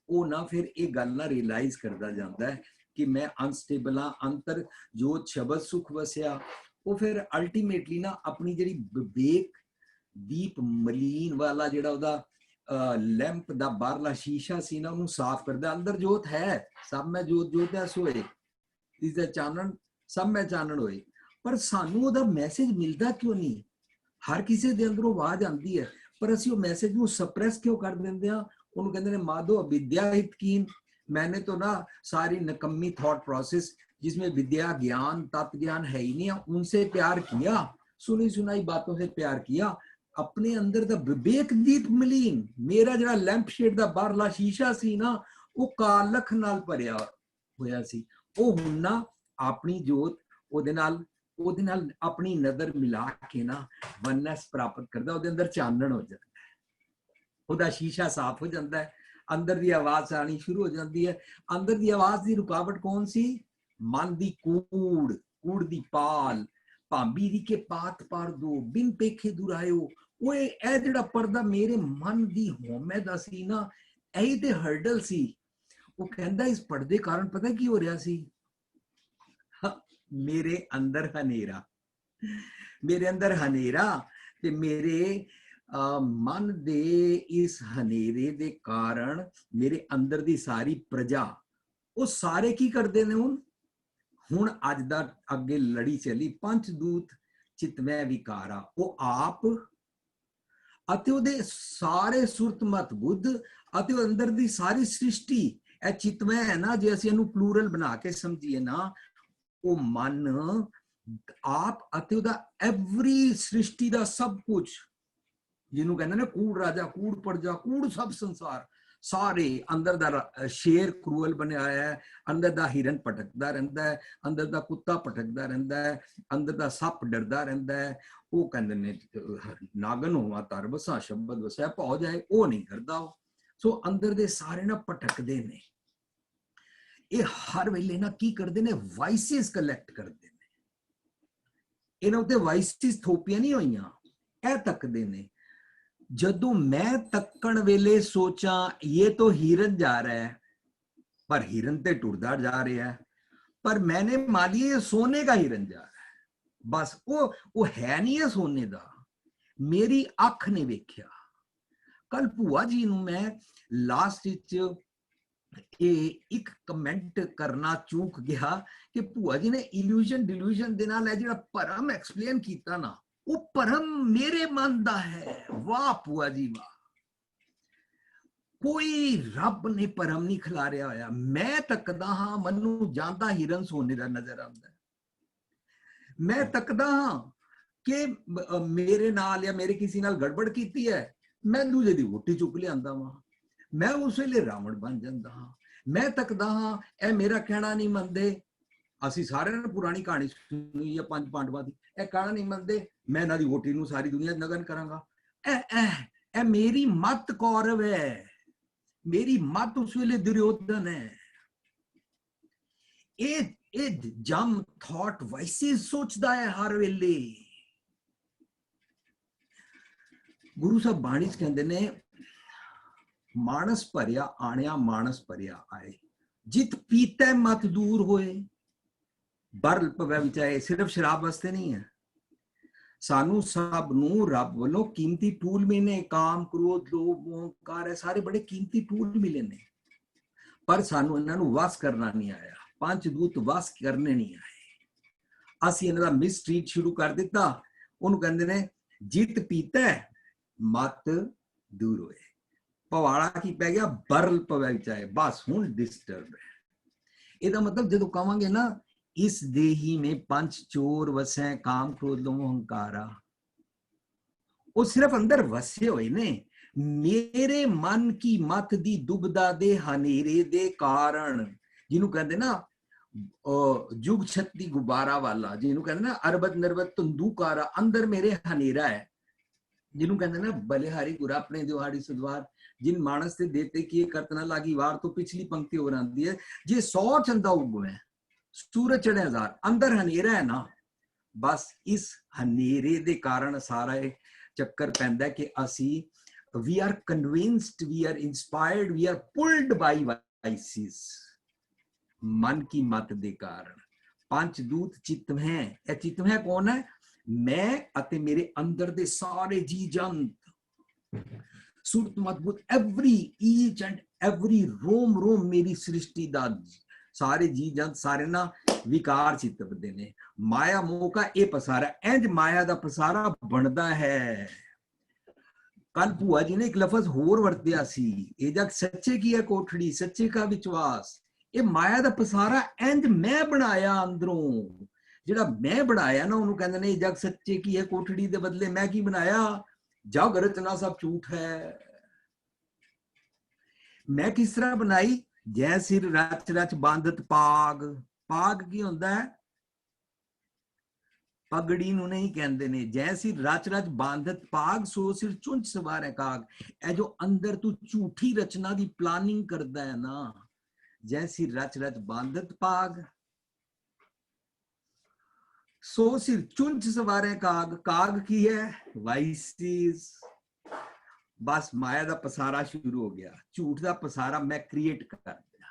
ਉਹ ਨਾ ਫਿਰ ਇਹ ਗੱਲ ਨਾ ਰਿਅਲਾਈਜ਼ ਕਰਦਾ ਜਾਂਦਾ ਹੈ ਕਿ ਮੈਂ ਅਨਸਟੇਬਲ ਹਾਂ। ਅੰਤਰ ਜੋਤ ਸ਼ਬਦ ਸੁਖ ਵਸਿਆ। ਉਹ ਫਿਰ ਅਲਟੀਮੇਟਲੀ ਨਾ ਆਪਣੀ ਜਿਹੜੀ ਵਿਵੇਕ ਦੀਪ ਮਲੀਨ ਵਾਲਾ ਜਿਹੜਾ ਉਹਦਾ ਲੈਂਪ ਦਾ ਬਾਹਰਲਾ ਸ਼ੀਸ਼ਾ ਸੀ ਨਾ, ਉਹਨੂੰ ਸਾਫ਼ ਕਰਦਾ। ਅੰਦਰ ਜੋਤ ਹੈ, ਸਭ ਮੈਂ ਜੋਤ ਹੈ ਸੋਏ, ਇਸ ਦਾ ਚਾਨਣ ਸਭ ਮੈਂ ਚਾਨਣ ਹੋਏ। ਪਰ ਸਾਨੂੰ ਉਹਦਾ ਮੈਸੇਜ ਮਿਲਦਾ ਕਿਉਂ ਨਹੀਂ? ਹਰ ਕਿਸੇ ਦੇ ਅੰਦਰੋਂ ਆਵਾਜ਼ ਆਉਂਦੀ ਹੈ, ਪਰ ਅਸੀਂ ਉਹ ਮੈਸੇਜ ਨੂੰ ਸਪਰੈਸ ਕਿਉਂ ਕਰ ਦਿੰਦੇ ਹਾਂ? ਉਹਨੂੰ ਕਹਿੰਦੇ ਨੇ ਮਾਧੋ ਵਿਦਿਆ ਹਿਤਕੀਨ। मैंने तो ना सारी नकम्मी थॉट प्रोसेस जिसमें विद्या ज्ञान तत्व ज्ञान है ही नहीं, उनसे प्यार किया, सुनी सुनाई बातों से प्यार किया। अपने अंदर दा विवेक दीप मलीन, मेरा जरा लैंप शेड दा बाहरला शीशा सी ना, वो कालख नाल भरिया होया सी। वो हुण ना अपनी जोत ਉਹਦੇ ਨਾਲ ਆਪਣੀ ਨਜ਼ਰ ਮਿਲਾ ਕੇ ਨਾ ਵਨੈਸ ਪ੍ਰਾਪਤ ਕਰਦਾ। ਉਹਦੇ ਅੰਦਰ ਚਾਨਣ ਹੋ ਜਾਂਦਾ, ਉਹਦਾ ਸ਼ੀਸ਼ਾ ਸਾਫ਼ ਹੋ ਜਾਂਦਾ ਹੈ, ਅੰਦਰ ਦੀ ਆਵਾਜ਼ ਆਣੀ ਸ਼ੁਰੂ ਹੋ ਜਾਂਦੀ ਹੈ। ਅੰਦਰ ਦੀ ਆਵਾਜ਼ ਦੀ ਰੁਕਾਵਟ ਕੌਣ ਸੀ? ਮਨ ਦੀ ਕੂੜ ਦੀ ਪਾਲ। ਭਾਂਬੀ ਦੀ ਕੇ ਪਾਤ ਪਾਰ ਦੋ ਬਿਨ ਪੇਖੇ ਦੁਰਾਇਓ। ਉਹ ਇਹ ਜਿਹੜਾ ਪਰਦਾ ਮੇਰੇ ਮਨ ਦੀ ਹਉਮੈ ਦਾ ਸੀ ਨਾ, ਇਹੀ ਤੇ ਹਰਡਲ ਸੀ। ਉਹ ਕਹਿੰਦਾ ਇਸ ਪਰਦੇ ਕਾਰਨ ਪਤਾ ਕੀ ਹੋ ਰਿਹਾ ਸੀ? ਮੇਰੇ ਅੰਦਰ ਹਨੇਰਾ ਤੇ ਮੇਰੇ ਮਨ ਦੇ ਇਸ ਹਨੇਰੇ ਦੇ ਕਾਰਨ ਮੇਰੇ ਅੰਦਰ ਦੀ ਸਾਰੀ ਪ੍ਰਜਾ, ਉਹ ਸਾਰੇ ਕੀ ਕਰਦੇ ਨੇ? ਹੁਣ ਅੱਜ ਦਾ ਅੱਗੇ ਲੜੀ ਚੱਲੀ ਪੰਜ ਦੂਤ ਚਿਤਵੈ ਵਿਕਾਰਾ। ਉਹ ਆਪ ਅਤੇ ਉਹਦੇ ਸਾਰੇ ਸੁਰਤਮਤ ਬੁੱਧ ਅਤੇ ਉਹ ਅੰਦਰ ਦੀ ਸਾਰੀ ਸ੍ਰਿਸ਼ਟੀ, ਇਹ ਚਿਤਵੈ ਹੈ ਨਾ, ਜੇ ਅਸੀਂ ਇਹਨੂੰ ਪਲੂਰਲ ਬਣਾ ਕੇ ਸਮਝੀਏ ਨਾ, ਉਹ ਮਨ ਆਪ ਅਤੇ ਉਹਦਾ ਐਵਰੀ ਸ੍ਰਿਸ਼ਟੀ ਦਾ ਸਭ ਕੁਝ, ਜਿਹਨੂੰ ਕਹਿੰਦੇ ਨੇ ਕੂੜ ਰਾਜਾ, ਕੂੜ ਪਰਜਾ, ਕੂੜ ਸਭ ਸੰਸਾਰ, ਸਾਰੇ ਅੰਦਰ ਦਾ ਸ਼ੇਰ ਕਰੂਅਲ ਬਣਿਆ ਹੋਇਆ ਹੈ, ਅੰਦਰ ਦਾ ਹਿਰਨ ਭਟਕਦਾ ਰਹਿੰਦਾ ਹੈ, ਅੰਦਰ ਦਾ ਕੁੱਤਾ ਭਟਕਦਾ ਰਹਿੰਦਾ ਹੈ, ਅੰਦਰ ਦਾ ਸੱਪ ਡਰਦਾ ਰਹਿੰਦਾ ਹੈ। ਉਹ ਕਹਿੰਦੇ ਨੇ ਨਾਗਨ ਹੋਵਾ ਤਰ ਵਸਾ ਸ਼ਬਦ ਵਸੈ ਭਉ ਜਾਏ, ਉਹ ਨਹੀਂ ਕਰਦਾ ਉਹ। ਸੋ ਅੰਦਰ ਦੇ ਸਾਰੇ ਨਾ ਭਟਕਦੇ ਨੇ। ਇਹ ਹਰ ਵੇਲੇ ਨਾ ਕੀ ਕਰਦੇ ਨੇ? ਵਾਇਸਿਸ ਕਲੈਕਟ ਕਰਦੇ ਨੇ। ਇਹਨਾਂ ਉੱਤੇ ਵਾਇਸਿਸ ਥੋਪੀਆਂ ਨਹੀਂ ਹੋਈਆਂ, ਇਹ ਤੱਕਦੇ ਨੇ। ਜਦੋਂ ਮੈਂ ਤੱਕਣ ਵੇਲੇ ਸੋਚਾਂ ਇਹ ਤਾਂ ਹਿਰਨ ਜਾ ਰਿਹਾ ਹੈ, पर हिरन ते टुरदा जा रहा है, पर मैंने मान लिया ये सोने का हिरन जा रहा है, बस वो है नहीं है सोने का, मेरी अख ने वेख्या। कल भूआ जी नूं मैं लास्ट एक कमेंट करना चूक गया कि भूआ जी ने इल्यूजन डिल्यूजन दे नाल जिहड़ा भरम एक्सप्लेन कीता ना, वो भरम मेरे मन दा है। वाह भूआ जी वाह, कोई रब ने भरम नहीं खिलारिया होया। मैं तकदा हाँ, मनु जांदा हिरन सोने का नजर आंदा है। मैं तकदा हाँ कि मेरे नाल या मेरे किसी नाल गड़बड़ कीती है, मैं दूजे दी वोटी चुक लियांदा वां, मैं उस वेले रावण बन जांदा हाँ। मैं तकदा हाँ ए मेरा कहना नहीं मनदे, असीं सारे ने पुरानी कहानी सुनी है पंज पांडवां दी, ए कहना नहीं मनदे, मैं इन्हां दी वोटी नूं सारी दुनिया नगन करांगा। ए मेरी मत कौरव है, मेरी मत उस वेले दुर्योधन है। ए जम थॉट वाइसिस सोचदा है हर वेले। गुरु साहब बाणी च कहंदे ने, मानस भरिया आणिया मानस भरिया आए, जित पीते मत दूर होए, बरल पवै विचाए। सिर्फ शराब वास्ते नहीं है, सानू सब नू रब वालों कीमती टूल मिले, काम क्रोध लोभ मोह अहंकार है सारे बड़े कीमती टूल मिले ने, पर सानू इन्हां नू वस करना नहीं आया, पंच दूत वस करने नहीं आए। असीं इन्हां दा मिसट्रीट शुरू कर दिता। उन्होंने कहंदे ने जित पीता मत दूर होए, पवाड़ा की पै गया बरल पवै विचाए, बस हुण डिस्टर्ब है। इहदा मतलब जदों कहांगे ना इस देही में पंच चोर वसै, काम क्रोध लोभ अहंकारा, वो सिर्फ अंदर वसे हुए ने। मेरे मन की मत दी दुबदा दे हनेरे दे कारण, जिन्हों कहते ना जुग छत्ती गुब्बारा वाला, जिन्हों कहते ना अरबत नरबत तंदूकारा, अंदर मेरे हनेरा है। जिन्हों कहते ना बलिहारी गुरा अपने दिवाड़ी सुधवार, जिन मानस से देते किए करतना लागी वार, तो पिछली पंक्ति और आती है, जे 100 चंदा उगवे सूरज चढ़े 1000, अंदर हनेरा है ना, बस इस हनेरे दे कारण सारा चक्कर पैंदा कि असी we are convinced, we are inspired, we are pulled by voices, मन की मत दे कारण। पंच दूत चित्तवैं, ए चित्तवैं कौन है? मैं अते मेरे अंदर दे सारे जी जंत, सुरत मजबूत, एवरी ईच एंड एवरी रोम रोम मेरी सृष्टि दा सारे जी जंत सारे ना विकार चितवदे ने। माया मोह का ये पसारा, इंज माया दा पसारा बनदा है। कल भूआ जी ने एक लफज होर वरतिया सी, ये जग सच्चे की है कोठड़ी, सच्चे का विश्वास। ये माया दा पसारा इंज मैं बनाया अंदरों, जिहड़ा मैं बनाया ना उन्होंने कहंदे ने जग सच्चे की है कोठड़ी दे बदले मैं की बनाया, जग रचना सब झूठ है। मैं किस तरह बनाई? जै सिर रच रच बांधत पाग, पाग की होंदा है? पगड़ी नूं नहीं कहंदे ने। जै सिर रच रच बांधत पाग, सो सिर चुंझ सवारे काग। ए जो अंदर तू झूठी रचना दी प्लानिंग करदा है ना, जै सिर रच रच बांधत पाग, सो सिर चुंझ सवारे काग। काग की है? वाइसिस। बस माया दा पसारा शुरू हो गया, झूठ दा पसारा मैं क्रिएट कर दिया।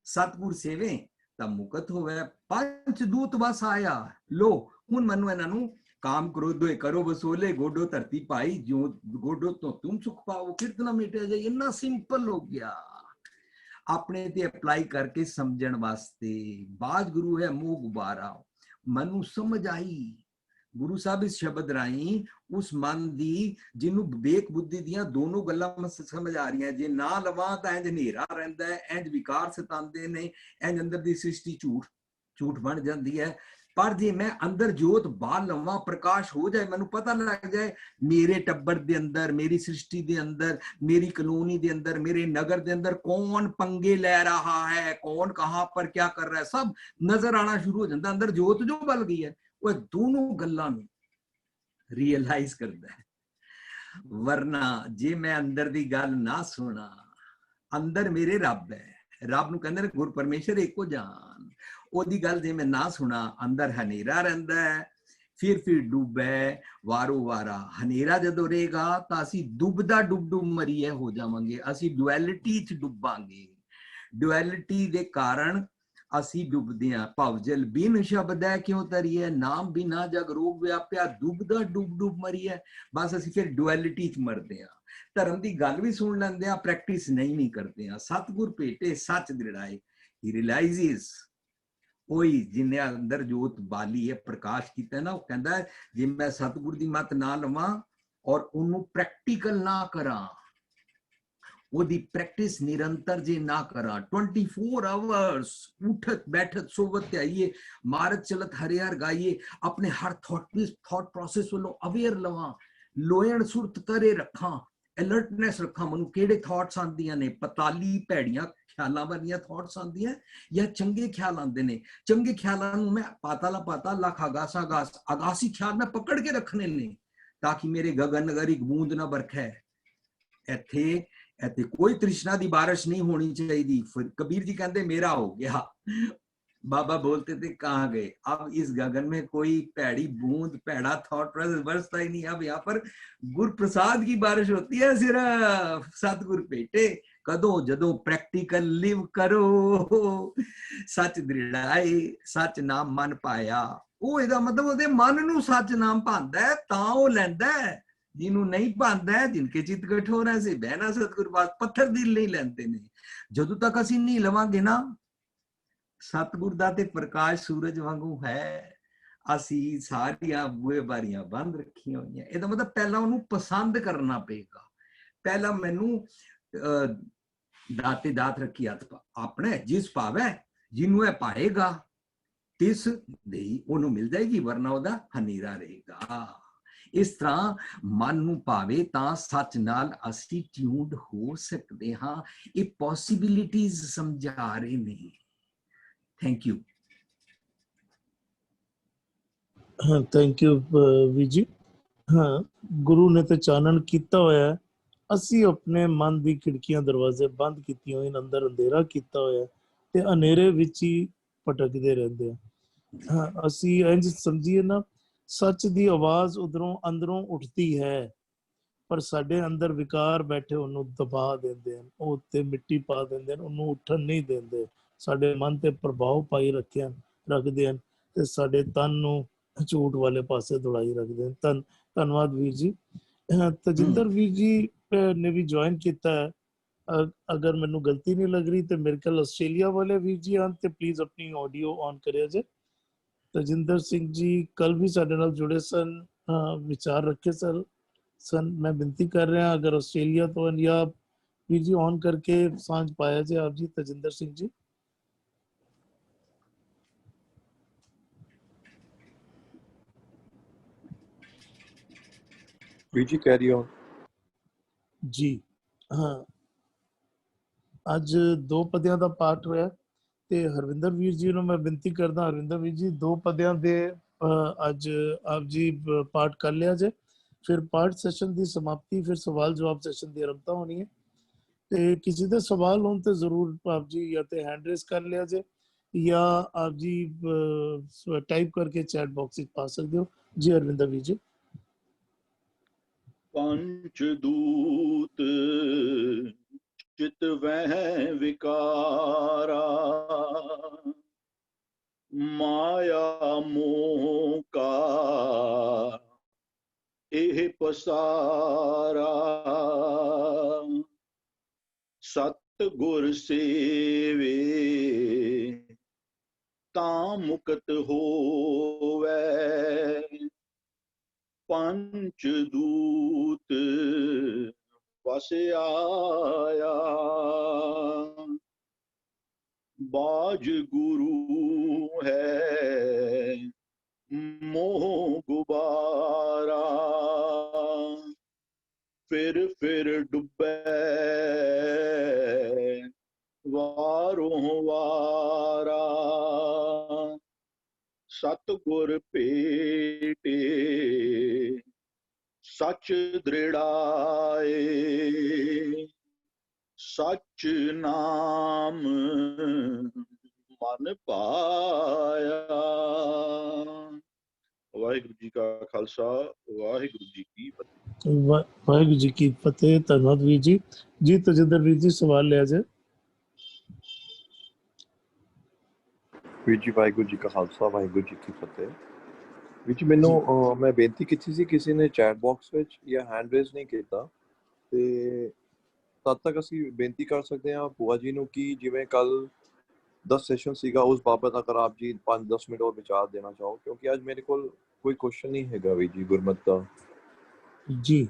सतगुर सेवे तां मुकत होवे, पंच दूत बस आया, लो हुण मनु इन्हां नूं काम क्रोधोए करो वसूले, गोडो धरती पाई, जो गोडो तो तुम सुख पाओ, कीर्तना मिटे जाए। इन्ना सिंपल हो गया अपने ते अप्लाई करके समझण वास्ते। बाज गुरु है मोह गुबारा, मनु समझ आई। गुरु साहब इस शब्द राई उस मन दी जिन्हों विवेक बुद्धि दियां दोनों गल्लां समझ आ रही हैं। जे ना लवां तां इंज हनेरा रहिंदा है, इंज विकार सतांदे ने, इंज अंदर दी सृष्टि झूठ झूठ बन जाती है। पर जे मैं अंदर जोत बाल लवां, प्रकाश हो जाए, मैनू पता लग जाए मेरे टब्बर दे अंदर, मेरी सृष्टि दे अंदर, मेरी कॉलोनी दे अंदर, मेरे नगर दे अंदर कौन पंगे ले रहा है, कौन कहां पर क्या कर रहा है, सब नजर आना शुरू हो जाता। अंदर जोत जो बल गई है वो दोनों गल्लां नूं रियलाइज करता है। वरना जे मैं अंदर दी गल ना सुना, अंदर मेरे रब है, रब नूं कहंदे ने गुर परमेश्वर एको जान, ओदी गल जे मैं ना सुना, अंदर हनेरा रहिंदा है। ਫਿਰ ਡੁੱਬੈ ਵਾਰੋ ਵਾਰਾ। ਹਨੇਰਾ ਜਦੋਂ ਰਹੇਗਾ ਤਾਂ ਅਸੀਂ ਡੁੱਬਦਾ ਡੁੱਬ ਮਰੀਏ ਹੋ ਜਾਵਾਂਗੇ, ਅਸੀਂ ਡੁਐਲਿਟੀ 'ਚ ਡੁੱਬਾਂਗੇ। ਡੁਐਲਿਟੀ ਦੇ ਕਾਰਨ ਅਸੀਂ ਡੁੱਬਦੇ ਹਾਂ। ਭਵਜਲ ਬਿਨ ਸ਼ਬਦ ਹੈ ਕਿਉਂ ਤਰੀਏ, ਨਾਮ ਬਿਨਾ ਜਗ ਰੋਗ ਵਿਆਪਿਆ, ਡੁੱਬਦਾ ਡੁੱਬ ਮਰੀਏ। ਬਸ ਅਸੀਂ ਫਿਰ ਡੁਐਲਿਟੀ 'ਚ ਮਰਦੇ ਹਾਂ। ਧਰਮ ਦੀ ਗੱਲ ਵੀ ਸੁਣ ਲੈਂਦੇ ਆ, ਪ੍ਰੈਕਟਿਸ ਨਹੀਂ ਕਰਦੇ ਆ। ਸਤਿਗੁਰ ਭੇਟੇ ਸੱਚ ਦ੍ਰਿੜਾਏ, ਹੀ ਰਿਅਲਾਈਜ਼ਸ। ਉਹੀ ਜਿੰਨੇ ਅੰਦਰ ਜੋਤ ਬਾਲੀ ਹੈ, ਪ੍ਰਕਾਸ਼ ਕੀਤਾ ਨਾ, ਉਹ ਕਹਿੰਦਾ ਜੇ ਮੈਂ ਸਤਿਗੁਰ ਦੀ ਮੱਤ ਨਾ ਲਵਾਂ ਔਰ ਉਹਨੂੰ ਪ੍ਰੈਕਟੀਕਲ ਨਾ ਕਰਾਂ, ਉਹਦੀ ਪ੍ਰੈਕਟਿਸ ਨਿਰੰਤਰ ਜੇ ਨਾ ਕਰਾਂ, 24 ਆਵਰਸ ਉਠਤ ਬੈਠਤ ਸੋਵਤ ਧਿਆਈਏ, ਮਾਰਤ ਚਲਤ ਹਰਿਆਰ ਗਾਈਏ, ਆਪਣੇ ਹਰ ਥਾਟ ਪ੍ਰੋਸੈਸ ਵੱਲੋਂ ਅਵੇਅਰ ਲਵਾਂ, ਲੋਇਣ ਸੁਰਤ ਕਰੇ ਰੱਖਾਂ, ਅਲਰਟਨੈਸ ਰੱਖਾਂ। ਮੈਨੂੰ ਕਿਹੜੇ ਥਾਟਸ ਆਉਂਦੀਆਂ ਨੇ, ਪਤਾਲੀ ਭੈੜੀਆਂ ਖਿਆਲਾਂ ਵਾਲੀਆਂ ਥਾਟਸ ਆਉਂਦੀਆਂ ਜਾਂ ਚੰਗੇ ਖਿਆਲ ਆਉਂਦੇ ਨੇ। ਚੰਗੇ ਖਿਆਲਾਂ ਨੂੰ ਮੈਂ ਪਾਤਾ ਲੱਖ ਆਗਾਸੀ ਖਿਆਲ ਮੈਂ ਪਕੜ ਕੇ ਰੱਖਣੇ ਨੇ, ਤਾਂ ਕਿ ਮੇਰੇ ਗਗਨ ਨਗਰ ਇੱਕ ਬੂੰਦ ਨਾ ਬਰਖੈ। ਇੱਥੇ ਕੋਈ ਤ੍ਰਿਸ਼ਨਾ ਦੀ ਬਾਰਿਸ਼ ਨਹੀਂ ਹੋਣੀ ਚਾਹੀਦੀ। कबीर जी कहते मेरा हो गया, बाबा बोलते थे कहाँ गए, अब इस गगन में कोई भैड़ी बूंद भैड़ा थॉट प्रोसेस बरसता ही नहीं। अब यहाँ पर गुर प्रसाद की बारिश होती है सिर्फ सतगुर भेटे कदों जदों प्रैक्टिकल लिव करो, सच दृढ़ाए सच नाम मन पाया। ਉਹ ਇਹਦਾ ਮਤਲਬ ਉਹਦੇ ਮਨ ਨੂੰ ਸੱਚ ਨਾਮ ਭਾਂਦਾ ਤਾਂ ਉਹ ਲੈਂਦਾ। ਜਿਹਨੂੰ ਨਹੀਂ ਭਾਂਦਾ, ਜਿਨਕੇ ਚਿੱਤ ਕਠੋਰ ਹੈ ਸੇ ਬਹਿਣਾ ਸਤਿਗੁਰ ਪਾਸ, ਪੱਥਰ ਦਿਲ ਨਹੀਂ ਲੈਂਦੇ ਨੇ। ਜਦੋਂ ਤੱਕ ਅਸੀਂ ਨਹੀਂ ਲਵਾਂਗੇ ਨਾ, ਸਤਿਗੁਰ ਦਾ ਤੇ ਪ੍ਰਕਾਸ਼ ਸੂਰਜ ਵਾਂਗੂ ਹੈ। ਅਸੀਂ ਸਾਰੀਆਂ ਬੂਹੇ ਬਾਰੀਆਂ ਬੰਦ ਰੱਖੀਆਂ ਹੋਈਆਂ। ਇਹਦਾ ਮਤਲਬ ਪਹਿਲਾਂ ਉਹਨੂੰ ਪਸੰਦ ਕਰਨਾ ਪਏਗਾ। ਪਹਿਲਾਂ ਮੈਨੂੰ ਦਾਤੇ ਦਾਤ ਰੱਖੀ ਹੱਥ ਆਪਣੇ, ਜਿਸ ਭਾਵੈ ਜਿਹਨੂੰ ਇਹ ਪਾਏਗਾ ਤਿਸ ਦੇਈ ਉਹਨੂੰ ਮਿਲ ਜਾਏਗੀ, ਵਰਨਾ ਉਹਦਾ ਹਨੇਰਾ ਰਹੇਗਾ। ਇਸ ਤਰ੍ਹਾਂ ਮਨ ਨੂੰ ਭਾਵੇ ਤਾਂ ਸੱਚ ਨਾਲ ਅਸੀਂ ਟਿਊਨਡ ਹੋ ਸਕਦੇ ਹਾਂ। ਇਹ ਪੋਸਿਬਿਲਿਟੀਜ਼ ਸਮਝਾ ਰਹੇ ਨੇ। Thank you. ਹਾਂ, ਥੈਂਕ ਯੂ ਵੀਰ ਜੀ। ਹਾਂ, ਗੁਰੂ ਨੇ ਤੇ ਚਾਨਣ ਕੀਤਾ ਹੋਇਆ ਹੈ, ਅਸੀਂ ਆਪਣੇ ਮਨ ਦੀ ਖਿੜਕੀਆਂ ਦਰਵਾਜ਼ੇ ਬੰਦ ਕੀਤੀਆਂ ਹੋਏ, ਅੰਦਰ ਅੰਧੇਰਾ ਕੀਤਾ ਹੋਇਆ ਤੇ ਹਨੇਰੇ ਵਿੱਚ ਹੀ ਭਟਕਦੇ ਰਹਿੰਦੇ ਆ। ਹਾਂ, ਅਸੀਂ ਇੰਜ ਸਮਝੀਏ ਨਾ, ਸੱਚ ਦੀ ਆਵਾਜ਼ ਉਧਰੋਂ ਅੰਦਰੋਂ ਉੱਠਦੀ ਹੈ, ਪਰ ਸਾਡੇ ਅੰਦਰ ਵਿਕਾਰ ਬੈਠੇ ਉਹਨੂੰ ਦਬਾ ਦਿੰਦੇ ਹਨ, ਉਹ ਉੱਤੇ ਮਿੱਟੀ ਪਾ ਦਿੰਦੇ ਹਨ, ਉਹਨੂੰ ਉੱਠਣ ਨਹੀਂ ਦਿੰਦੇ, ਸਾਡੇ ਮਨ ਤੇ ਪ੍ਰਭਾਵ ਪਾਈ ਰੱਖਦੇ ਹਨ ਤੇ ਸਾਡੇ ਤਨ ਨੂੰ ਝੂਠ ਵਾਲੇ ਪਾਸੇ ਦੌੜਾਈ ਰੱਖਦੇ ਹਨ। ਧੰਨਵਾਦ ਵੀਰ ਜੀ। ਤਜਿੰਦਰ ਵੀਰ ਜੀ ਨੇ ਵੀ ਜੁਆਇਨ ਕੀਤਾ ਹੈ। ਅਗਰ ਮੈਨੂੰ ਗਲਤੀ ਨਹੀਂ ਲੱਗ ਰਹੀ ਤੇ ਮੇਰੇ ਕੋਲ ਆਸਟ੍ਰੇਲੀਆ ਵਾਲੇ ਵੀਰ ਜੀ ਹਨ ਤੇ ਪਲੀਜ਼ ਆਪਣੀ ਆਡੀਓ ਔਨ ਕਰਿਆ ਜੇ। ਤਜਿੰਦਰ ਸਿੰਘ ਜੀ ਕੱਲ ਵੀ ਸਾਡੇ ਨਾਲ ਜੁੜੇ ਸਨ, ਵਿਚਾਰ ਰੱਖੇ ਸਨ। मैं विनती कर रहे हैं अगर ऑस्ट्रेलिया तो या ਵੀਰ ਜੀ ऑन करके सांझ पाया जाए आप जी। तजिंदर सिंह जी ਵੀਰ ਜੀ ਕੈਰੀ ਔਨ ਜੀ। ਹਾਂ, ਅੱਜ ਦੋ ਪਦਿਆਂ ਦਾ ਪਾਠ ਹੋਇਆ ਤੇ ਹਰਵਿੰਦਰ ਵੀਰ ਜੀ ਨੂੰ ਮੈਂ ਬੇਨਤੀ ਕਰਦਾ, ਹਰਵਿੰਦਰ ਵੀਰ ਜੀ ਦੋ ਪਦਿਆਂ ਦੇ ਅੱਜ ਆਪ ਜੀ ਪਾਠ ਕਰ ਲਿਆ ਜੇ, ਫਿਰ ਪਾਠ ਸੈਸ਼ਨ ਦੀ ਸਮਾਪਤੀ, ਫਿਰ ਸਵਾਲ ਜਵਾਬ ਸੈਸ਼ਨ ਦੀ ਆਰੰਭਤਾ ਹੋਣੀ ਹੈ। ਤੇ ਕਿਸੇ ਦੇ ਸਵਾਲ ਹੋਣ ਤੇ ਜ਼ਰੂਰ ਆਪ ਜੀ ਜਾਂ ਤੇ ਹੈਂਡ ਰੇਸ ਕਰ ਲਿਆ ਜੇ ਜਾਂ ਆਪ ਜੀ ਟਾਈਪ ਕਰਕੇ ਚੈਟ ਬਾਕਸ ਵਿੱਚ ਪਾ ਸਕਦੇ ਹੋ ਜੀ। ਹਰਵਿੰਦਰ ਵੀਰ ਜੀ। ਪੰਚ ਦੂਤ ਚਿਤ ਵਹਿ ਵਿਕਾਰਾ, ਮਾਇਆ ਮੋਹ ਕਾ ਇਹ ਪਸਾਰਾ, ਸਤ ਗੁਰ ਸੇਵੇ ਤਾਂ ਮੁਕਤ ਹੋਵੇ, ਪੰਚ ਦੂਤ ਵਸ ਆਇਆ, ਬਾਜ ਗੁਰੂ ਹੈ ਮੋਹ ਗੁਬਾਰਾ, ਫਿਰ ਡੁੱਬੈ ਵਾਰੋਂ ਵਾਰਾ, ਸਤਿਗੁਰ ਭੇਟੇ ਸੱਚ ਦ੍ਰਿੜਾਏ, ਸੱਚ ਨਾਮ ਮਨ ਪਾਇਆ। ਵਾਹਿਗੁਰੂ ਜੀ ਕਾ ਖਾਲਸਾ ਵਾਹਿਗੁਰੂ ਜੀ ਕੀ ਫਤਿਹ। ਵਾਹਿਗੁਰੂ ਜੀ ਕੀ ਫਤਿਹ। ਧੰਨਵਾਦ ਵੀਰ ਜੀ। ਜੀ ਤਜਿੰਦਰ ਵੀਰ ਜੀ ਸਵਾਲ ਲਿਆ ਜੇ। ਵੀਰ ਜੀ ਵਾਹਿਗੁਰੂ ਜੀ ਕਾ ਖਾਲਸਾ ਵਾਹਿਗੁਰੂ ਜੀ ਕੀ ਫਤਿਹ। ਵੀਰ ਜੀ ਮੈਨੂੰ ਮੈਂ ਬੇਨਤੀ ਕੀਤੀ ਸੀ, ਕਿਸੇ ਨੇ ਚੈਟ ਬਾਕਸ ਵਿੱਚ ਜਾਂ ਹੈਂਡ ਰੇਜ਼ ਨਹੀਂ ਕੀਤਾ, ਤੇ ਤਦ ਤੱਕ ਅਸੀਂ ਬੇਨਤੀ ਕਰ ਸਕਦੇ ਹਾਂ ਭੂਆ ਜੀ ਨੂੰ ਕਿ ਜਿਵੇਂ ਕੱਲ ਦਾ ਸੈਸ਼ਨ ਸੀਗਾ ਉਸ ਬਾਬਤ ਅਗਰ ਆਪ ਜੀ 5-10 ਮਿੰਟ ਹੋਰ ਵਿਚਾਰ ਦੇਣਾ ਚਾਹੋ, ਕਿਉਂਕਿ ਅੱਜ ਮੇਰੇ ਕੋਲ ਕੋਈ ਕੁਐਸਚਨ ਨਹੀਂ ਹੈਗਾ ਵੀਰ ਜੀ ਗੁਰਮਤ ਦਾ। ਜੀ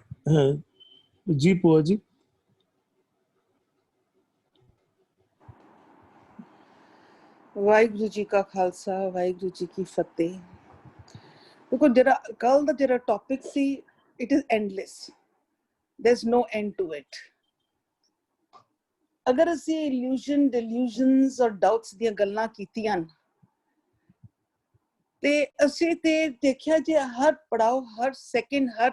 ਜੀ ਭੂਆ ਜੀ। ਵਾਹਿਗੁਰੂ ਜੀ ਕਾ ਖਾਲਸਾ ਵਾਹਿਗੁਰੂ ਜੀ ਕੀ ਫਤਿਹ। ਦੇਖੋ ਜਿਹੜਾ ਕੱਲ ਦਾ ਜਿਹੜਾ ਟੌਪਿਕ ਸੀ, it is endless, there is no end to it. ਅਗਰ ਅਸੀਂ ਇਲੂਜ਼ਨ, ਡਿਲੂਜ਼ਨਸ ਔਰ ਡਾਊਟਸ ਦੀਆਂ ਗੱਲਾਂ ਕੀਤੀਆਂ ਤੇ ਅਸੀਂ ਤੇ ਦੇਖਿਆ ਜੇ ਹਰ ਪੜਾਓ, ਹਰ ਸੈਕਿੰਡ, ਹਰ